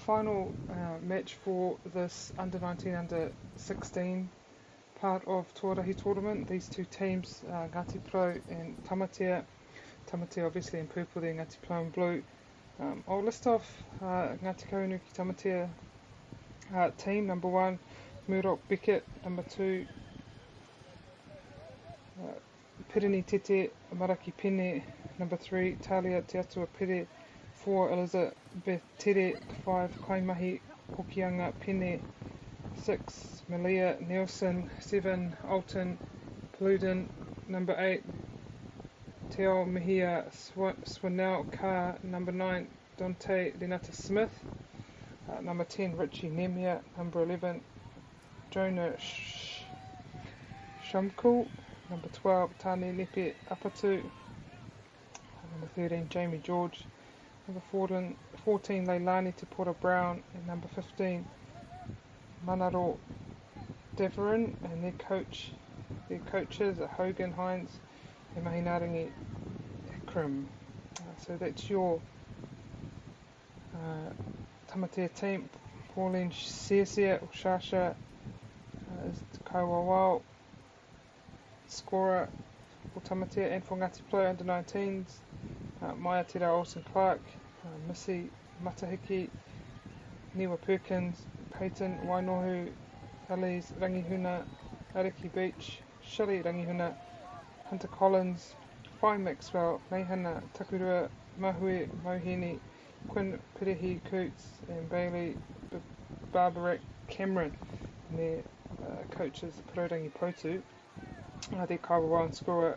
final match for this under-19, under-16 part of Tuarahi tournament. These two teams, Ngāti Porou and Tamatea. Tamatea obviously in purple there, Ngāti Porou in blue. I'll list off Ngāti Kaunuki Tamatea team. Number 1, Murdoch Beckett. Number 2, Pirini Tete Maraki Pene. Number 3, Talia Te Atua Pere. 4, Elizabeth Tere. 5, Kaimahi Hokianga Pene. 6, Malia Nelson. 7, Alton Pluden. Number 8, Teo Mihia Swanell Carr. Number 9, Dante Renata Smith. Number 10, Richie Nemia. Number 11, Jonah Shumkul. Number 12, Tane Lepe Apatu. Number 13, Jamie George. Number 14, Leilani Te Pora Brown. And number 15, Manaro Deverin. And their coaches are Hogan Hines and Mahinarangi Akram. So that's your Tamatea team. Pauline Sesia or Shasha is Te Kauawau. Scorer for Tamatea and for Ngāti Porou under-19s. Maia Te Rā Olsen Clark, Missy Matahiki, Niwa Perkins, Peyton Wainohu, Alice Rangihuna, Ariki Beach, Shelley Rangihuna, Hunter Collins, Whai Maxwell, Meihana Takurua, Mahue Mohini, Quinn Perehi Coots, and Bailey Barbara Cameron. And their coaches, Purorangi Protu. Te Kawawa and scorer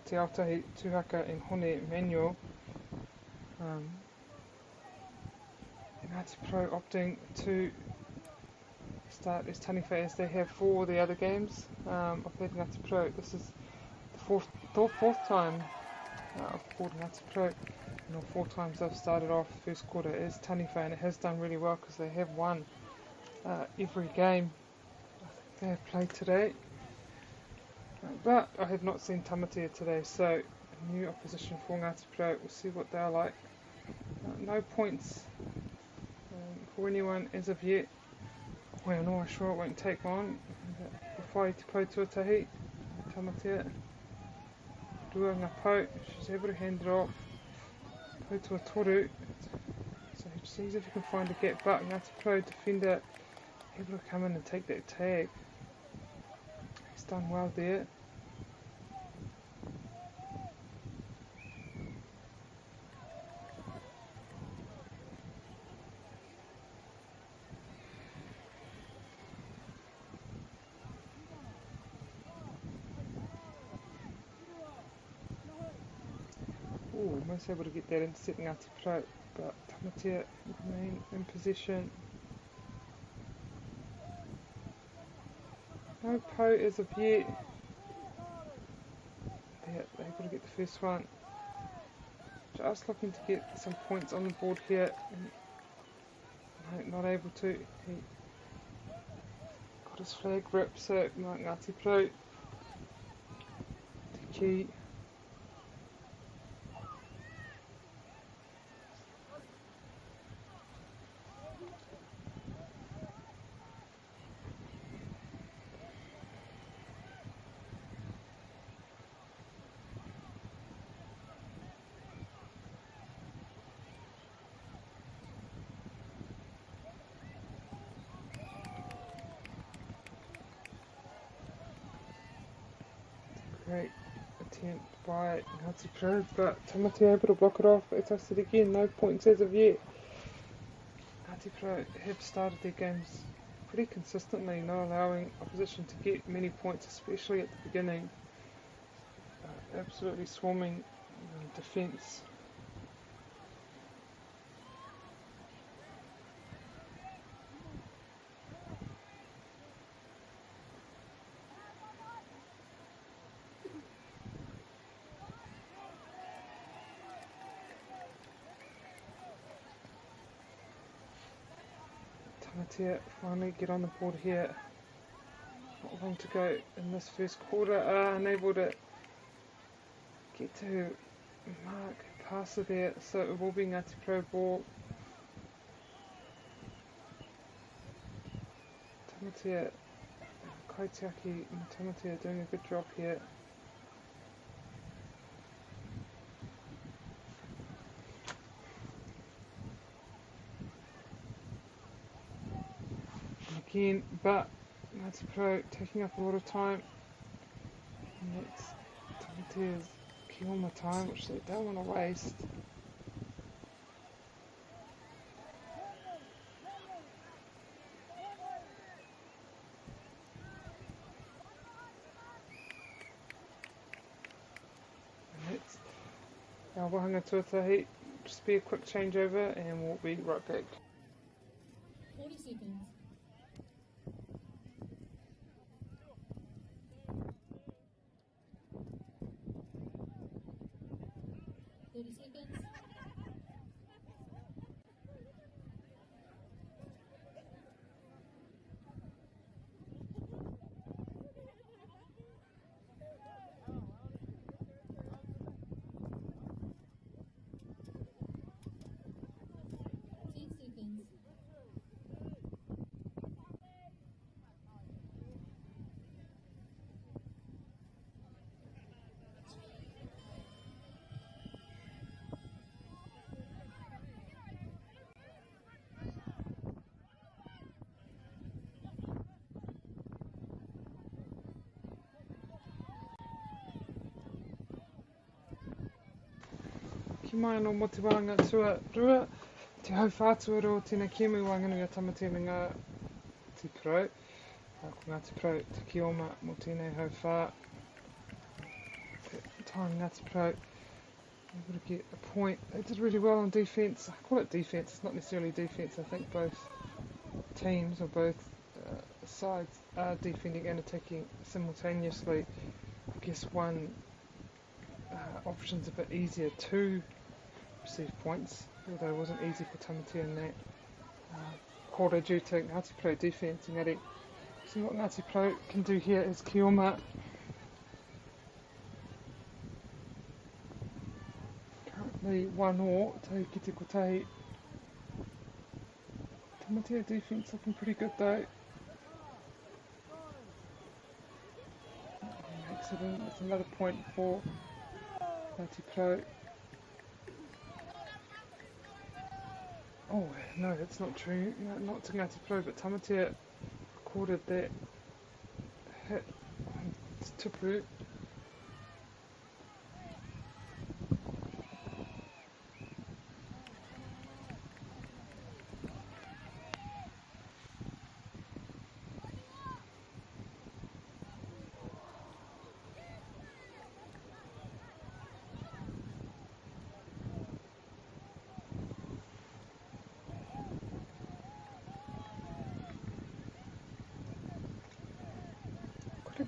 Te Aotahi Tuhaka and Hone Manuel. Ngāti Porou opting to start as taniwha as they have for the other games of the Ngāti Porou. This is the fourth time I've called Ngāti Porou, and all 4 times they've started off first quarter as taniwha, and it has done really well because they have won every game I think they have played today. But I have not seen Tamatea today, so a new opposition for Ngāti Porou. We'll see what they're like. No points for anyone as of yet. Well, no, I'm sure it won't take long. Whai Te Pou Tuatahi, Tamatea. Rua ngā Pou, she's able to hand it off. Pou Tuatoru. So he sees if he can find a gap, but Ngāti Porou defender able to come in and take that tag. He's done well there. Almost able to get that intercept Ngāti Porou, but Tamatea remain in possession. No Pou as of yet. Yeah, they're able to get the first one. Just looking to get some points on the board here. No, not able to. He got his flag ripped, so Ngāti Porou. The key. Great attempt by Ngāti Porou, but Tamatea able to block it off. It's us it again, no points as of yet. Ngāti Porou have started their games pretty consistently, not allowing opposition to get many points, especially at the beginning. absolutely swarming defence. Tamatea finally get on the board here. Not long to go in this first quarter. Unable to get to mark passer there, so it will be Ngāti Pro ball. Tamatea, Kaitiaki and Tamatea doing a good job here. Again, but Ngāti Pro taking up a lot of time. And that's Tamatea's Kioma time, which they don't want to waste. And that's our Wahanga Tuatahi. Just be a quick changeover and we'll be right back. 40 seconds. 30 seconds. 10 seconds. Ki mai anō mō te wānga tua rua, te hau whātua ro tēnā kēmu wānganunga tamatēnā ngā Ngāti Pro. Ko Ngāti Pro te kioma mō tēnei hau whā. Time Ngāti Pro able to get a point. They did really well on defence. I call it defence, it's not necessarily defence. I think both teams or both sides are defending and attacking simultaneously. I guess one option's a bit easier to receive points, although it wasn't easy for Tamatea in that quarter due to Ngāti Pro defence. Engari, see what Ngāti Pro can do here is Kioma. Currently 1-1, Tahi ki te kotahi. Tamatea defence looking pretty good though. Excellent, that's another point for Ngāti Pro. Oh no, that's not true. No, not to Ngāti Pro, but Tamatea recorded that hit on Tupu.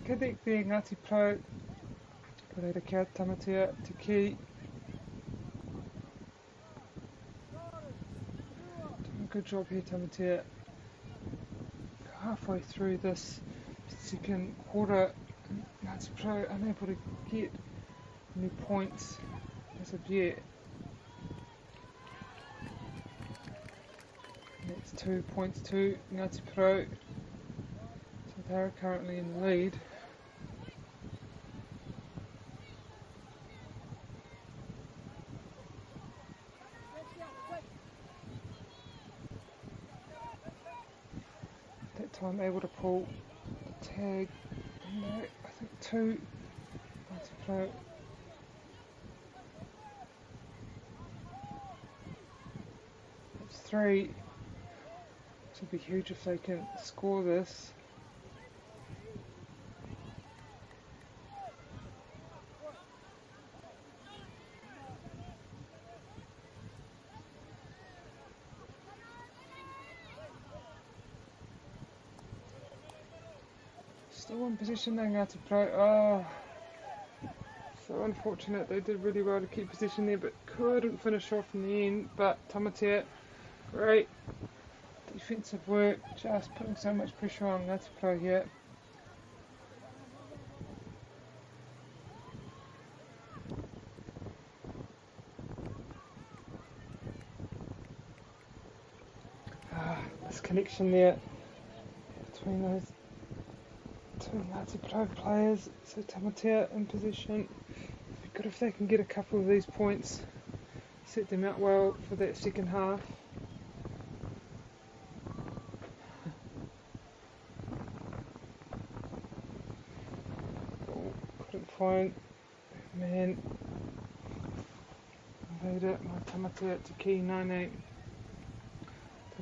Kidek there Ngāti Pro, Koreira kia Tamatea te ki. Doing a good job here Tamatea. Halfway through this second quarter, Ngāti Pro unable to get any points as of yet. And that's 2 points to Ngāti Pro. So they're currently in the lead. Time able to pull the tag, no, I think 2, Ngāti Pro. It's 3, this will be huge if they can score this. Still in possession there, Ngāti Pro. Oh, so unfortunate. They did really well to keep possession there, but couldn't finish off in the end. But Tamatea, great defensive work, just putting so much pressure on Ngāti Pro here. This connection there between those two Ngāti Pro players. So Tamatea in position. It'd be good if they can get a couple of these points, set them out well for that second half. Oh, couldn't find man. Made it. My Tamatea Te Ki Nane.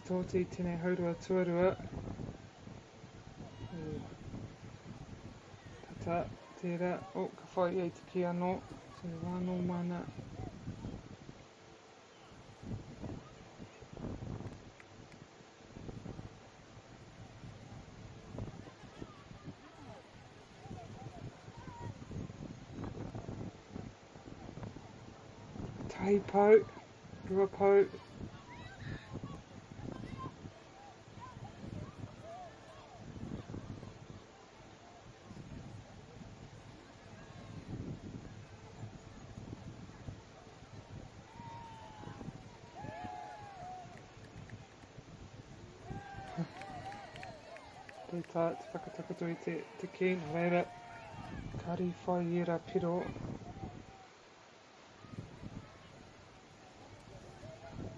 Toti tēnei haurua tuarua. Tata, tērā, ka whai ei te ki anō, so wānō mana. Tahi pau, rua pau. Tā te whakatakatoi te ken, reira, kari whai ira piro.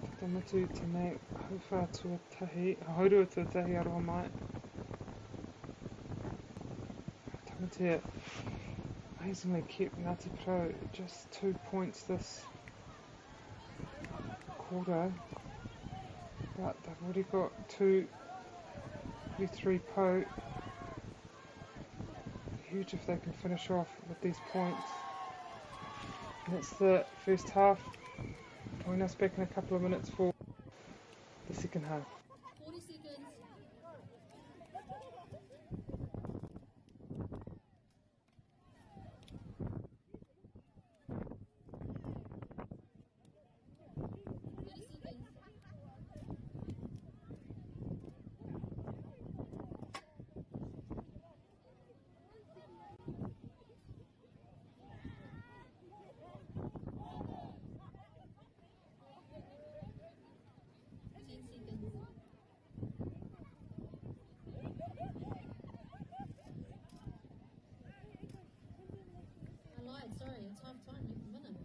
Tatamatu tēnei hauwha tuatahi, haurua tuatahi aroha mai. Tamatea amazingly kept Ngāti Pro just 2 points this quarter, but they've already got 3 po. Huge if they can finish off with these points. And that's the first half. Join us back in a couple of minutes for the second half. 40 seconds. Sorry, it's half time, you have a minute.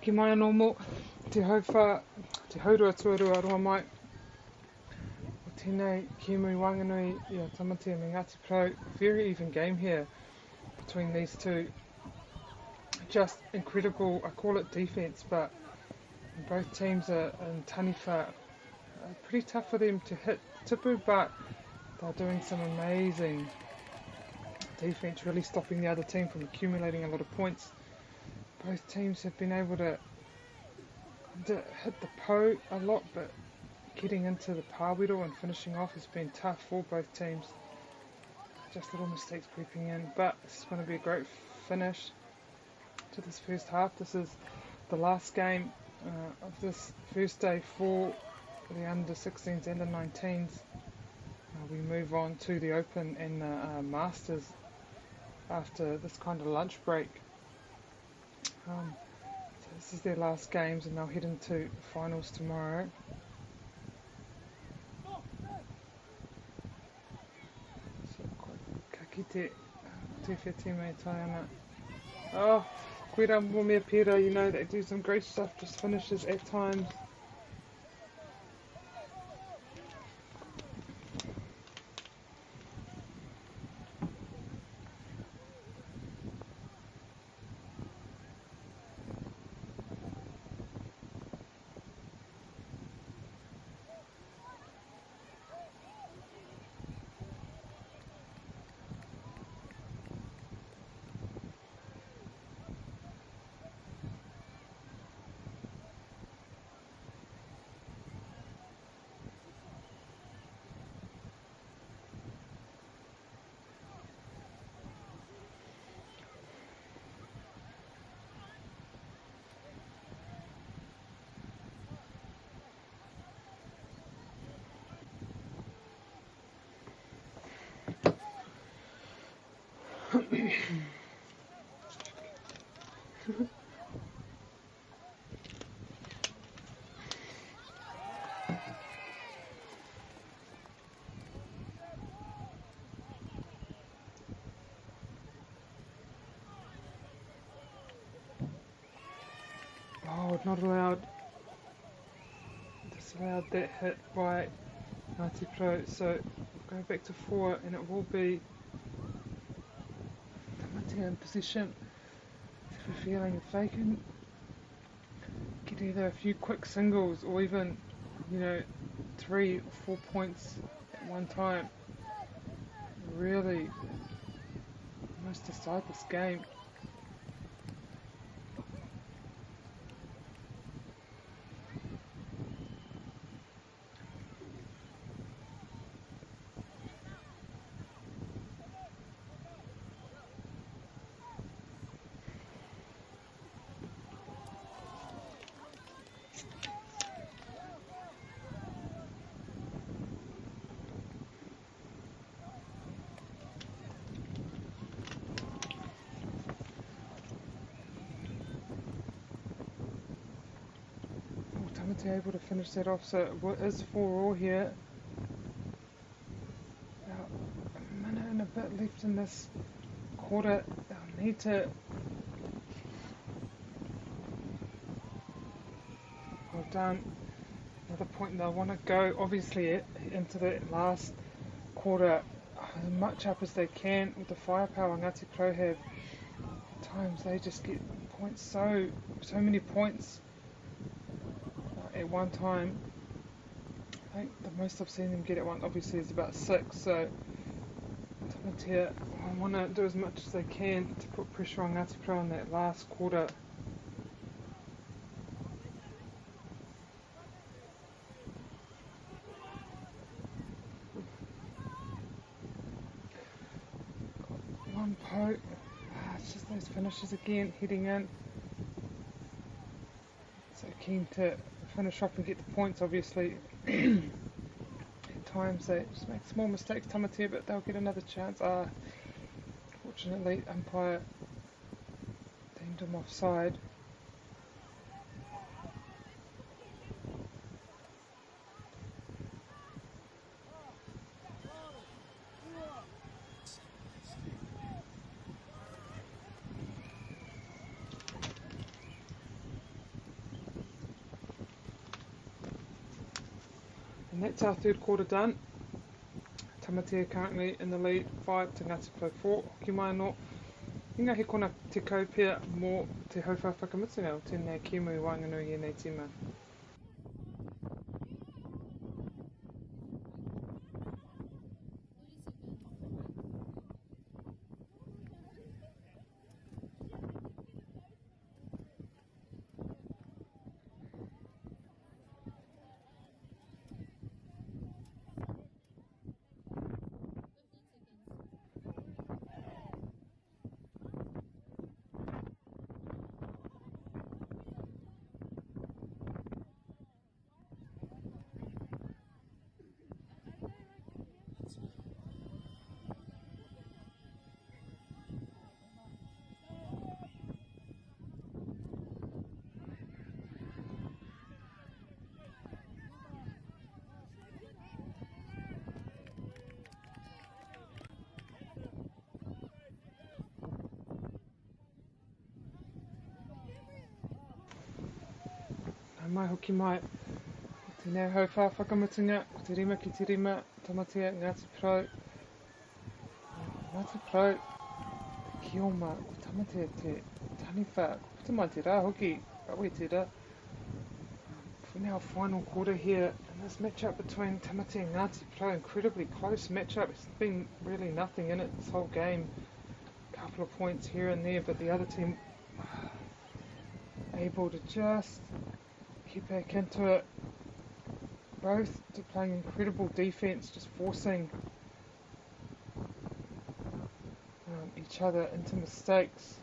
Ki mai anō mō, te hauwha, te haurua tuarua aroha mai. O tēnei Kimu Wanganui, ia Tamatea me Ngāti Pro. Very even game here between these two. Just incredible, I call it defence, but both teams are in taniwha. Pretty tough for them to hit tipu, but they're doing some amazing defence, really stopping the other team from accumulating a lot of points. Both teams have been able to hit the po a lot, but getting into the pāwiro and finishing off has been tough for both teams. Just little mistakes creeping in, but this is going to be a great finish to this first half. This is the last game of this first day for the under 16s and the 19s. We move on to the Open and the Masters after this kind of lunch break. So this is their last games and they'll head into finals tomorrow. So ka kite te whiti mei tai ana. Oh, Koira mo mea pera, you know, they do some great stuff, just finishes at times. Oh, not allowed. Disallowed that hit by Ngāti Pro, so go back to 4 and it will be Tamatea in position. If you're feeling if they can get either a few quick singles or even, you know, 3 or 4 points at one time, really almost decide this game. Tamatea able to finish that off, so it is 4-all here. About a minute and a bit left in this quarter. They'll need to well done. Another point they'll want to go obviously into the last quarter as much up as they can with the firepower Ngāti Pro have. At times they just get points, so many points at one time. I think the most I've seen them get at one obviously is about 6, so Tamatea want to do as much as they can to put pressure on Ngāti Pro in that last quarter. One poke, it's just those finishes again, heading in. So keen to finish off and get the points obviously. At times they just make small mistakes, Tamatea, but they'll get another chance. Fortunately, umpire deemed him offside. And that's our third quarter done. Tamatea currently in the lead, 5 to Ngāti Pro 4. Ki mai anō, i ngā he kona te kaupea mō te hauwha whakamutunga o tēnei Kēmu Whanganui nei tima. mai hoki mai. Ko tēnei hau whakamutunga, ko te rima ki te rima, tamatia Ngāti Porou. Ngāti Porou, ki oma, ko tamatia te taniwha, ko puta mai te rā hoki, awe te rā. For our final quarter here, and this matchup between Tamatea and Ngāti Porou, incredibly close matchup. It's been really nothing in it this whole game. A couple of points here and there, but the other team able to just get back into it. Both playing incredible defense, just forcing each other into mistakes,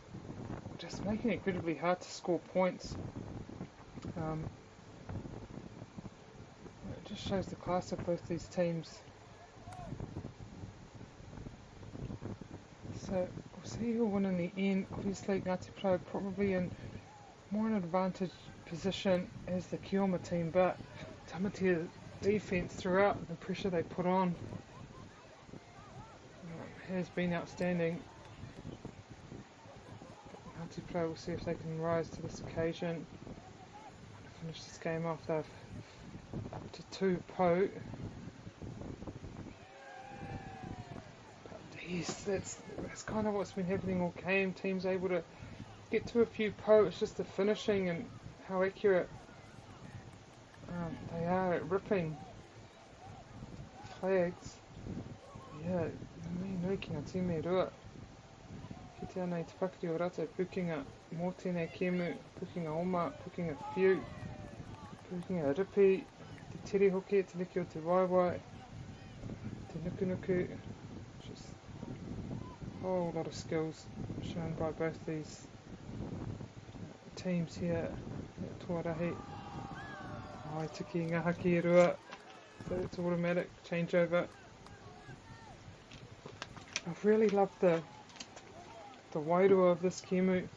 just making it incredibly hard to score points. It just shows the class of both these teams. So we'll see who'll win in the end. Obviously Ngāti Porou probably in more an advantage position as the Kioma team, but Tamatea defense throughout, the pressure they put on has been outstanding. Ngāti Porou will see if they can rise to this occasion. To finish this game off, they've up to 2 po. But yes, that's kind of what's been happening all game. Teams able to get to a few po. It's just the finishing and how accurate they are at ripping flags. Yeah, me nui ki ngā tīme rua. Ki te anei te whakari o rātou pukinga mō tēnei kēmu, pukinga oma, pukinga whiu, pukinga ripi, te tere hoki, te niki o te waiwai, te nukunuku. Just a whole lot of skills shown by both these teams here at Tuarahi. Ai tiki ngā haki e rua, so it's automatic changeover. I've really loved the wairua of this kēmu.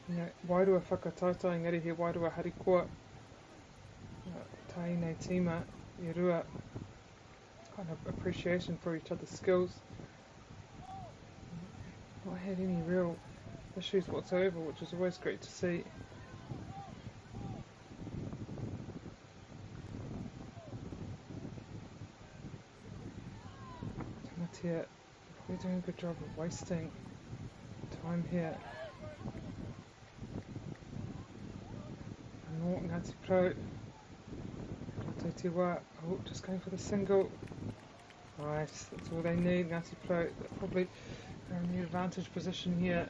You know, wairua whakatautau, engari he wairua harikoa. Tai nei tīma e rua. Kind of appreciation for each other's skills. Not had any real issues whatsoever, which is always great to see. Tamatea, we're doing a good job of wasting time here. No, Ngāti Porou. Kato te wā. Oh, just going for the single. Nice, that's all they need. Ngāti Porou, probably in the advantage position here.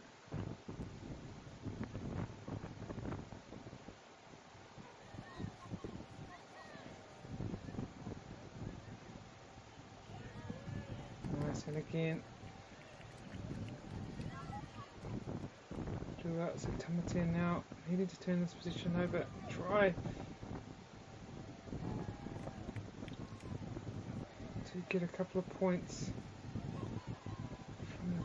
Nice, and again. So Tamatea now needing to turn this position over. Try to get a couple of points from the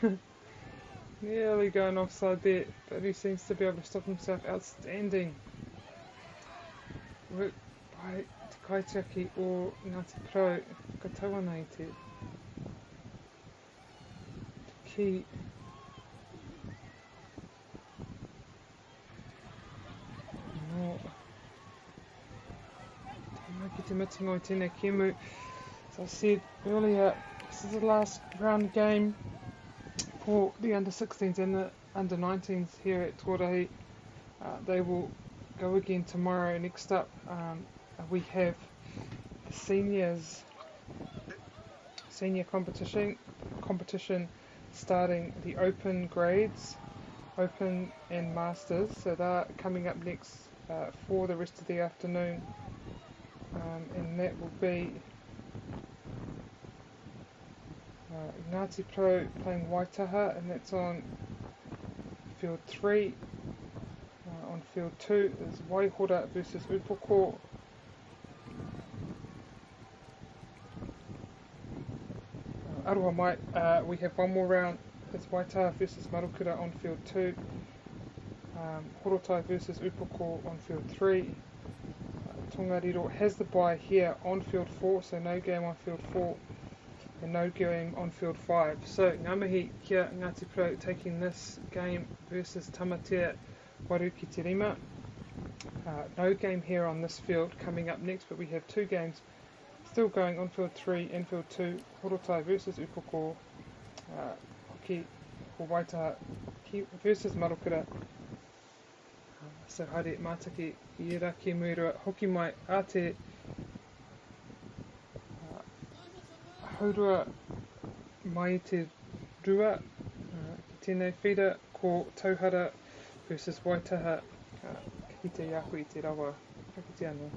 tupu. Nearly going offside there, but he seems to be able to stop himself. Outstanding work by Te Kaitiaki or Ngāti Porou. Whakataua nei te ki. No. Tēnā ki te mitingo i tēnei kēmu. As I said earlier, this is the last round game for the under-16s and the under-19s here at Tuarahi. They will go again tomorrow. Next up, we have the senior competition starting the open grades, open and masters. So they're coming up next for the rest of the afternoon, and that will be Ngāti Porou playing Waitaha, and that's on field 3. On field 2 is Waihora versus Upoko. Aroha mai, we have one more round. It's Waitaha versus Marukura on field 2. Horotai versus Upoko on field 3. Tongariro has the bye here on field 4, so no game on field 4. and no game on field 5. So ngā mihi kia Ngāti Pro taking this game versus Tamatea Waru ki te Rima. No game here on this field coming up next, but we have 2 games still going on field 3 and field 2. Horotai versus Upoko, Hoki ko Waitaha versus Marukira. So haere mātaki i era ki muirua hoki mai a te haurua mai i te rua, ki tēnei whira ko Tauhara versus Waitaha, ki te iaku i te rawa, ki te anō.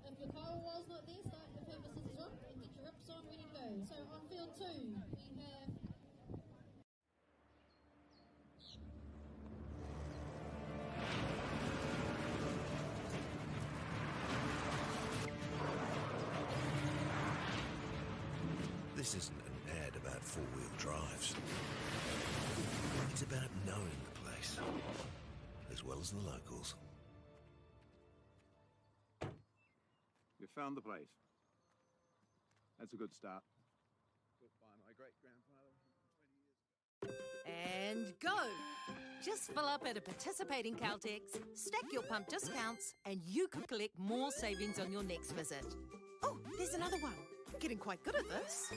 If your car was not there, start your purposes as well and get your rips on, ready to go. So on field 2, we have This isn't an ad about four-wheel drives. It's about knowing the place, as well as the locals. You found the place. That's a good start. Built by my great-grandfather 20 years ago. And go! Just fill up at a participating Caltex, stack your pump discounts, and you could collect more savings on your next visit. Oh, there's another one. Getting quite good at this.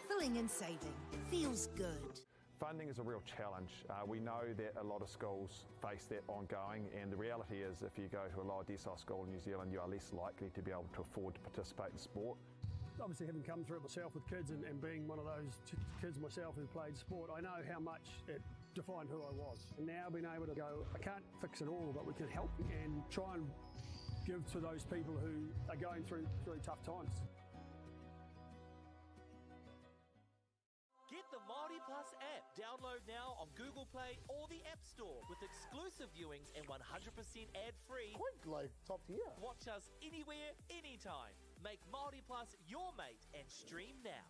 Filling and saving feels good. Funding is a real challenge. We know that a lot of schools face that ongoing, and the reality is if you go to a lower decile school in New Zealand, you are less likely to be able to afford to participate in sport. Obviously, having come through it myself with kids and being one of those kids myself who played sport, I know how much it defined who I was. And now being able to go, I can't fix it all, but we can help and try and give to those people who are going through really tough times. Get the Māori Plus app. Download now on Google Play or the App Store with exclusive viewings and 100% ad-free. Quite like top tier. Watch us anywhere, anytime. Make Māori Plus your mate and stream now.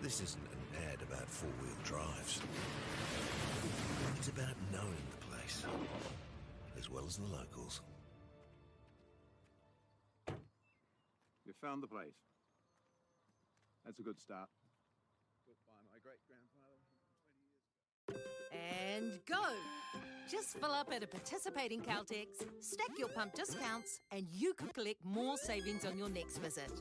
This isn't an ad about four-wheel drives. It's about knowing the place, as well as the locals. You found the place. That's a good start. Built by my great-grandfather 120 years ago. And go! Just fill up at a participating Caltex, stack your pump discounts, and you could collect more savings on your next visit.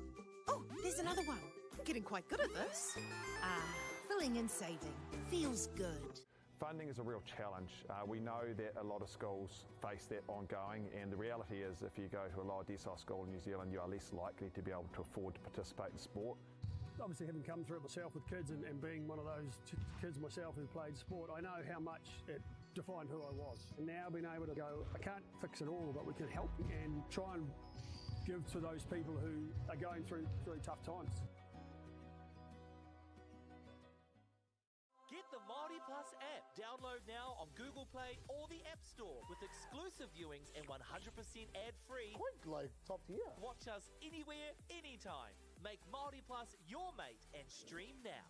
Oh, there's another one. Getting quite good at this. Ah, filling and saving. Feels good. Funding is a real challenge. We know that a lot of schools face that ongoing, and the reality is if you go to a lower decile school in New Zealand, you are less likely to be able to afford to participate in sport. Obviously, having come through it myself with kids and being one of those kids myself who played sport, I know how much it defined who I was. And now being able to go, I can't fix it all, but we can help and try and give to those people who are going through tough times. Get the Māori Plus app. Download now on Google Play or the App Store with exclusive viewings and 100% ad-free. Quite like top tier. Watch us anywhere, anytime. Make Māori Plus your mate and stream now.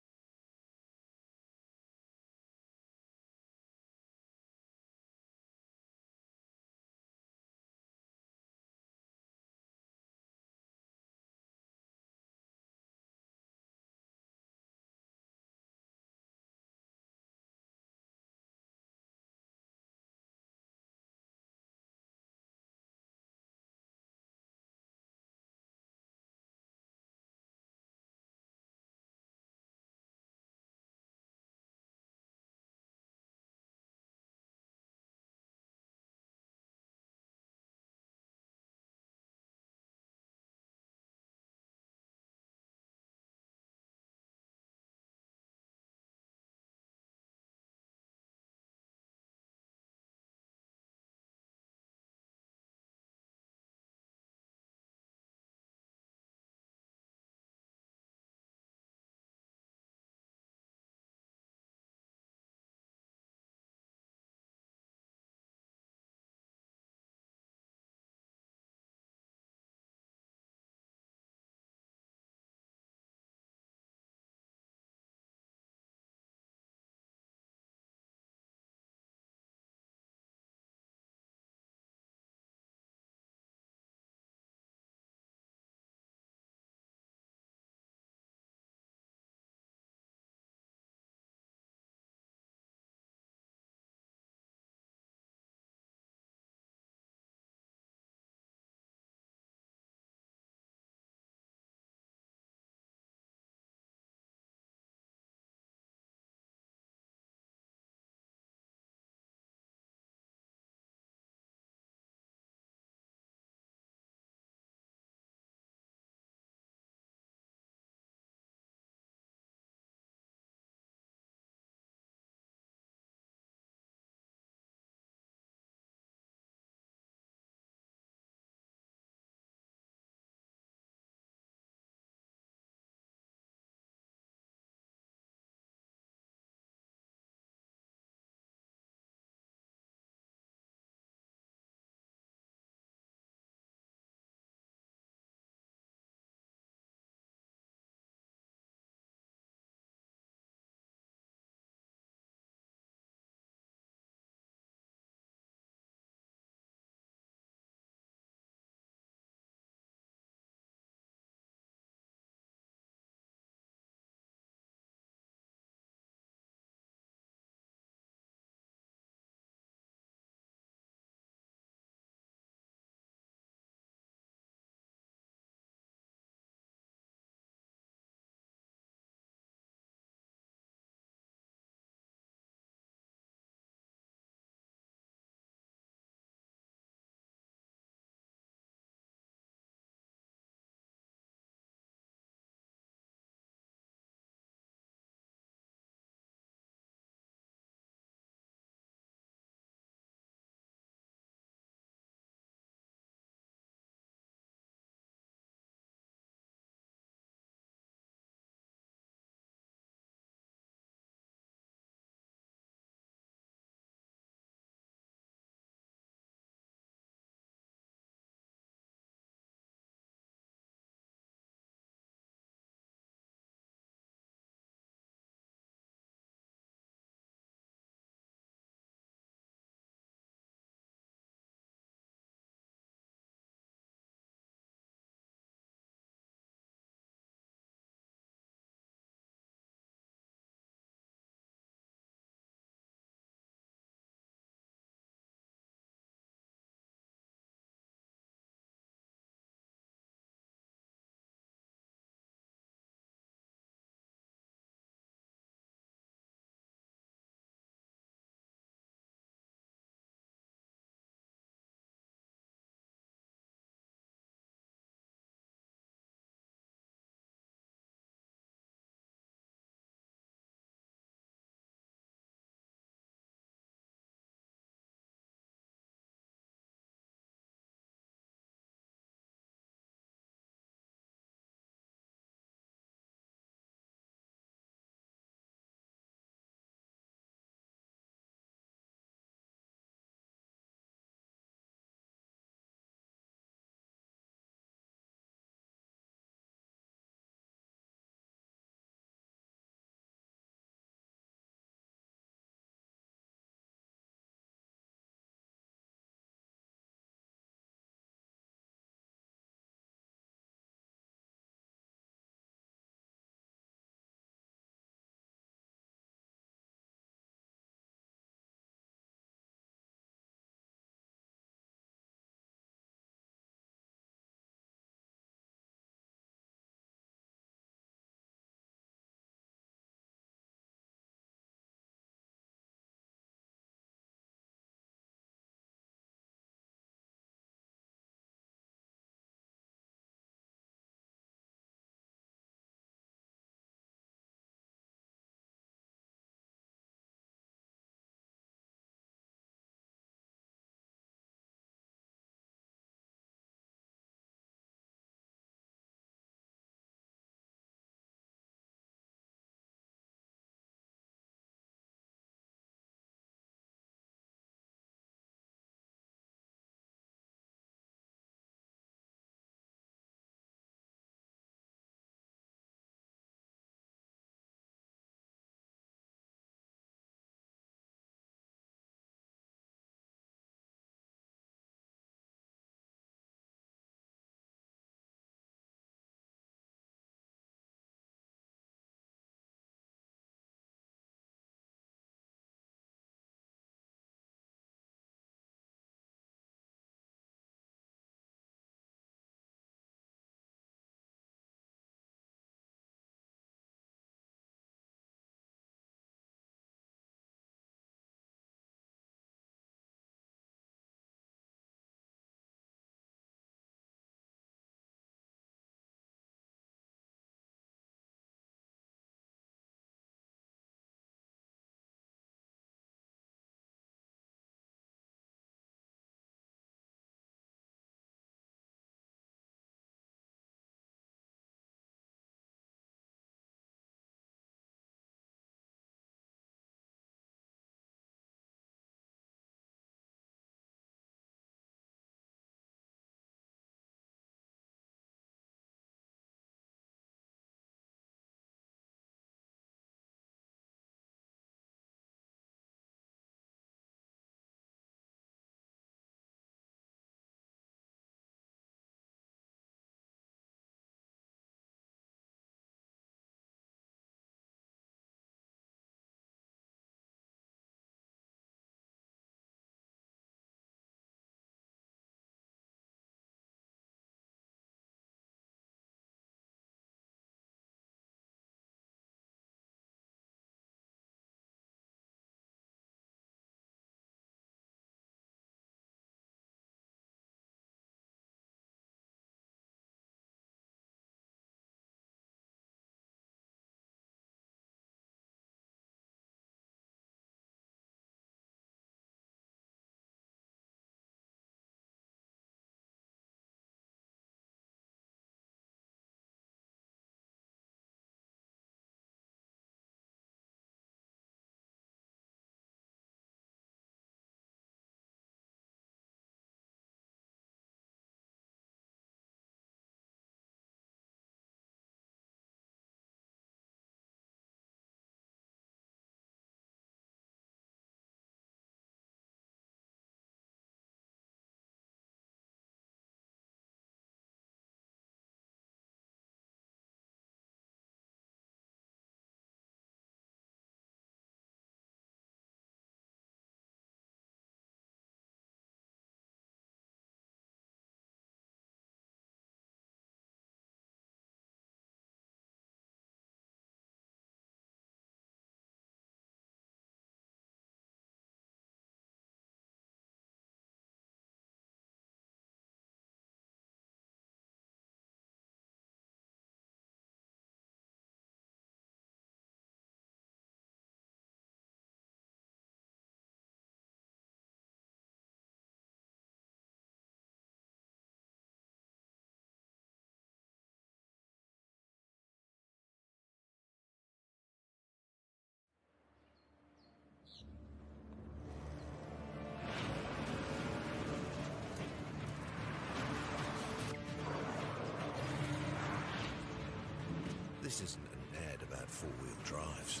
This isn't an ad about four-wheel drives.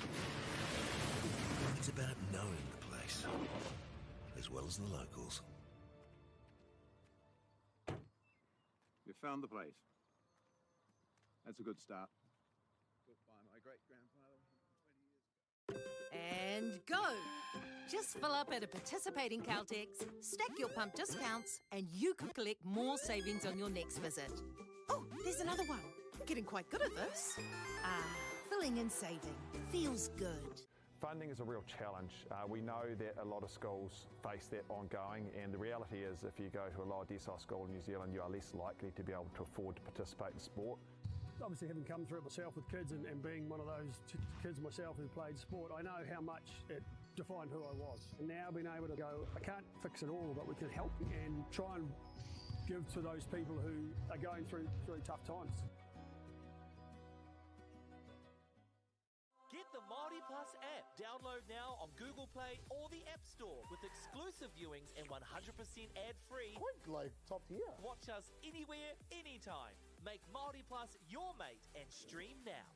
It's about knowing the place, as well as the locals. You found the place. That's a good start. Built by my great-grandfather 120 years ago. And go! Just fill up at a participating Caltex, stack your pump discounts, and you could collect more savings on your next visit. Oh, there's another one. Getting quite good at this. Ah, filling and saving. Feels good. Funding is a real challenge. We know that a lot of schools face that ongoing, and the reality is if you go to a lower decile school in New Zealand, you are less likely to be able to afford to participate in sport. Obviously, having come through it myself with kids and being one of those kids myself who played sport, I know how much it defined who I was. And now being able to go, I can't fix it all, but we can help and try and give to those people who are going through tough times. Get the Māori Plus app. Download now on Google Play or the App Store with exclusive viewings and 100% ad-free. Quite like top tier. Watch us anywhere, anytime. Make Māori Plus your mate and stream now.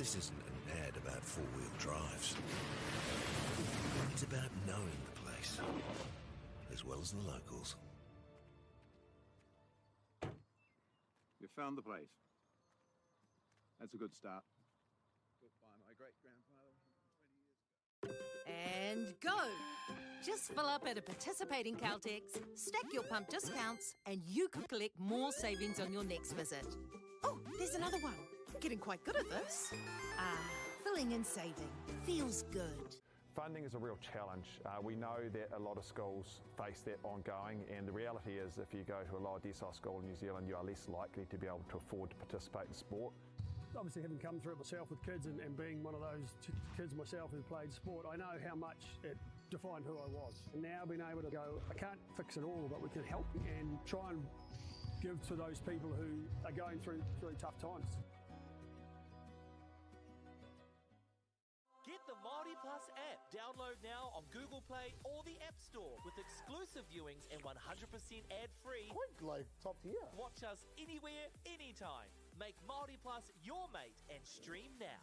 This isn't an ad about four-wheel drives. It's about knowing the place, as well as the locals. You found the place. That's a good start. Built by my great-grandfather 120 years ago. And go! Just fill up at a participating Caltex, stack your pump discounts, and you could collect more savings on your next visit. Oh, there's another one. Getting quite good at this. Filling and saving feels good. Funding is a real challenge. We know that a lot of schools face that ongoing, and the reality is if you go to a lower decile school in New Zealand, you are less likely to be able to afford to participate in sport. Obviously, having come through it myself with kids and being one of those kids myself who played sport, I know how much it defined who I was. And now being able to go, I can't fix it all, but we can help and try and give to those people who are going through tough times. Get the Māori Plus app. Download now on Google Play or the App Store with exclusive viewings and 100% ad-free. Quite like top tier. Watch us anywhere, anytime. Make Māori Plus your mate and stream now.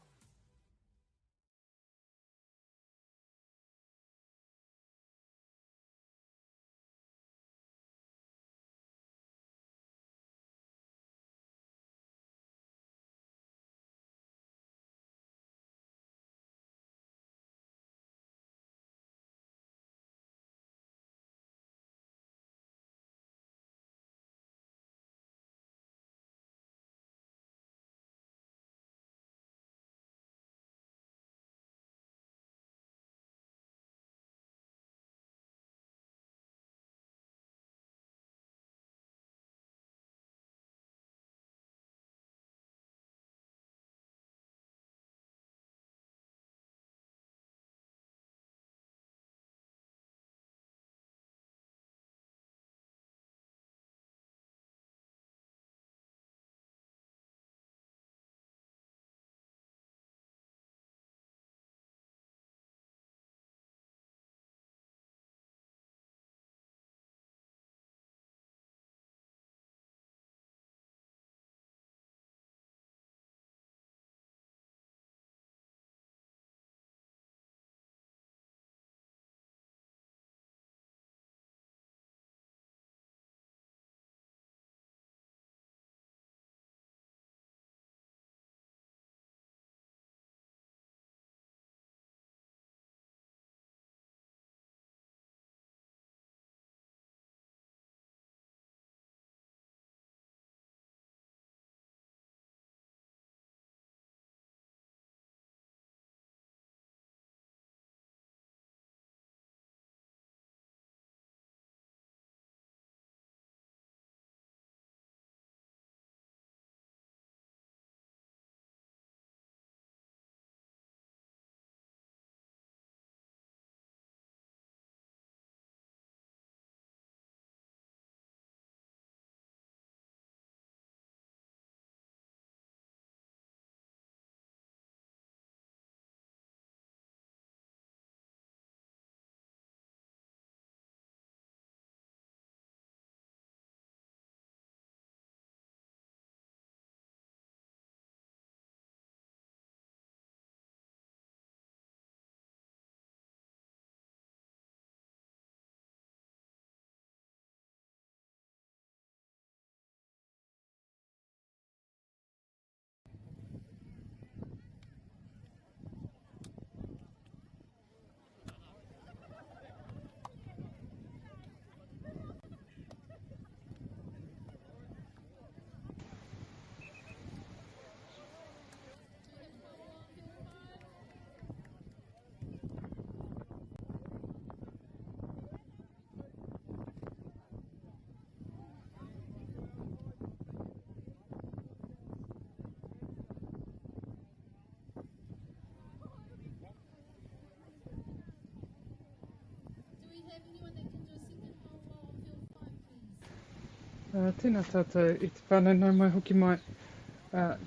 Tēnā tātou I te whānau nau mai hoki mai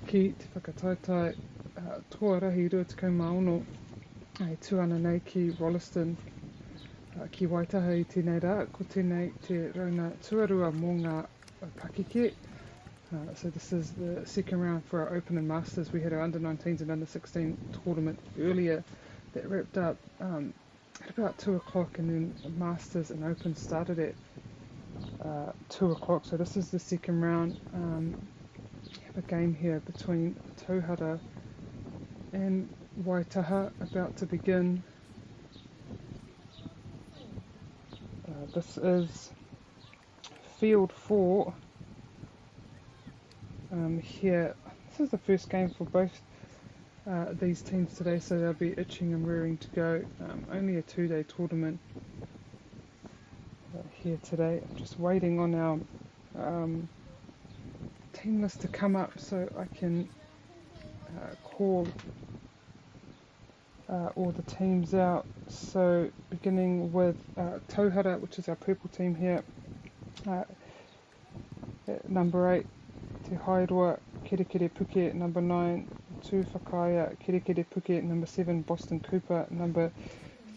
ki te whakataetai tuarahi 26 ai tuana nei ki Wollaston ki Waitaha I tēnei rā, ko tēnei te rauna tuarua mō ngā pakeke So this is the second round for our Open and Masters. We had our under-19s and under-16 tournament earlier that wrapped up at about 2 o'clock, and then the Masters and Open started at 2 o'clock. So this is the second round. We have a game here between Tauhara and Waitaha about to begin. This is field 4. Here, this is the first game for both these teams today, so they'll be itching and rearing to go. Only a 2-day tournament here today. I'm just waiting on our team list to come up so I can call all the teams out. So beginning with Tauhara, which is our purple team here, at number 8, Te Hairua Kerekere Puke, number 9, Tū Whakaia Kerekere Puke, number 7, Boston Cooper, number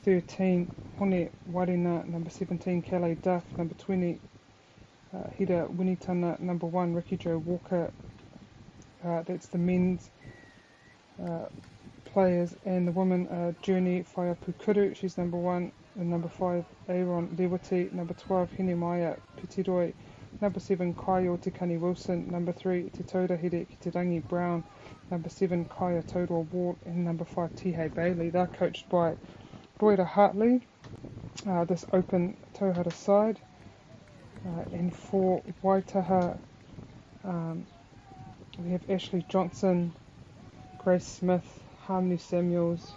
13, Hone Warina, number 17, Calais Duff, number 20, Hira Winitana, number 1, Ricky Joe Walker. That's the men's players, and the women, Journey Whaiapukuru, she's number 1, and number 5, Aaron Lewati, number 12, Hene Maia Pitiroi, number 7, Kaio Te Kani Wilson, number 3, Te Taurahire Ki Te Rangi Brown, number 7, Kaya Tauroa Ward, and number 5, Tihei Bailey. They're coached by Roira Hartley, this Open Tauhara side. And for Waitaha, we have Ashley Johnson, Grace Smith, Harmony Samuels,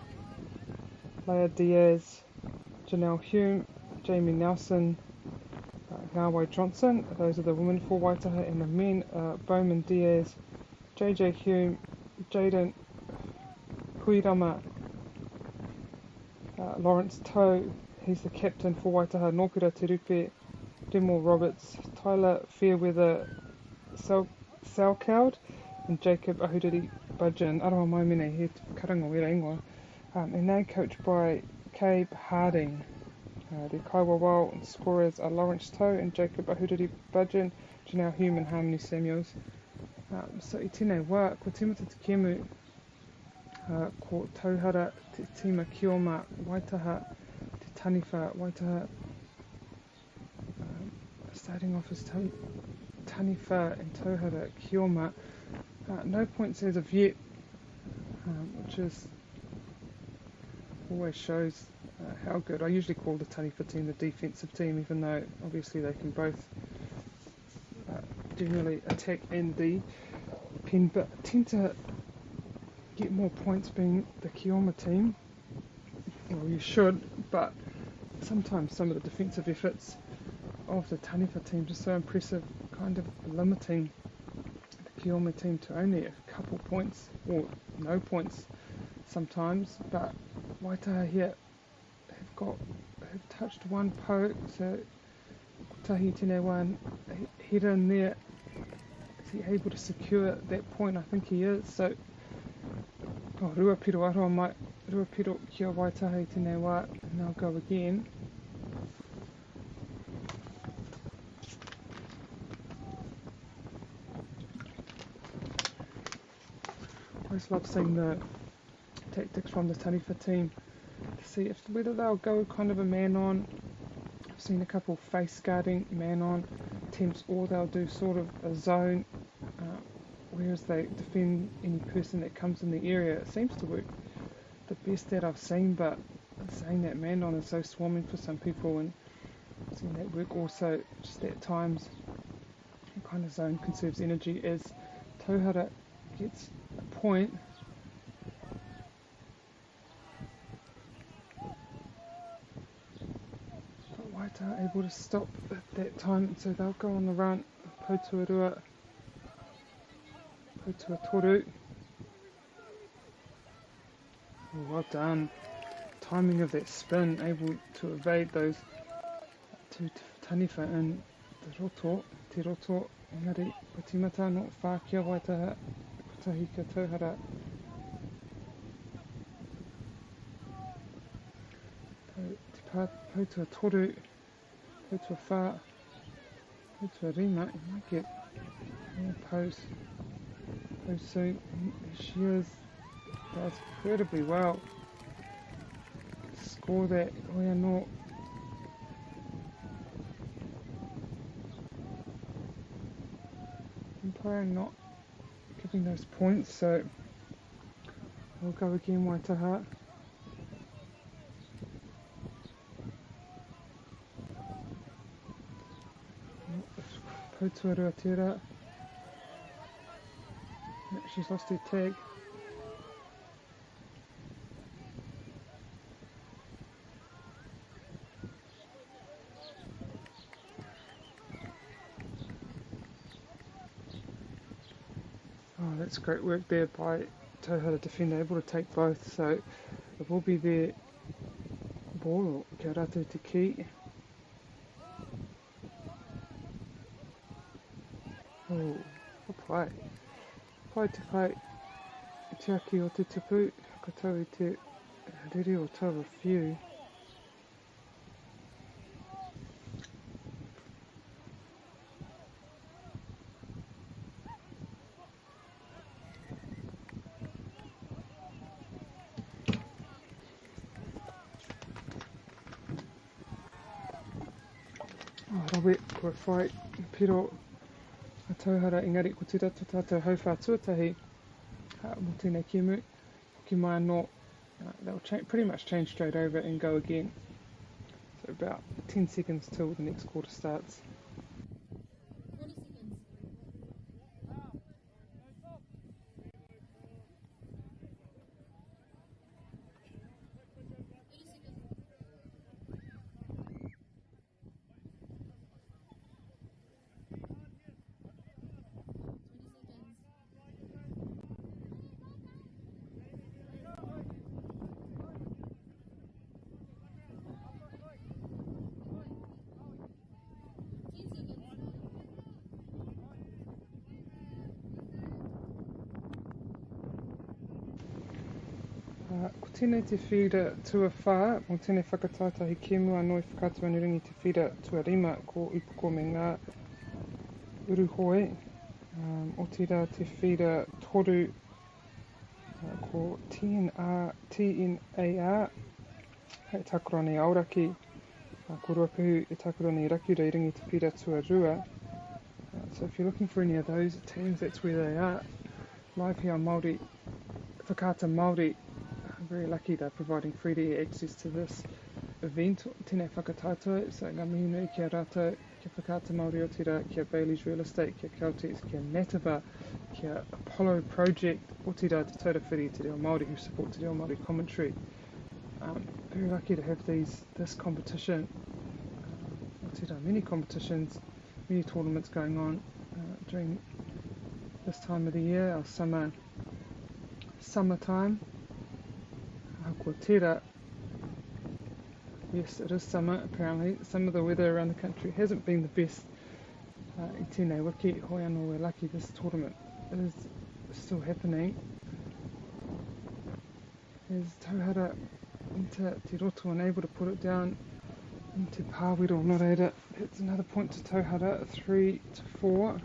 Leah Diaz, Janelle Hume, Jamie Nelson, Ngawai Johnson. Those are the women for Waitaha, and the men, Bowman Diaz, JJ Hume, Jaden Huirama, Lawrence Toe, he's the captain for Waitaha, Nōpira Te Rupe, Demore Roberts, Tyler Fairweather Salcowd, and Jacob Ahuriri Budgeon. Aroa mai mene he karanga wera ingoa. And they're coached by Cabe Harding. The Kaiwa Wau and scorers are Lawrence Toe and Jacob Ahuriri Budgeon, Janelle Hume and Harmony Samuels. So I tēnei wā, ko tīmata te kemu, ko Tauhara, te tima Kioma, Waitaha, te Taniwha, Waitaha. Starting off as Taniwha and Tauhara, Kioma. No points as of yet, which is always shows how good. I usually call the Taniwha team the defensive team, even though obviously they can both generally attack and defend, but tend to get more points being the Kioma team. Well, you should, but sometimes some of the defensive efforts of the Taniwha team just so impressive, kind of limiting the Kioma team to only a couple points or no points sometimes. But Waitaha here have touched one po, so tahi tēnei one header in there. Is he able to secure that point? I think he is. So rua piro aroa mai, rua piro kia Waitaha tēnei wā, and they'll go again. I always love seeing the tactics from the Taniwha team to see whether they'll go kind of a man on. I've seen a couple face guarding man on attempts, or they'll do sort of a zone, whereas they defend any person that comes in the area. It seems to work the best that I've seen, but saying that man on is so swarming for some people, and I've seen that work also just at times. Kind of zone conserves energy as Tauhara gets a point. But Waitaha able to stop at that time, so they'll go on the run. Poutuarua, Poutua Toru. Well done. Timing of that spin, able to evade those two Taniwha and the roto, te roto. Engari, o tīmata no whākia Waitaha, kotahi ka Tauhara. Te Poutua Toru, Poutua Whā. It's a rematch. You might get more post soon. She does incredibly well. Score that we are not. Umpire not giving those points, so we'll go again, Waitaha. Poutua Tira. She's lost her tag. Oh, that's great work there by Tauhara defender, able to take both, so it will be their ball, kia ratu te ki. Oh, what play. Pai te whai, te aki o te tupu, whakatau i te riri o tau a few. Rawe, kua whai, piro, a tauhara, engari, ko tira to tātou hauwha tuatahi, mo tēnei kemu, ki mai anō, they'll pretty much change straight over and go again. So about 10 seconds till the next quarter starts. 40 seconds. 30 seconds. 10 seconds. Ko tēnei te whira tua whā, mo tēnei whakatatahi kēmua noi whakātua niringi te whira tua rima ko Ipoko me ngā uruhoi. O tira te whira toru ko TNAR, hei takurani auraki, ko Ruapihu e takurani raki reiringi te whira tua rua. So if you're looking for any of those teams, that's where they are. Live here on Māori, Whakaata Māori. I'm very lucky they're providing free access to this event. Tēnei whakatatua, so ngā mihi nui kia rātou, kia Whakaata Māori o tira, kia Bailey's Real Estate, kia Caltex, kia Nataba, kia Apollo Project, o tira te taurawhiri te reo Māori who support te reo Māori commentary. Very lucky to have this competition. O tira, many competitions, many tournaments going on during this time of the year, our summertime. Ko tira, yes, it is summer apparently. Some of the weather around the country hasn't been the best. I tēnei wiki, hoi anō, we're lucky this tournament is still happening. As Tauhara into te roto and able to put it down into pāwiro nō reira. That's another point to Tauhara, 3-4.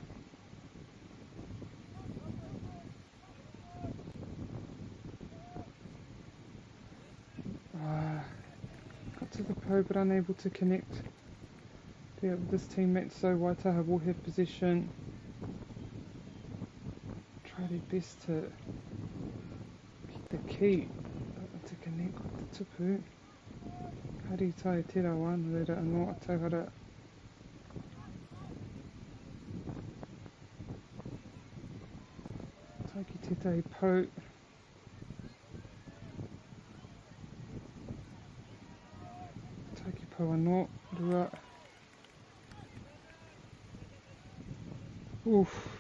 Got to the po but unable to connect there with this teammate, so Waitaha will have possession. Try their best to get the key to connect with the tupu. Kari tai tera wan, reira anō a Tauhara. Taiki tētahi po. Taiki po anō, rua. Oof.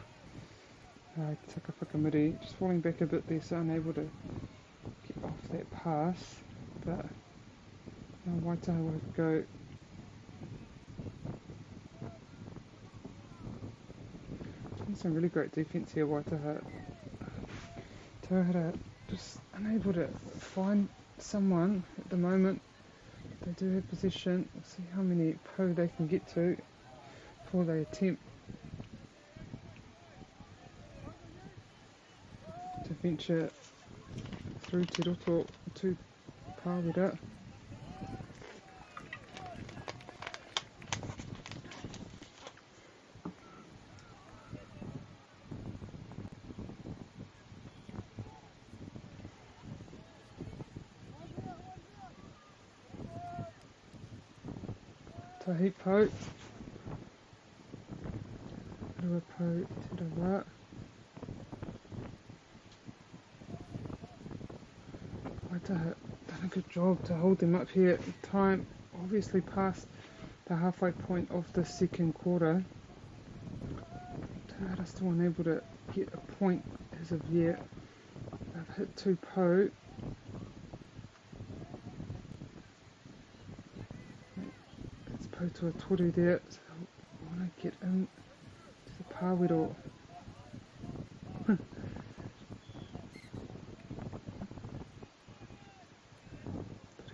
Taka whakamiri, just falling back a bit there, so unable to get off that pass. But now Waitaha will have to go. Doing some really great defence here, Waitaha. Tauhara just unable to find someone at the moment. They do have possession. We'll see how many po they can get to. before they attempt to venture through Te Roto to Pāwera. Tahi Pau, Rua Pau, Te Rawa. Waitaha done a good job to hold them up here. Time obviously past the halfway point of the second quarter. Tauhara still unable to get a point as of yet. They've hit 2 Pau. It's Pau to a toru there, so I want to get in to the Pāwero. But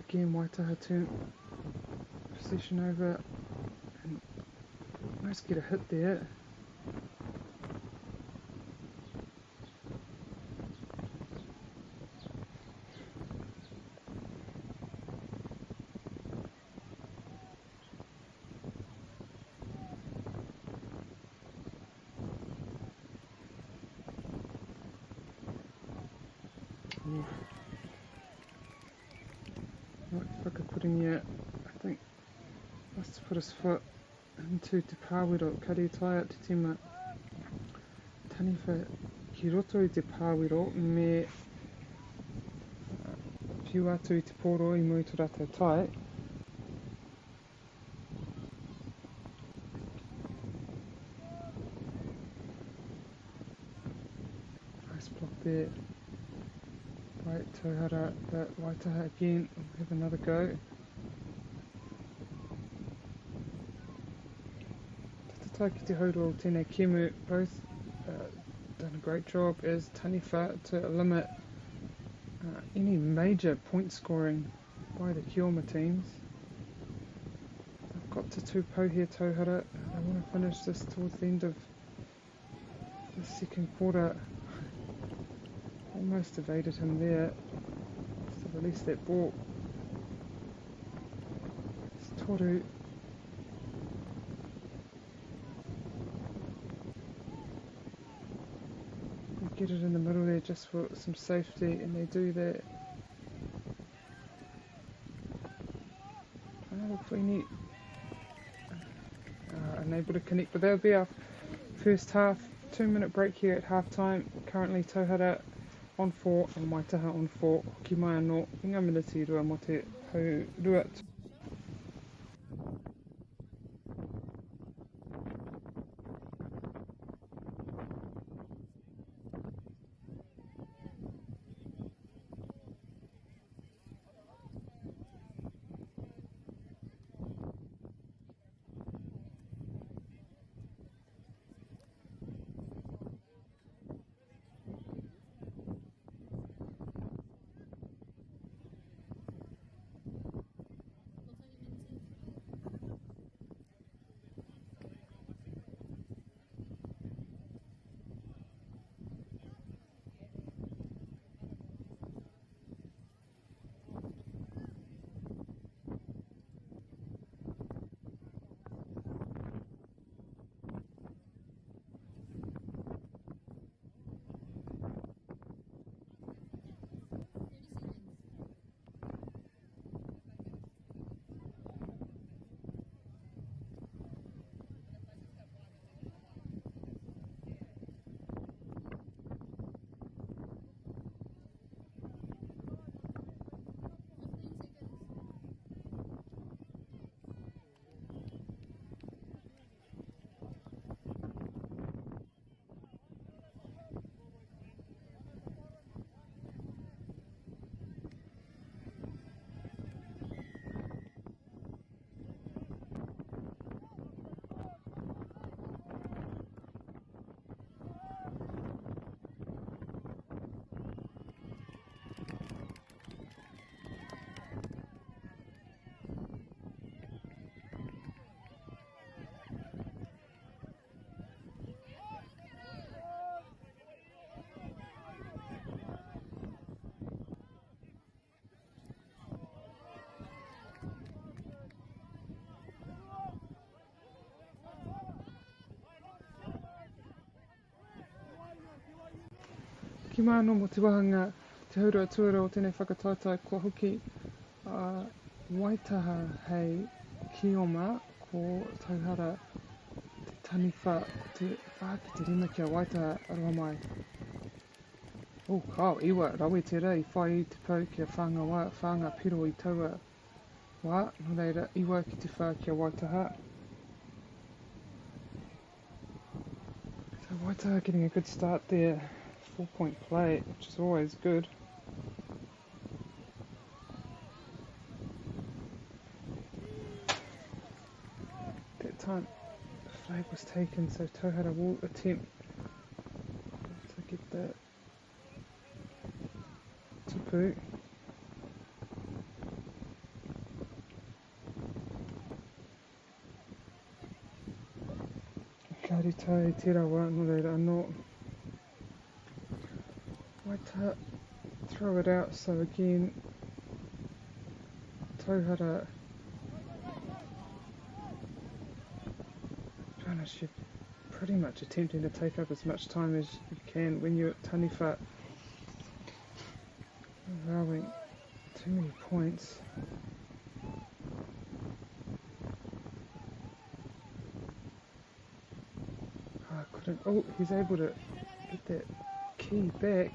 again, Waitaha turn possession over and almost get a hit there. Right, whakaputting, I think, must have put his foot into Te Pāwero, kari taia te tima. Taniwha ki roto i te Pāwero, me piu atu i te poro i muri tō rātou tai. Nice block there by Tauhara, but Waitaha again will have another go. Tata ki te hauru o tēnei kemu, both done a great job as Taniwha to limit any major point scoring by the Kioma teams. They've got to 2 Pau here, Tauhara. They want to finish this towards the end of the second quarter. Almost evaded him there. So release that ball. It's Toru. They get it in the middle there just for some safety, and they do that. Feeney unable to connect, but that'll be our first half. 2-minute break here at half time. Currently Tauhara on 4 and Waitaha on 4. Hoki mai anō, i ngā miniti rua mo te haurua. Ki mai anō mo te wahanga te haurua tuara o tēnei whakataitai kua hoki waitaha hei kioma ko tauhara te taniwha te whaki te rima kia waitaha aroha mai. O, kao, iwa, rawe te rei, whai I te pau kia whanga piro I taua wā, no reira, iwa ki te whā kia waitaha. So waitaha getting a good start there, 4-point play, which is always good. That time, the flag was taken, so Tauhara will attempt to get the tupu. Kāri tai te rawa, no reira anō. Waitaha throw it out, so again, Tauhara trying to shift, pretty much attempting to take up as much time as you can when you're at taniwha, allowing too many points. Oh, he's able to get that key back.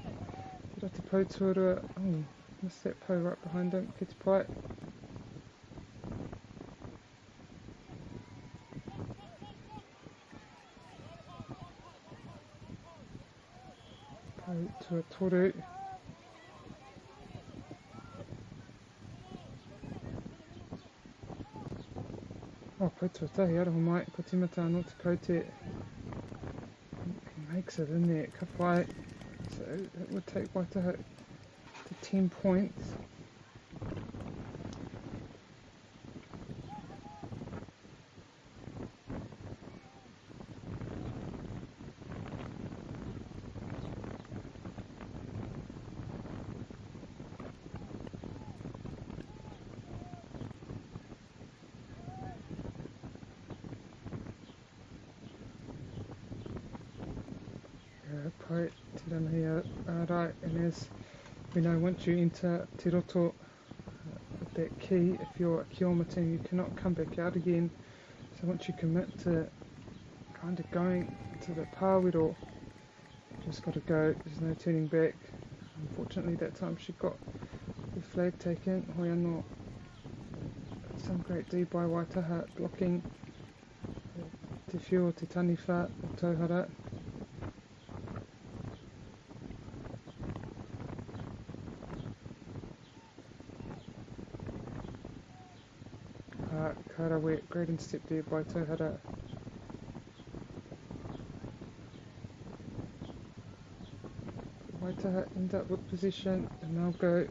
Tira te pau tuarua. Oh, missed that pau right behind him. Ki te pai. Pau tua toru. Oh, pau tua tahi aroha mai. Ko timata anō te kaute. Makes it in there, ka whai. So it would take Waitaha to 10 points. Pai te ranahia ārai, and as we know, once you enter te roto with that key, if you're a kioma team, you cannot come back out again. So once you commit to kind of going to the pāwiro, you just got to go, there's no turning back. Unfortunately that time she got the flag taken. Hoi anō, some great D by Waitaha, blocking te whio te taniwha o Tauhara. Karawe, great instep there by Tauhara. Waitaha end up with possession and they'll go.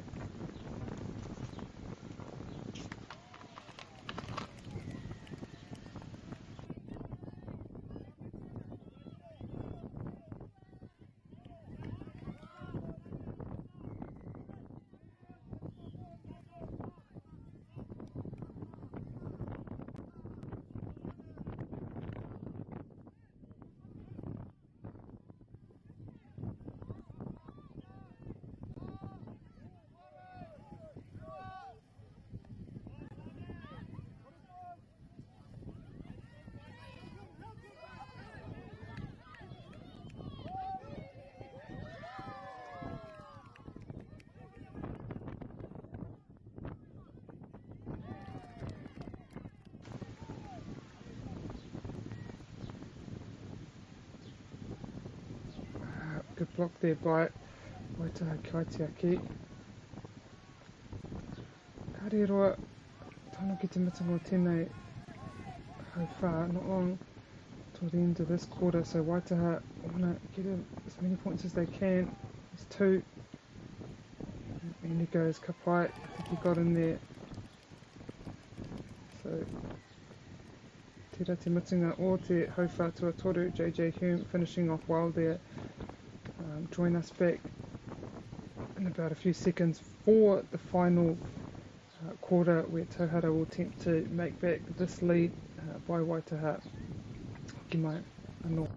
Good block there by Waitaha Kaitiaki. Kāre roa, tano ki te mitingo tēnei hau whā, not long till the end of this quarter, so Waitaha want to get in as many points as they can. There's 2. And he goes Kapai, I think he got in there. So tira te mitinga o te hau whā tuatoru, JJ Hume finishing off well there. Join us back in about a few seconds for the final quarter where Tauhara will attempt to make back this lead by Waitaha. Ki mai anō.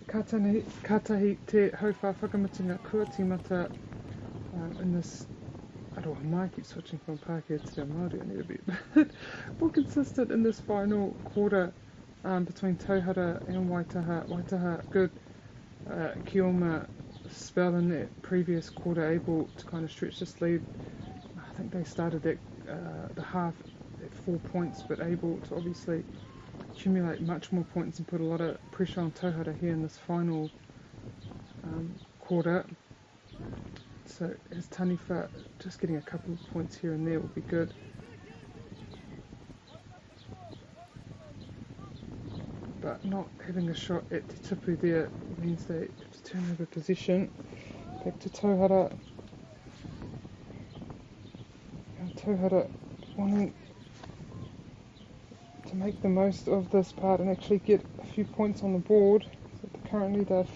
Katahi te hauwha whakamatunga kua tīmata in this Aroha mai keep switching from Pākehā to Māori. I need to be more consistent in this final quarter between Tauhara and Waitaha. Waitaha, good Kioma spell in that previous quarter, able to kind of stretch this lead. I think they started at the half at 4 points, but able to obviously accumulate much more points and put a lot of pressure on Tauhara here in this final quarter. So as Taniwha, just getting a couple of points here and there would be good. But not having a shot at Te Tipu there means they have to turn over possession. Back to Tauhara. And Tauhara wanting to make the most of this part and actually get a few points on the board. So currently they've,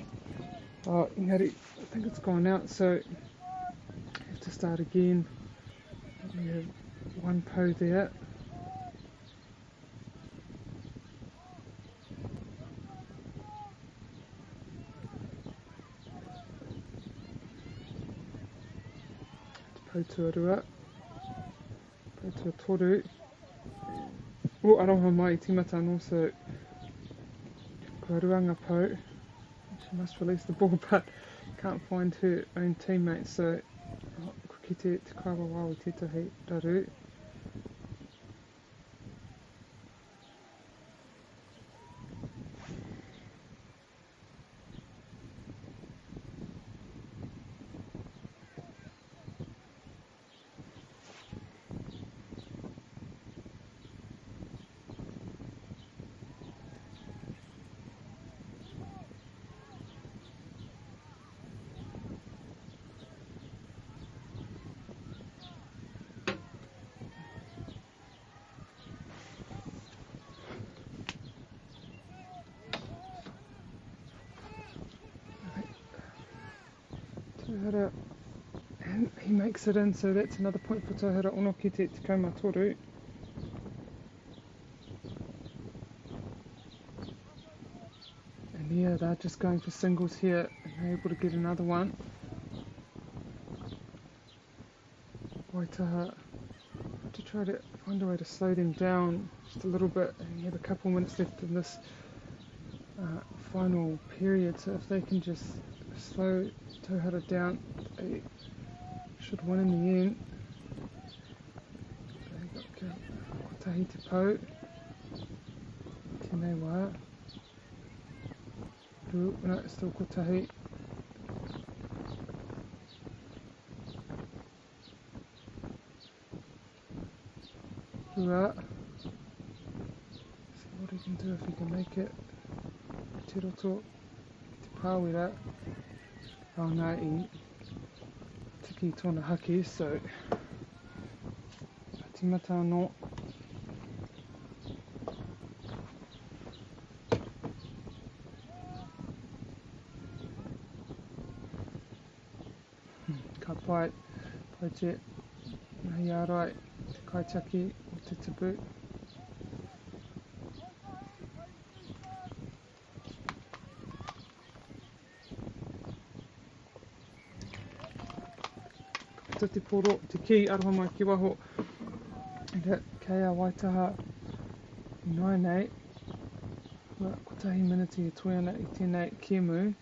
Ingari, I think it's gone out, so have to start again. We have one po there. Po tuarua. Po tuatoru. Oh, aroha mai tīmata and also Kuaruanga po. She must release the ball but can't find her own teammate, so ki te kawa wāwi tētahi raru. Tauhara, and he makes it in, so that's another point for Tauhara. Ono ki te kauma toru. And yeah, they're just going for singles here, and they're able to get another one. Waitaha to try to find a way to slow them down just a little bit, and you have a couple minutes left in this final period, so if they can just slow Tauhara down, they should win in the end. They've got Kotahi Te Pou, Tēnei wā. No, still Kotahi. Rua. See what he can do if he can make it. Te roto, Te Pāwera. Oh no, I tiki tōna haki, so tīmata anō. Ka pai te nahi ārai, te kaitaki o te tipu. Te poro, te ki, aroha mai ki waho. Kei a Waitaha i nai nei. Kua kotahi miniti e toi ana I tēnei kēmu.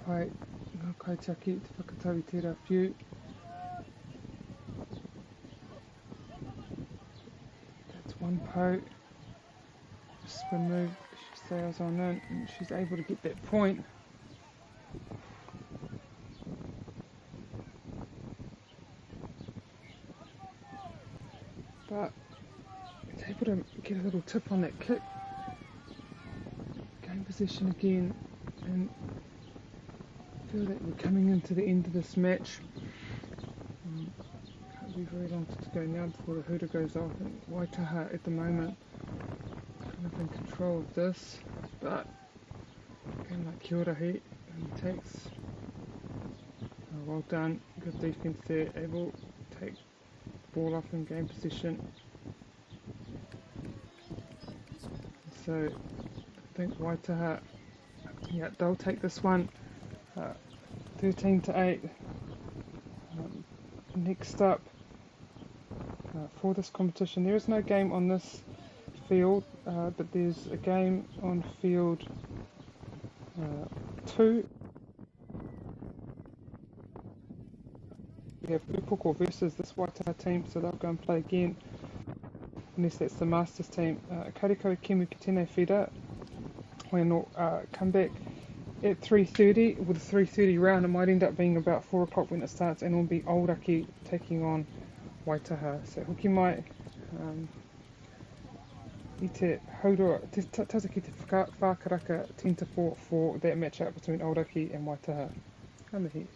Pai, ngā kaitiaki, te whakatawi tērā whiu. One po, spin move, she sails on in and she's able to get that point. But it's able to get a little tip on that kick. Gain possession again and feel that we're coming into the end of this match. Be very long to go now before the hooter goes off, and Waitaha at the moment kind of in control of this, but again like kia ora he He takes. Well done, good defence there. Able to take the ball off in game position. So I think Waitaha, yeah, they'll take this one. 13 to 8. Next up for this competition, there is no game on this field, but there's a game on field 2. We have Upoko versus this Waitaha team, so they'll go and play again, unless that's the Masters team. Kariko Kimu ki tēnei whira. We'll come back at 3:30 with a 3:30 round. It might end up being about 4 o'clock when it starts, and it'll be Aoraki taking on Waitaha. So hoki mai i te haurua, tasa ki te whakaraka 10 to 4 for that matchup between Aoraki and Waitaha. Ka mihi.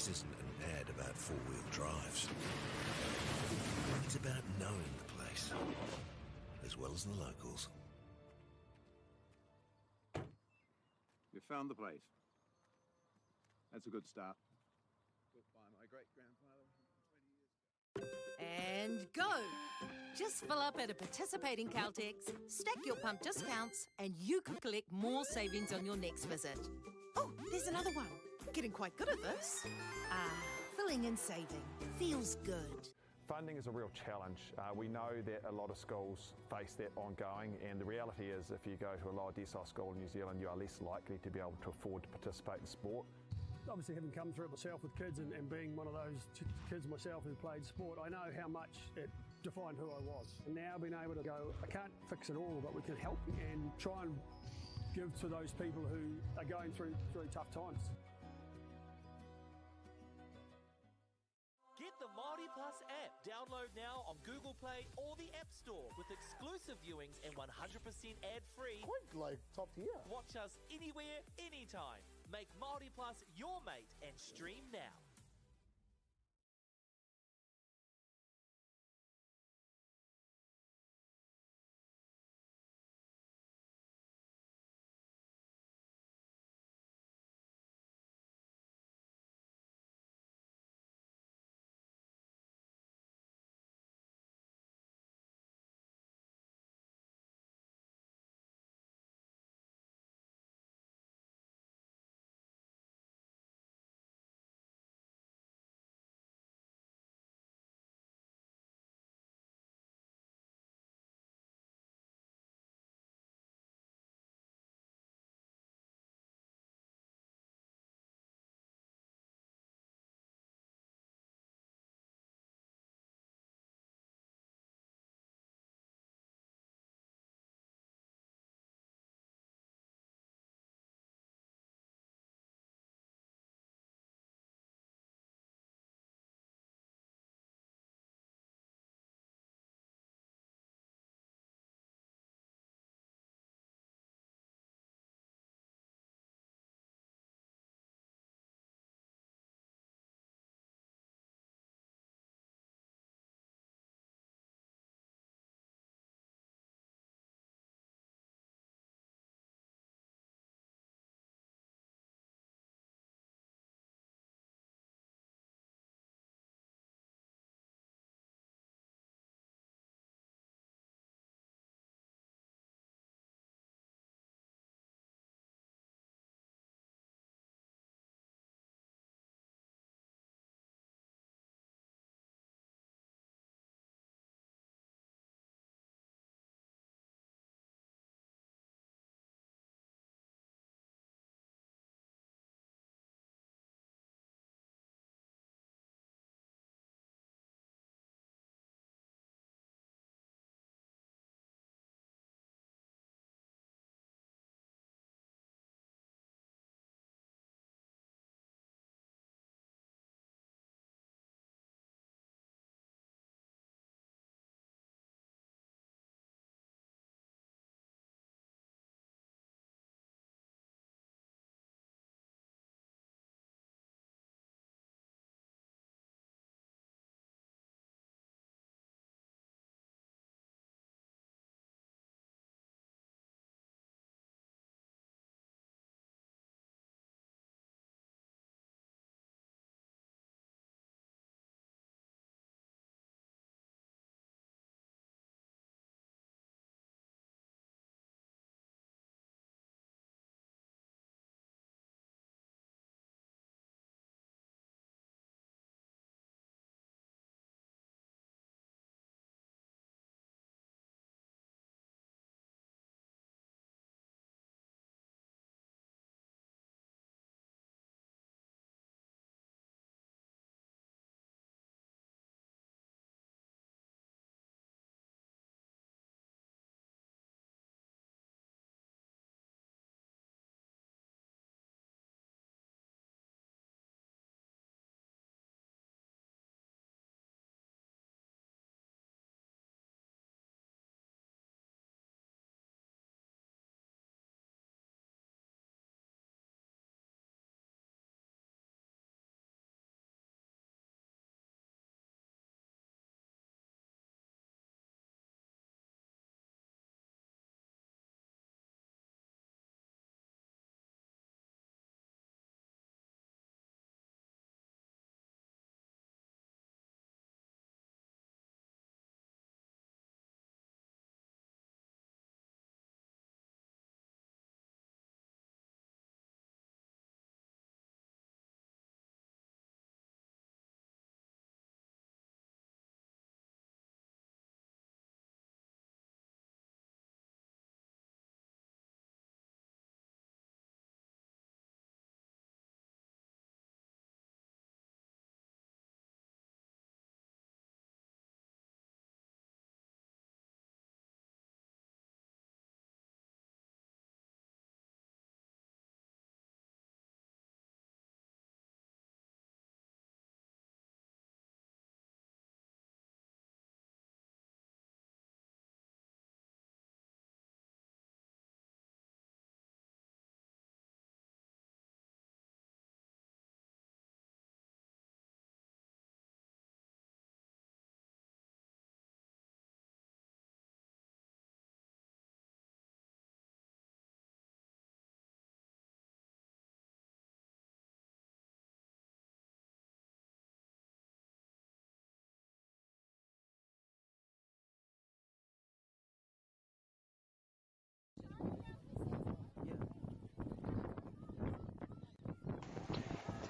This isn't an ad about four-wheel drives. It's about knowing the place, as well as the locals. You found the place. That's a good start. Built by my great-grandfather 120 years ago. And go! Just fill up at a participating Caltex, stack your pump discounts, and you could collect more savings on your next visit. Oh, there's another one. Getting quite good at this. Filling and saving feels good. Funding is a real challenge. We know that a lot of schools face that ongoing, and the reality is if you go to a lower decile school in New Zealand, you are less likely to be able to afford to participate in sport. Obviously, having come through it myself with kids and being one of those kids myself who played sport, I know how much it defined who I was. And now being able to go, I can't fix it all, but we can help and try and give to those people who are going through tough times. Get the Māori Plus app. Download now on Google Play or the App Store with exclusive viewings and 100% ad-free. Quite like top tier. Watch us anywhere, anytime. Make Māori Plus your mate and stream now.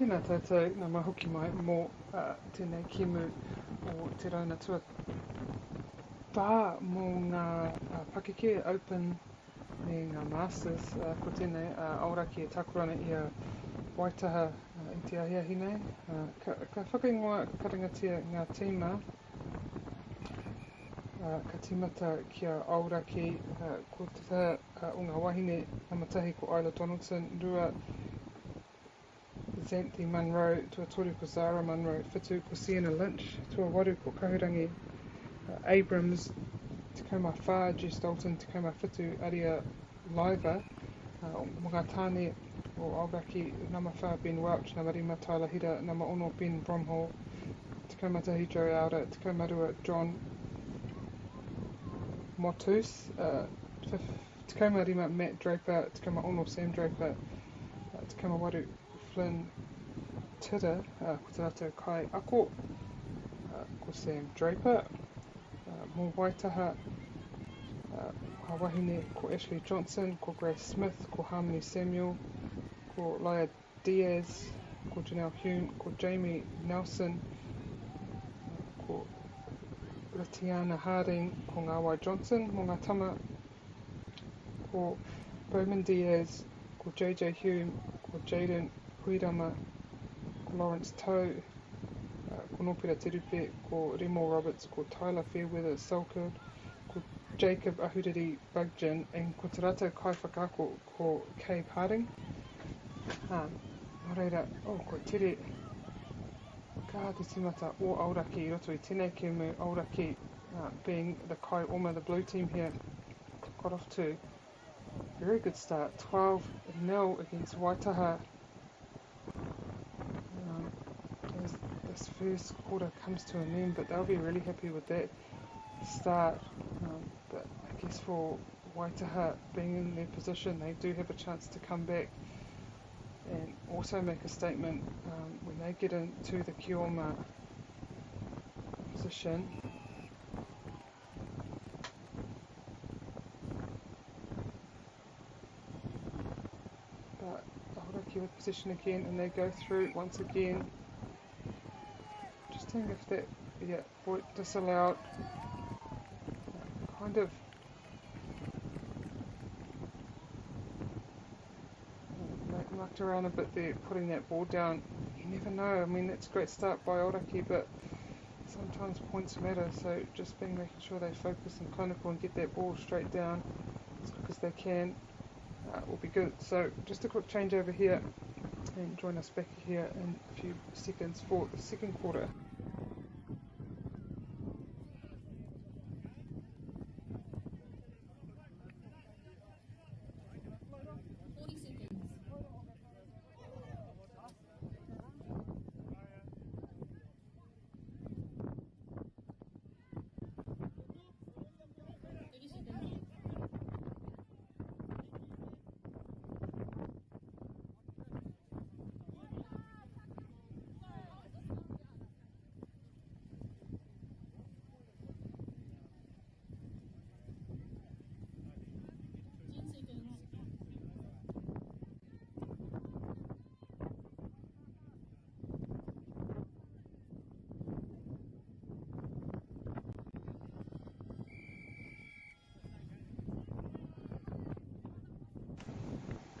Tēnā tātou, ngā mahoki mai mō tēnei kimu o te rauna tua tā mō ngā pakeke open me ngā masters ko tēnei auraki e takurana i a Waitaha i te ahiahi nei. Ka whakaingoa karangatia ngā tīma ka tīmata kia auraki ko te o ngā wahine amatahi ko Isla Donaldson, rua Xanthi Munro, tua toru ko Zara Munro, whitu ko Sienna Lynch, tua waru ko Kahurangi Abrams, te kaumā whā, Jess Dalton, te kaumā whitu Aria Laiva, mo ngā tāne o auraki nama whā Ben Welch, nama rima Tyler Hira, nama ono Ben Bromhall, te kaumatahi Joe Aura, te kaumarua John Motus, te kaumarima Matt Draper, te kauma ono Sam Draper, te kaumawaru Flynn Tira, ko te rātou kai ako, ko Sam Draper, mō Waitaha, ka wahine ko Ashley Johnson, ko Grace Smith, ko Harmony Samuel, ko Laia Diaz, ko Janelle Hume, ko Jamie Nelson, ko Ratiana Harding, ko Ngāwai Johnson, mō ngā tama, ko Bowman Diaz, ko JJ Hume, ko Jaden Huirama, ko Lawrence Toe, ko Nopira Terupe, ko Remo Roberts, ko Tyler Fairweather Selkirk, ko Jacob Ahuriri Bugjin, and ko te rātou kai whakaako ko Cabe Harding. Nā reira, ko tere ka te tīmata o auraki i roto i tēnei kimu auraki, being the Kai Oma, the blue team here, got off to a very good start, 12-0 against Waitaha. As this first quarter comes to an end, but they'll be really happy with that start. But I guess for Waitaha being in their position, they do have a chance to come back and also make a statement when they get into the Kioma position. But Auraki with position again, and they go through once again. Just seeing if that, void disallowed, kind of mucked around a bit there, putting that ball down. You never know, I mean, that's a great start by Auraki, but sometimes points matter, so just making sure they focus and clinical and get that ball straight down as quick as they can will be good. So just a quick change over here and join us back here in a few seconds for the second quarter. 40 seconds.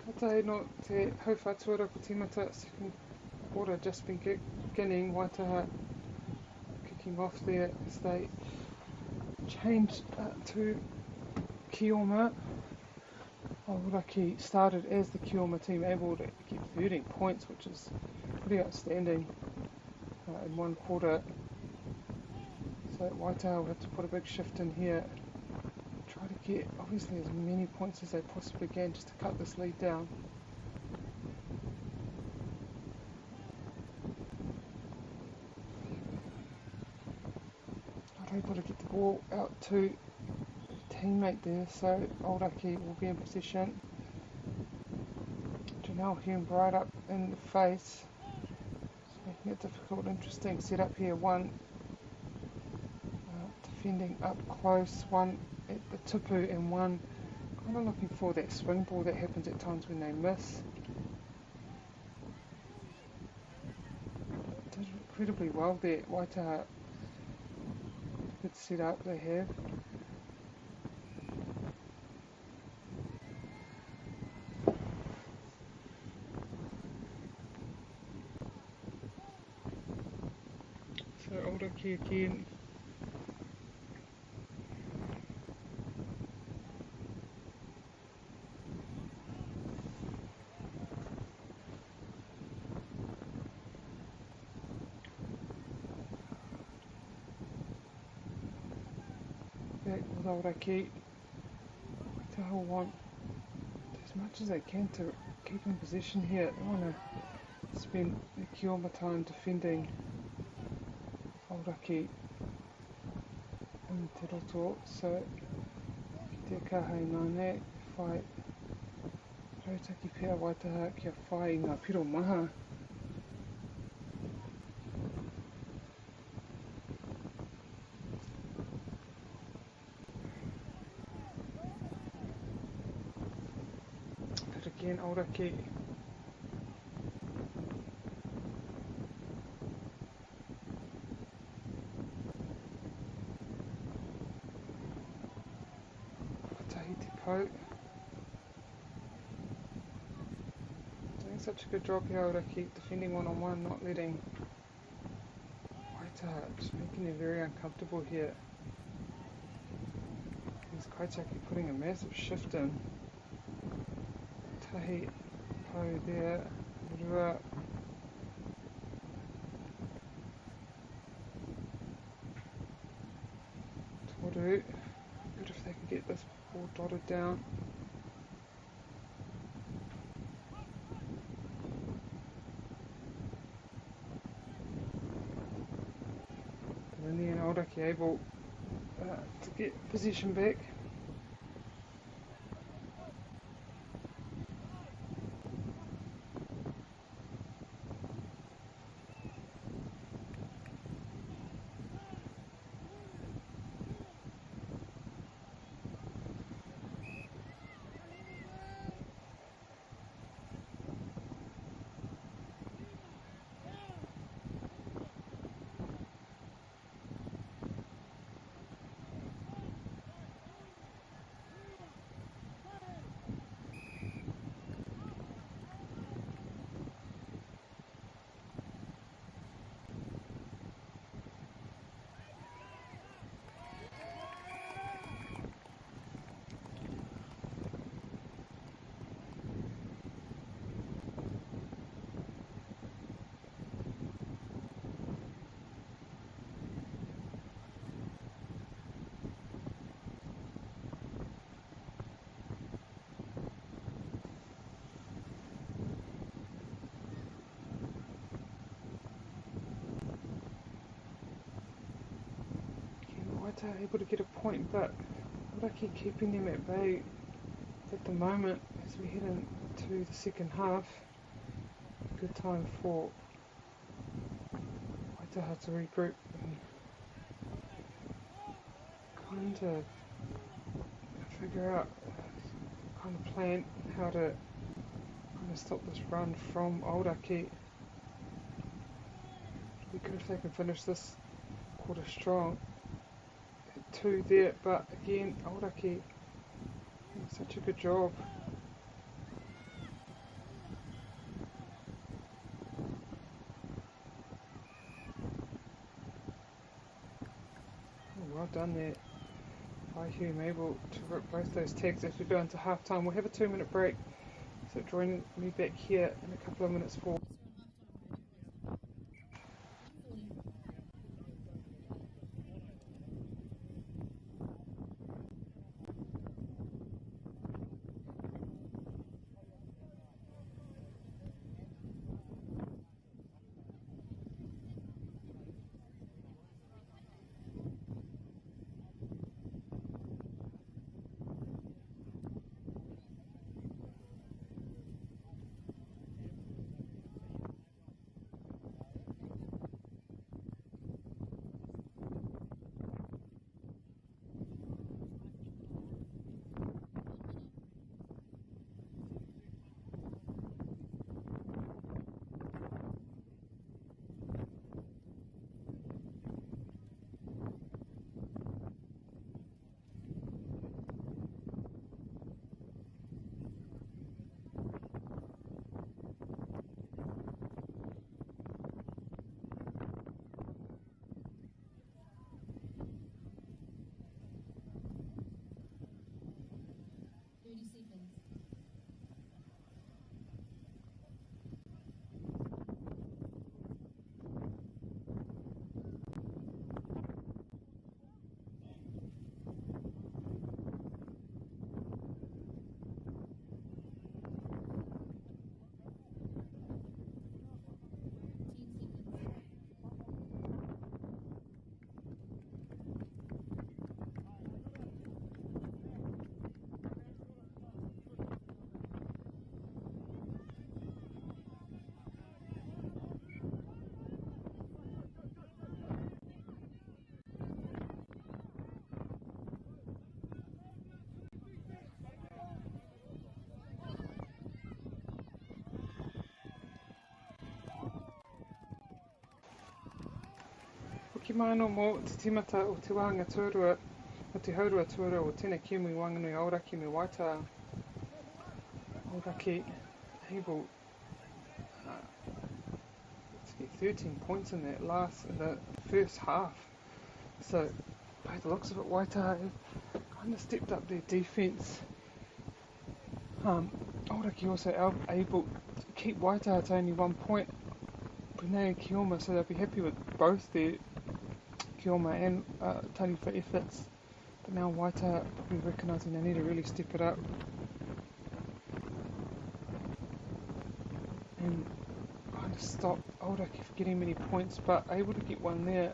Katai no te hauwhātua ko tīmata, second quarter just been beginning, Waitaha kicking off there as they changed to Kioma. Auraki started as the Kioma team, able to get 13 points, which is pretty outstanding in one quarter. So Waitaha will have to put a big shift in here, try to get obviously as many points as they possibly can just to cut this lead down. Not able to get the ball out to a teammate there, so Auraki will be in possession. Janelle Hume right up in the face, making it difficult. Interesting setup here, one defending up close, one at the tupu, and one kind of looking for that swing ball that happens at times when they miss. incredibly well there. Waitaha, good setup they have. So Aoraki again. Back with Aoraki. Waitaha want as much as they can to keep in position here. They want to spend the Kioma time defending Aoraki and Te Roto. So Te Kahei Nane whai Rautaki pēr Waitaha kia whai I ngā piro maha. But again, Aoraki Whatahi te pau. Doing such a good job here, Aoraki, defending one-on-one, not letting Waitaha, just making it very uncomfortable here. He's Kaitaki putting a massive shift in. Tahi pau there, Rua. Toru. Good if they could get this ball dotted down. And in the end, Aoraki able to get possession back. Waitaha able to get a point, but Aoraki keeping them at bay at the moment as we head into the second half. Good time for Waitaha to regroup and kind of figure out kind of plan how to kind of stop this run from Aoraki. Be good if they can finish this quarter strong. 2 there, but again, Aoraki doing such a good job. Oh, well done there by Hume, able to rip both those tags as we go into half time. We'll have a 2-minute break, so join me back here in a couple of minutes for Ki mai no mo te timata o te wahanga tuarua, o te haurua tuarua o tēnei Kiwi Wanganui Aoraki me Waitaha. Aoraki able to get 13 points in the first half. So by the looks of it, Waitaha have kind of stepped up their defence. Aoraki also able to keep Waitaha to only 1 point. Pune and Kioma, so they'll be happy with both their Kioma and Tariwha efforts. But now Waitaha probably recognising they need to really step it up and kind of stop Aoraki from getting many points, but able to get one there.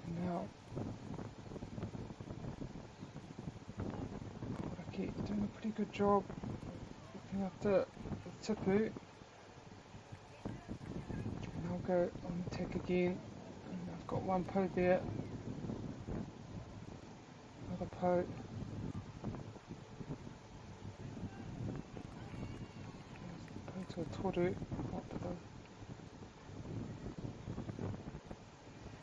And now Aoraki doing a pretty good job looking after the Tipu. And I'll go on attack again. And I've got one po there. Another po. To a toru.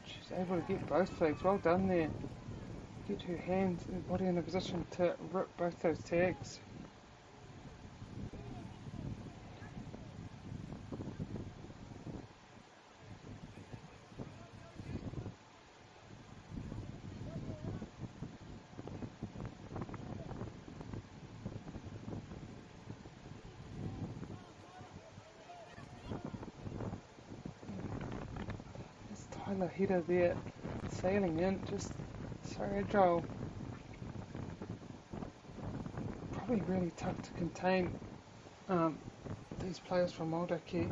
She's able to get both flags. Well done there. Get her hands and body in a position to rip both those tags. Tyler Header there sailing in, just so agile. Probably really tough to contain these players from Aoraki.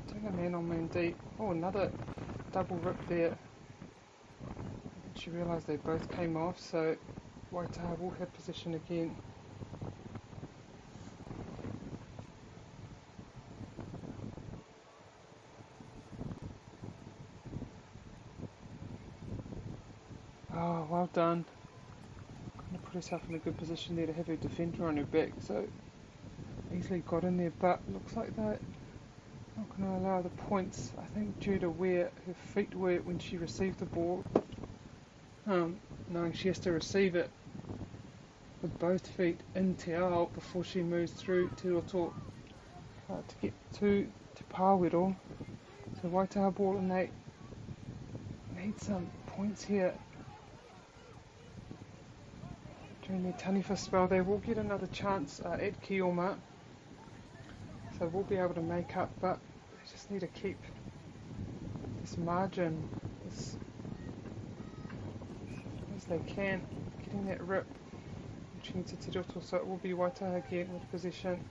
Doing a man-on-man deep. Oh, another double rip there. She realised they both came off, so Waitaha will have possession again. Oh, well done. Going to put herself in a good position there to have her defender on her back, so easily got in there, but looks like they're not going to allow the points, I think due to where her feet were when she received the ball. Knowing she has to receive it with both feet in te ao before she moves through te roto to get to Te Pāwero. So Waitaha ball, and they need some points here. During their taniwha spell, they will get another chance at Kioma, so we'll be able to make up, but they just need to keep this margin as they can, getting that rip, reaching into Te Roto, so it will be Waitaha again with possession.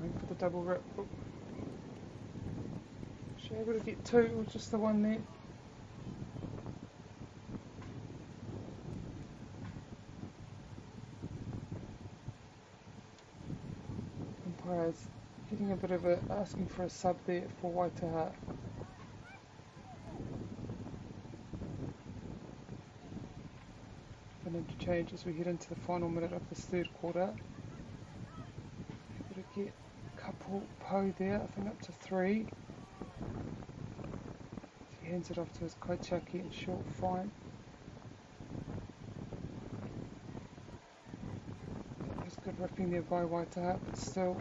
Going for the double rip. Oh. Is she able to get two, or just the one there? Umpire's getting a bit of a, asking for a sub there for Waitaha. An interchange as we head into the final minute of this third quarter. Able to get a couple po there, I think up to 3. He hands it off to his Kaitiaki in short fine. That's good ripping there by Waitaha, but still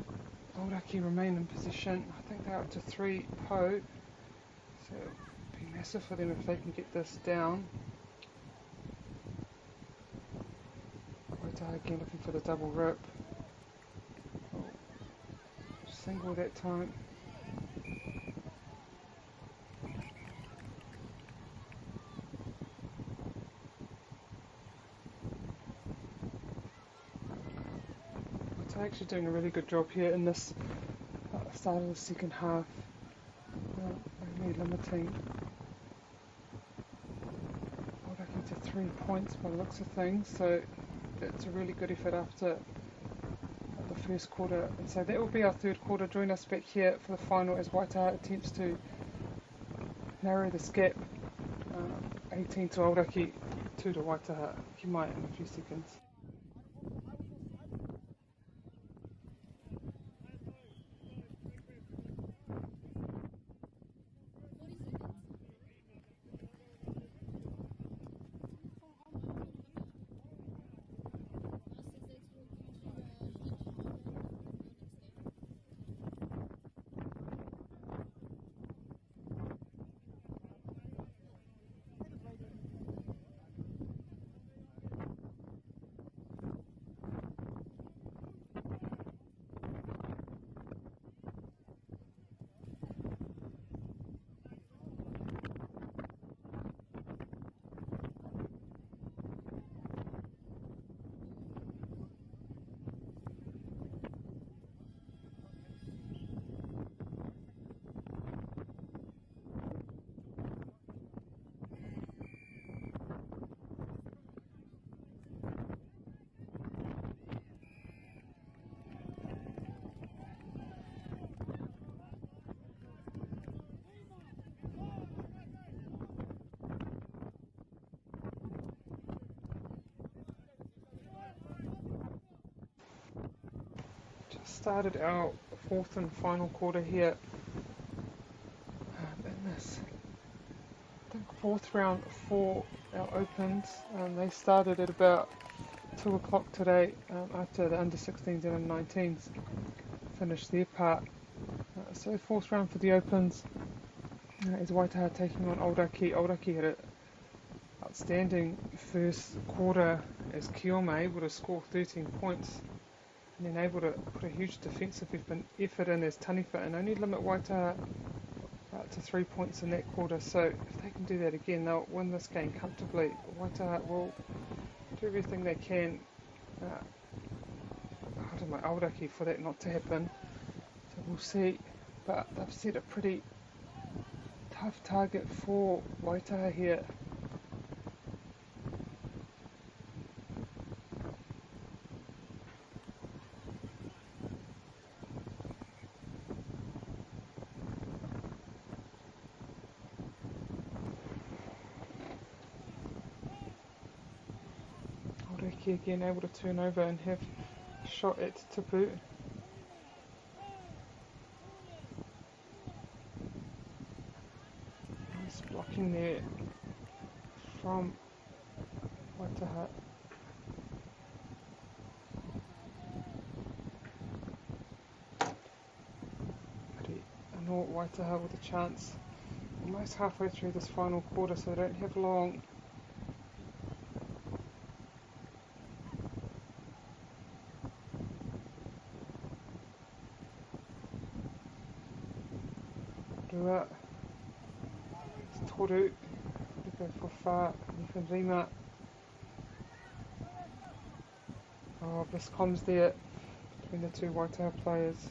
Aoraki remain in position. I think they're up to 3 po, so it'll be massive for them if they can get this down. Waitaha again looking for the double rip. Oh, single that time. Actually doing a really good job here in this start of the second half, only limiting Aoraki to 3 points by the looks of things, so that's a really good effort after the first quarter. And so that will be our third quarter. Join us back here for the final as Waitaha attempts to narrow this gap. 18 to Aoraki, 2 to Waitaha. Ki mai in a few seconds. Started our fourth and final quarter here in this, I think, fourth round for our opens. They started at about 2 o'clock today after the under 16s and under 19s finished their part. So fourth round for the opens is Waitaha taking on Aoraki. Aoraki had an outstanding first quarter as Kioma able to score 13 points. And then able to put a huge defensive effort in as Taniwha and only limit Waitaha to 3 points in that quarter. So if they can do that again, they'll win this game comfortably. Waitaha will do everything they can, Aoraki, for that not to happen. So we'll see. But they've set a pretty tough target for Waitaha here. Again able to turn over and have a shot at Tipu. Nice blocking there from Waitaha. Waitaha with a chance almost halfway through this final quarter, so they don't have long. It's Toru, they go for far, Rima. Oh, miscomms there between the two Waitaha players.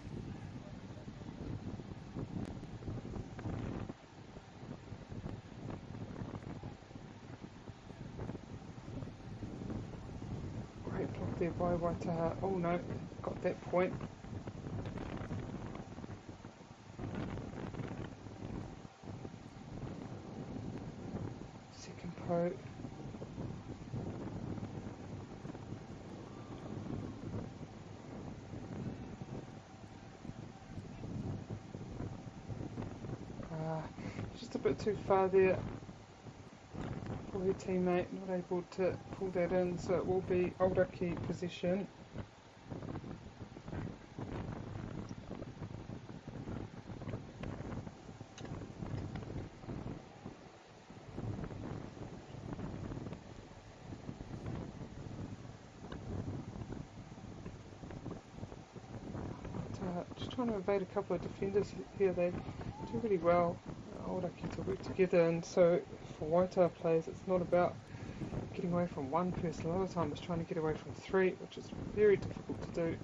Great block there by Waitaha. Oh no, got that point. Second po. Just a bit too far there for her teammate, not able to pull that in, so it will be Aoraki possession. Just trying to evade a couple of defenders here. They do really well, Aoraki, to work together, and so for Waitaha players it's not about getting away from one person. A lot of the time it's trying to get away from three, which is very difficult to do.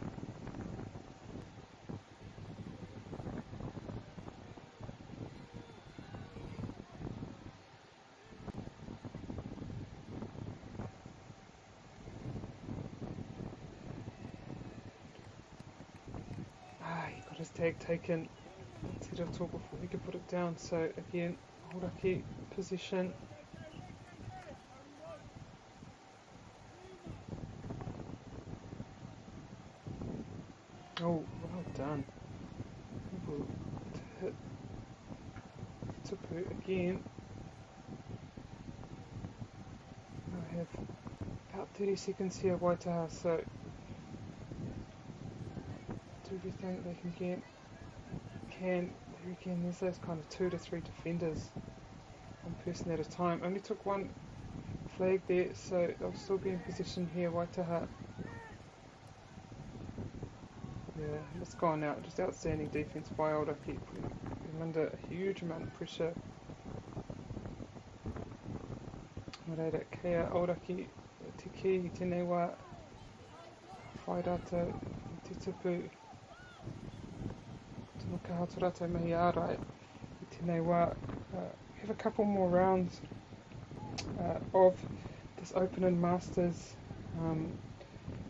He got his tag taken. Let's hit a talk before he could put it down, so again Aoraki position. Oh, well done. Able to hit Tupu again. I have about 30 seconds here, Waitaha, so do everything they can get. There again, there's those kind of 2 to 3 defenders, one person at a time. Only took one flag there, so they'll still be in position here, Waitaha. Yeah, it's gone out. Just outstanding defence by Aoraki. They're under a huge amount of pressure. Reira, kea Aoraki, te ki, tēnei wā, whai rātou, te tupu, tēnei ka hatu rātou mahi ārai, tēnei wā. We have a couple more rounds of this Open and Masters.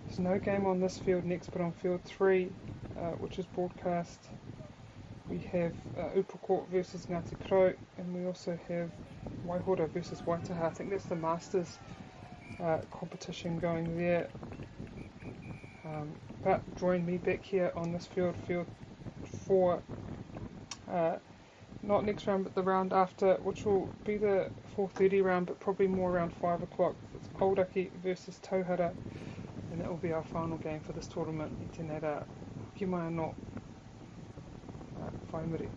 There's no game on this field next, but on field 3, which is broadcast, we have Upako versus Ngāti Porou, and we also have Waihora versus Waitaha. I think that's the Masters competition going there. But join me back here on this field, field 4, not next round but the round after, which will be the 4:30 round, but probably more around 5 o'clock. It's Aoraki versus Tauhara, and that will be our final game for this tournament. I tēnei rā, ki mai anō, whai muri.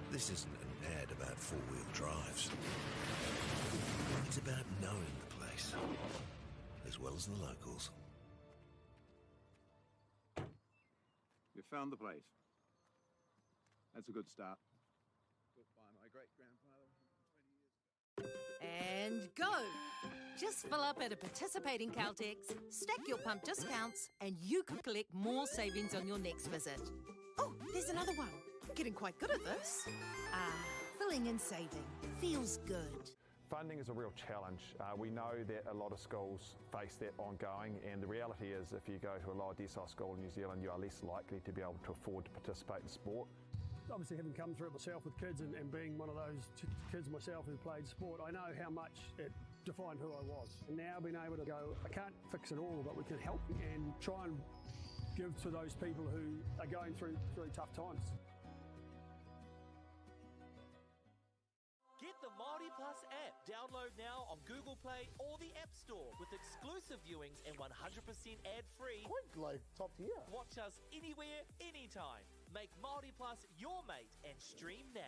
This isn't an ad about four-wheel drives. It's about knowing the place, as well as the locals. You found the place. That's a good start. Built by my great-grandfather 120 years ago. And go! Just fill up at a participating Caltex, stack your pump discounts, and you could collect more savings on your next visit. Oh, there's another one. Getting quite good at this. Filling and saving feels good. Funding is a real challenge. We know that a lot of schools face that ongoing, and the reality is if you go to a lower decile school in New Zealand, you are less likely to be able to afford to participate in sport. Obviously, having come through it myself with kids and being one of those kids myself who played sport, I know how much it defined who I was. And now being able to go, I can't fix it all, but we can help and try and give to those people who are going through really tough times. Get the Māori Plus app. Download now on Google Play or the App Store with exclusive viewings and 100% ad-free. Quite like top tier. Watch us anywhere, anytime. Make Māori Plus your mate and stream now.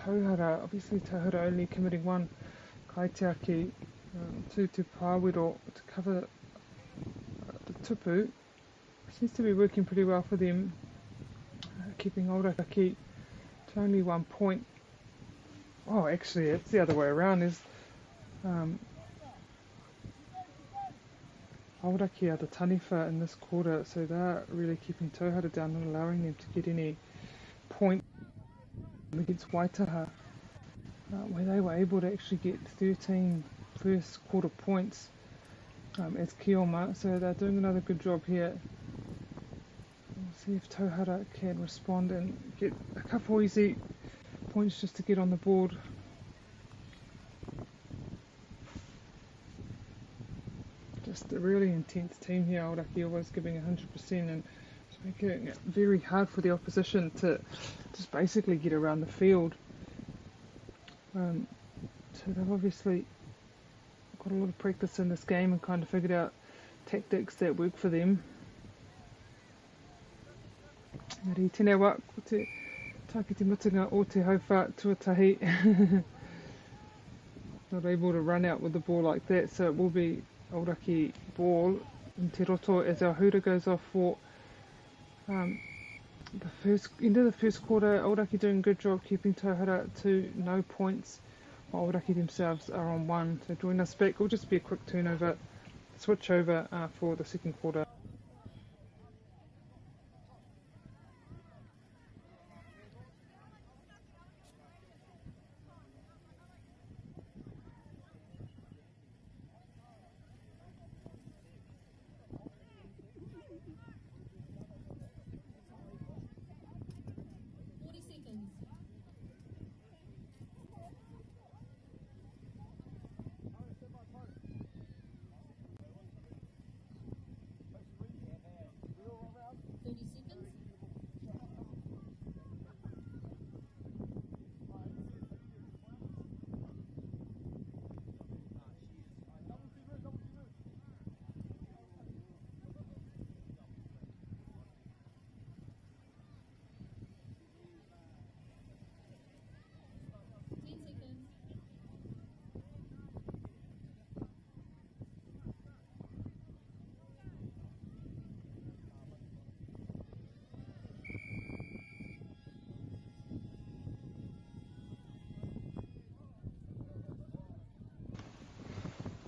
Tauhara, obviously Tauhara only committing one kaitiaki to Pāwiro to cover the tupu. Seems to be working pretty well for them, keeping Auraki to only 1 point. Oh, actually, it's the other way around. Is Auraki are the taniwha in this quarter, so they're really keeping Tauhara down, not allowing them to get any point against Waitaha, where they were able to actually get 13 first quarter points as Kioma, so they're doing another good job here. We'll see if Tauhara can respond and get a couple easy points just to get on the board. Just a really intense team here. Auraki always giving 100% and making it very hard for the opposition to just basically get around the field. So they've obviously got a lot of practice in this game and kind of figured out tactics that work for them. Ngari tēnei wā, ko te tāki te mutunga o te hauwha tuatahi. Not able to run out with the ball like that, so it will be Auraki ball in te roto as our hura goes off for the first end of the first quarter. Auraki doing a good job keeping Tauhara to no points, while Auraki themselves are on 1. So join us back. It'll just be a quick turnover, switch over for the second quarter.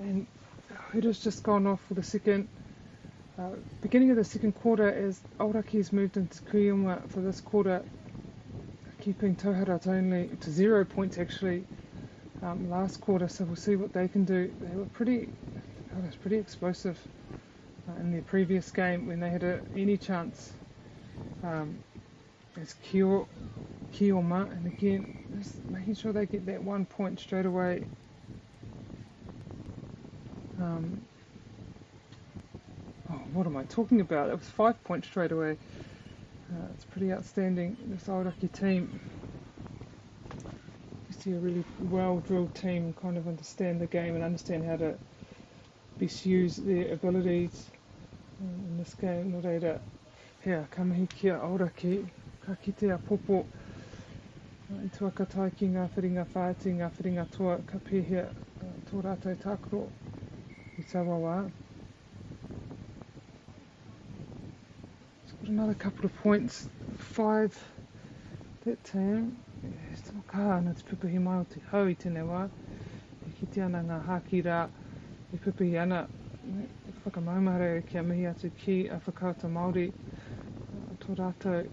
And Hura's just gone off for the second. Beginning of the second quarter as Auraki's moved into Kioma for this quarter, keeping Tauhara only to 0 points actually last quarter, so we'll see what they can do. They were pretty explosive in their previous game when they had any chance as Kioma, and again just making sure they get that 1 point straight away. What am I talking about? It was 5 points straight away. It's pretty outstanding, this Auraki team. You see a really well-drilled team, kind of understand the game and understand how to best use their abilities in this game. No reira, hea, ka mihi kia Auraki, ka kite a popo. I tuakatai ki ngā whiringa whāti, ngā whiringa toa, ka pēhea tō rātou tākaro i tawa wā. Got another couple of points, 5 that team. Still ka ana te pupuhi mai o te hau i tēnei wā. E kite ana ngā haki rā, e pupuhi ana. E whakamaumare kia mihi atu ki a whakauta Māori. Tō rātou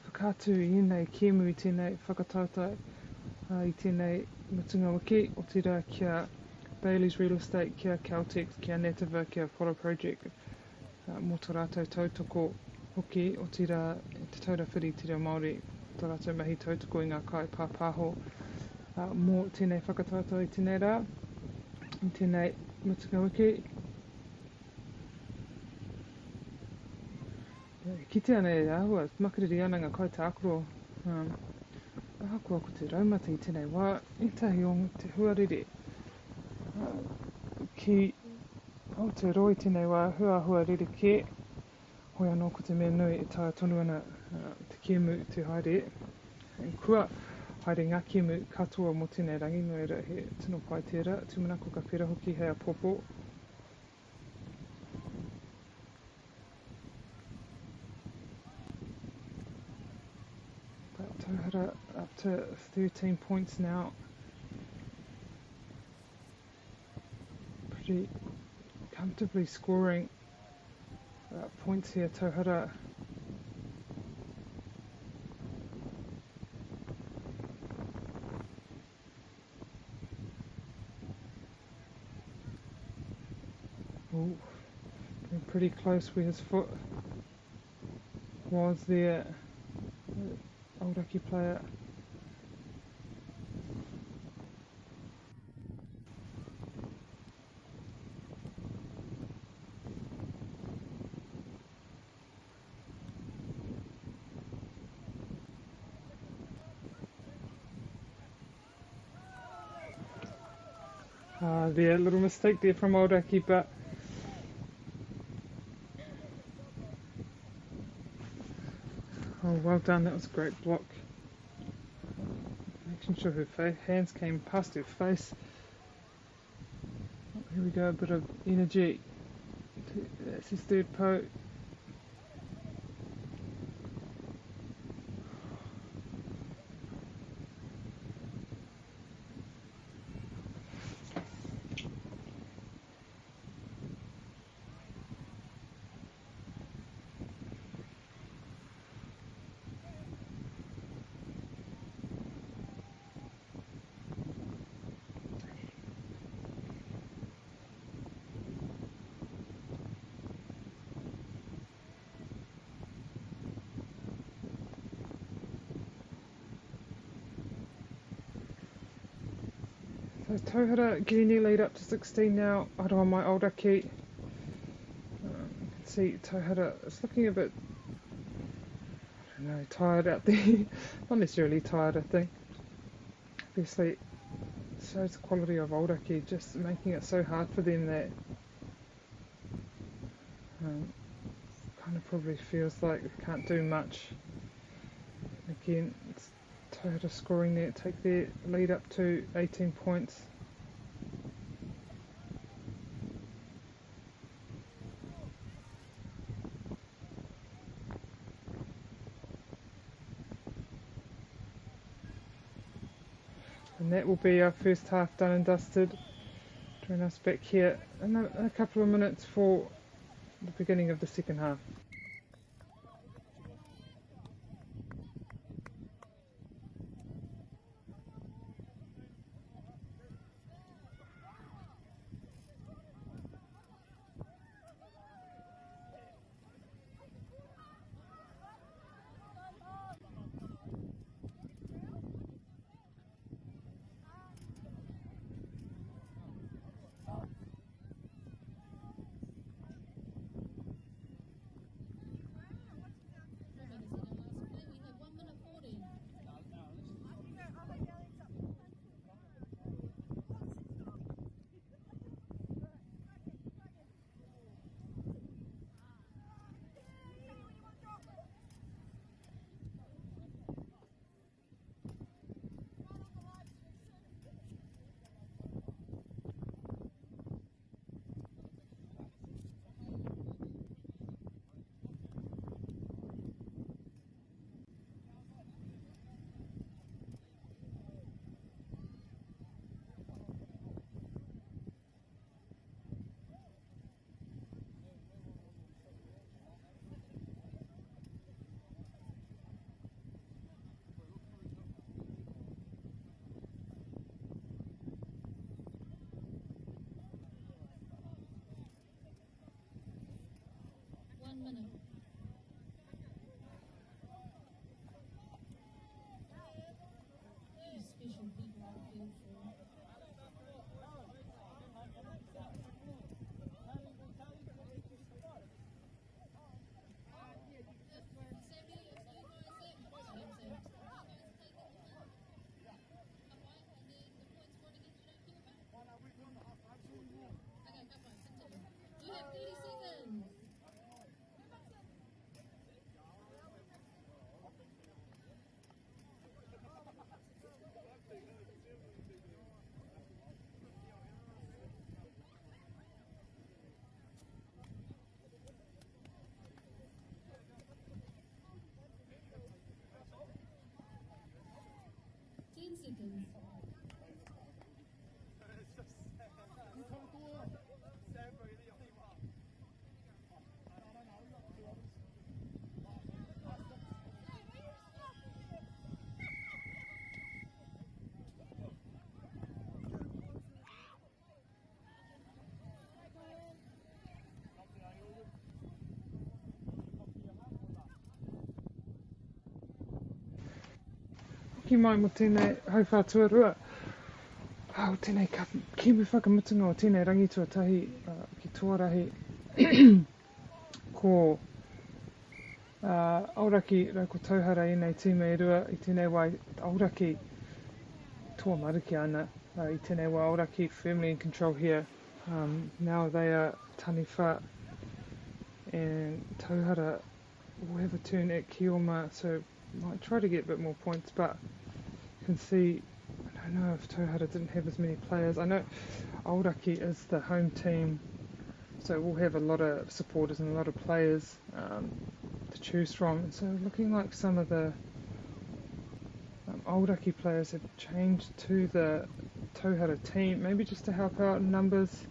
whakātu I ēnei kēmu I tēnei whakatautai I tēnei mutunga wiki o te rā kia Bailey's Real Estate, kia Caltex, kia Nativa, kia Apollo Project. Mō tō rātou tautoko hoki o te rā te taura whiri te rā Māori, tō rātou mahi tautoko I ngā kai pāpāho. Mō tēnei whakatautau I tēnei rā, I tēnei mutunga wiki. Kite ana e āhua, makariri ana ngā kai tākoro. Ahakua ko te raumata I tēnei wā, etahi o te huarere. Ki Aotearoa I tēnei wā, hua rere ke, hoi anō ko te mea nui e taia tonu ana te kēmu te haere. And kua haere ngā kemu katoa mo tēnei rangi no reira he tino pai tērā. Tūmana ko ka pera hoki hei a popo. But Tauhara up to 13 points now. Pretty comfortably scoring points here, Tauhara. Ooh, getting pretty close where his foot was there. Aoraki player. There, a little mistake there from Aoraki, but oh, well done, that was a great block. Making sure her hands came past her face. Oh, here we go, a bit of energy. That's his third po. So Tauhara getting their lead up to 16 now. Aroa mai Aoraki. You can see Tauhara is looking a bit, I don't know, tired out there. Not necessarily tired, I think. Obviously, it shows the quality of Aoraki, just making it so hard for them that kind of probably feels like they can't do much. Again, it's Tauhara scoring there, take their lead up to 18 points. And that will be our first half done and dusted. Join us back here in a couple of minutes for the beginning of the second half. hiki mai mo tēnei hauwha tuarua. O tēnei kiwi whakamutunga o tēnei rangi tuatahi ki Tuarahi. Ko Auraki rau ko tauhara i nei tīmei rua i tēnei wai Auraki toa mariki ana. I tēnei wai Auraki firmly in control here. Now they are taniwha and tauhara will have a turn at Kioma, so might try to get a bit more points, but you can see, I don't know if Tauhara didn't have as many players. I know Auraki is the home team, so we'll have a lot of supporters and a lot of players to choose from. And so looking like some of the Auraki players have changed to the Tauhara team, maybe just to help out in numbers.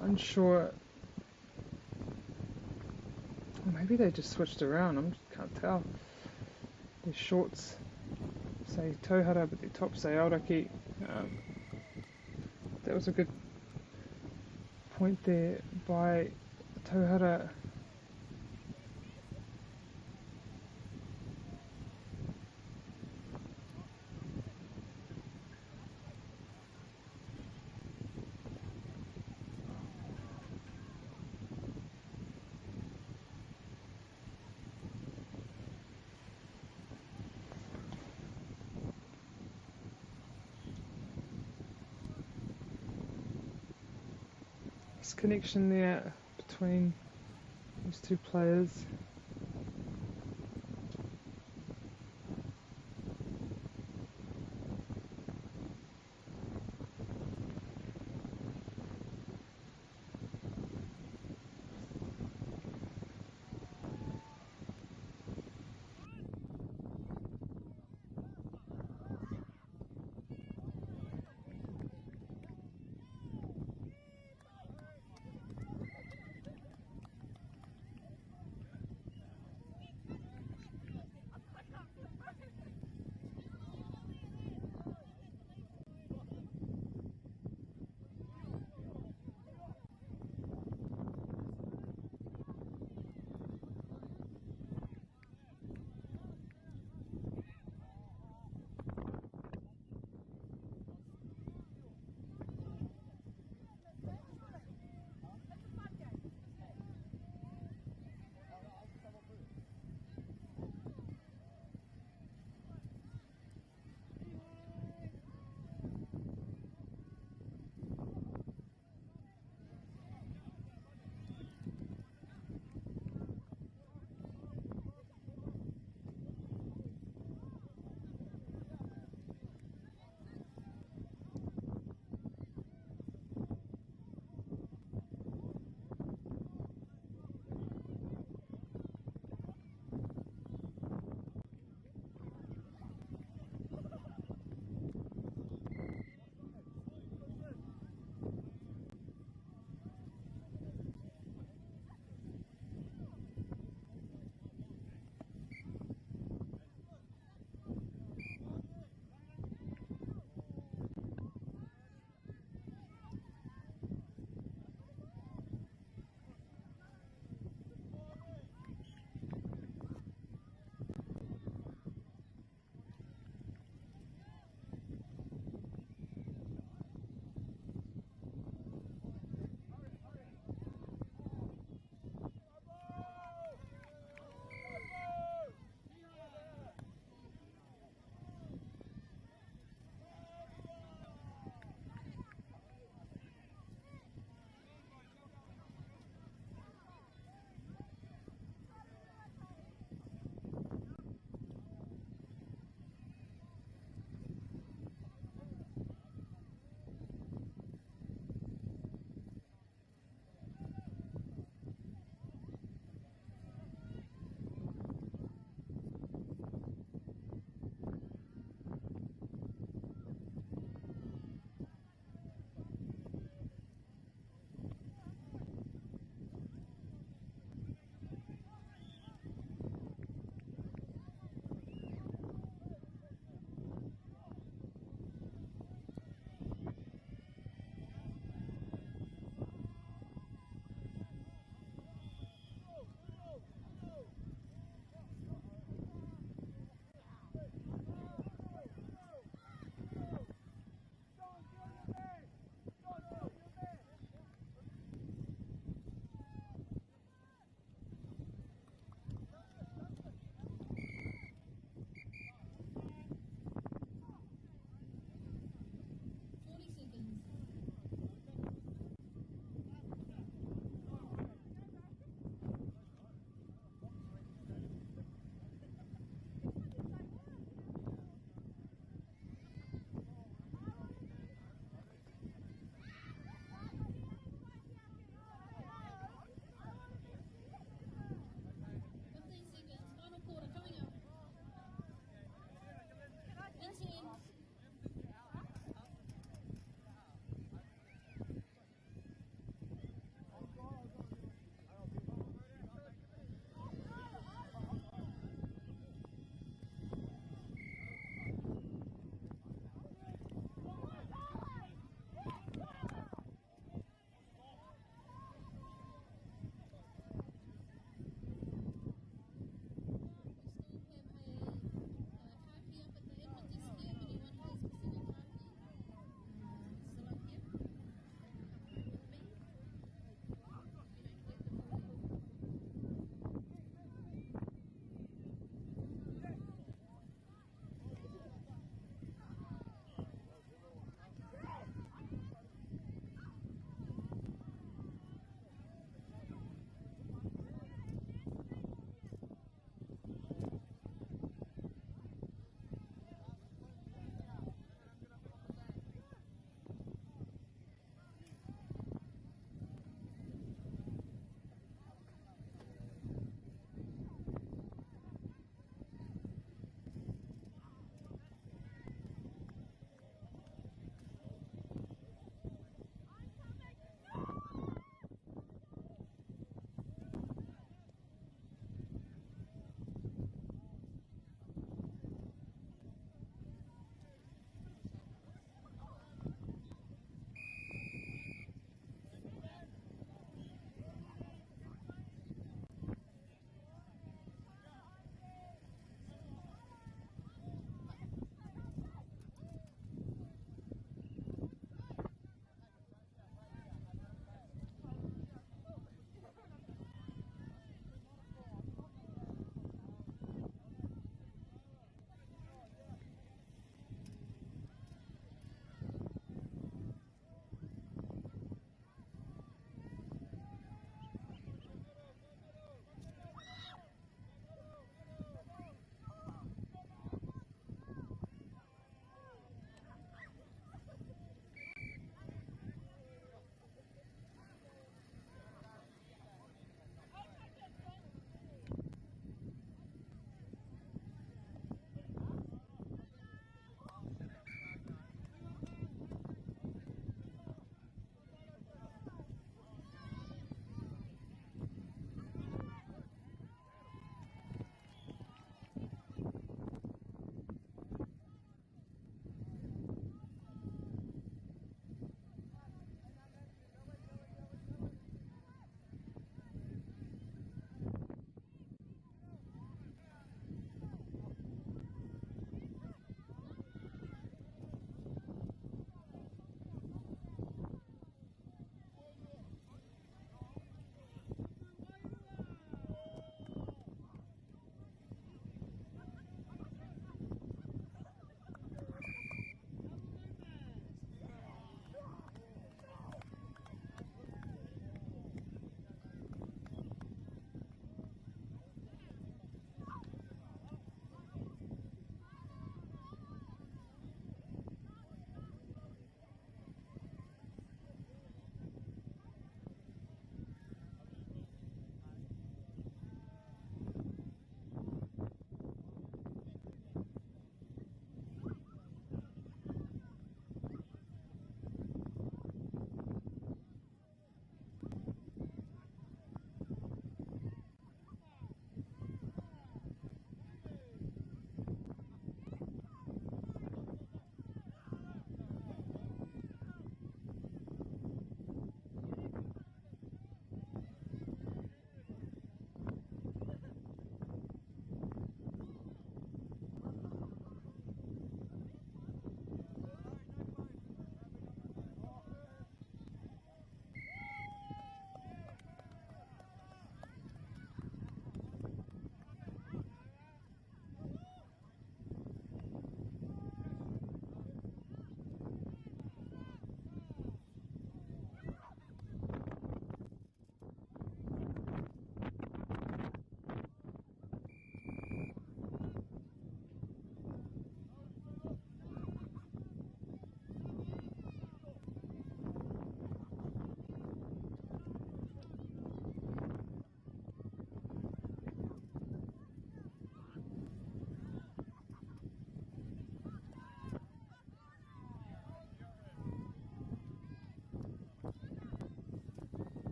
Unsure. Or maybe they just switched around, I can't tell. Their shorts say Tauhara, but their tops say Auraki. That was a good point there by Tauhara. Connection there between these two players.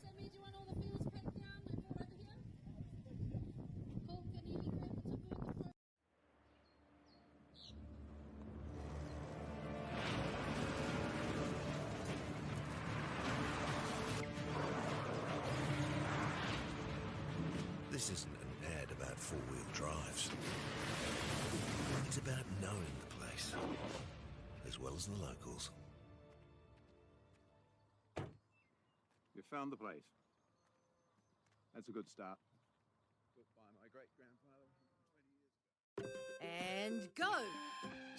Sammy, do you want all the fields packed down and brought over here? Cool, can you grab the Tupu and the pro? This isn't an ad about four-wheel drives. It's about knowing the place, as well as the locals. You found the place. That's a good start. Built by my great-grandfather 120 years ago. And go!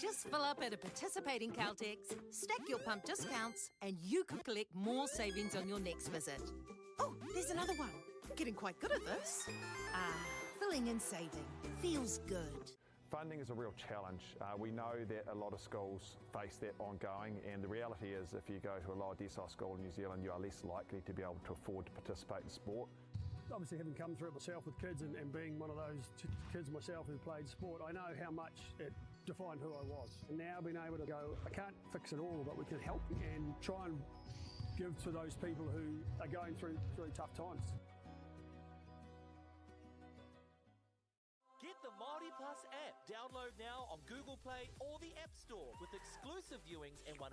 Just fill up at a participating Caltex, stack your pump discounts, and you could collect more savings on your next visit. Oh, there's another one. Getting quite good at this. Filling and saving feels good. Funding is a real challenge. We know that a lot of schools face that ongoing, and the reality is if you go to a lower decile school in New Zealand, you are less likely to be able to afford to participate in sport. Obviously, having come through it myself with kids and being one of those kids myself who played sport, I know how much it defined who I was. And now being able to go, I can't fix it all, but we can help and try and give to those people who are going through tough times. Get the Māori Plus app. Download now on Google Play or the App Store with exclusive viewings and 100%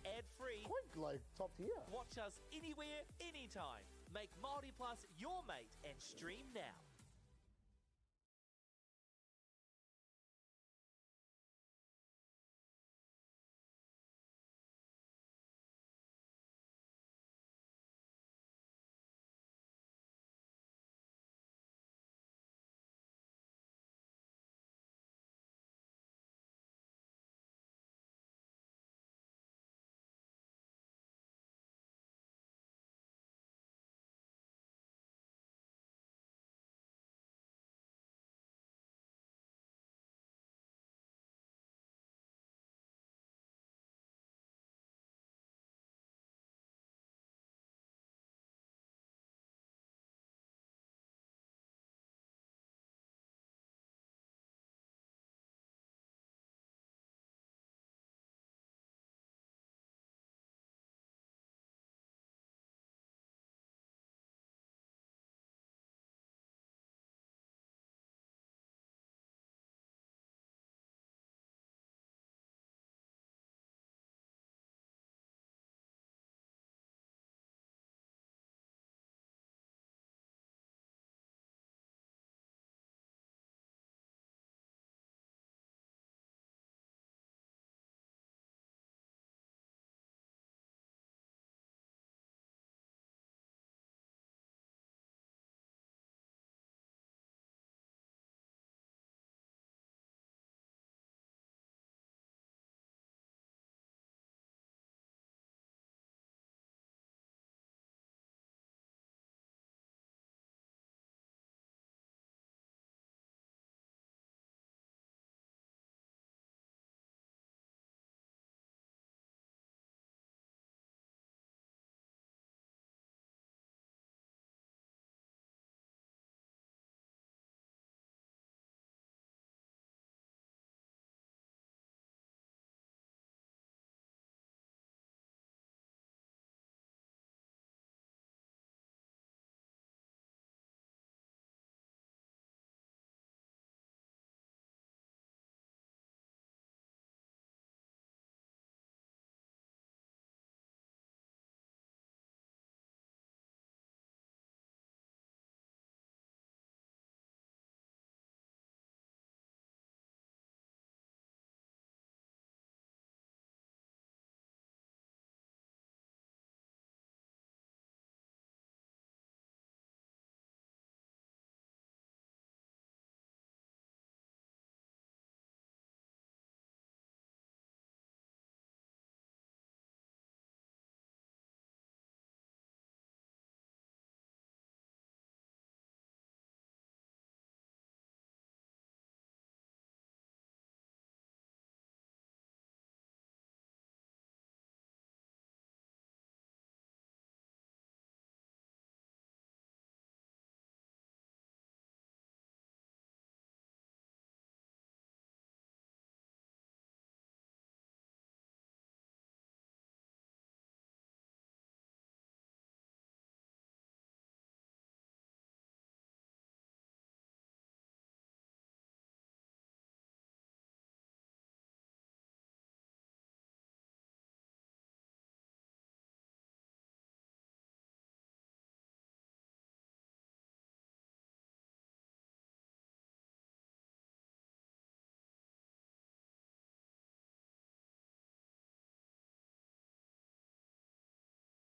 ad-free. Quite like top tier. Watch us anywhere, anytime. Make Māori Plus your mate and stream now.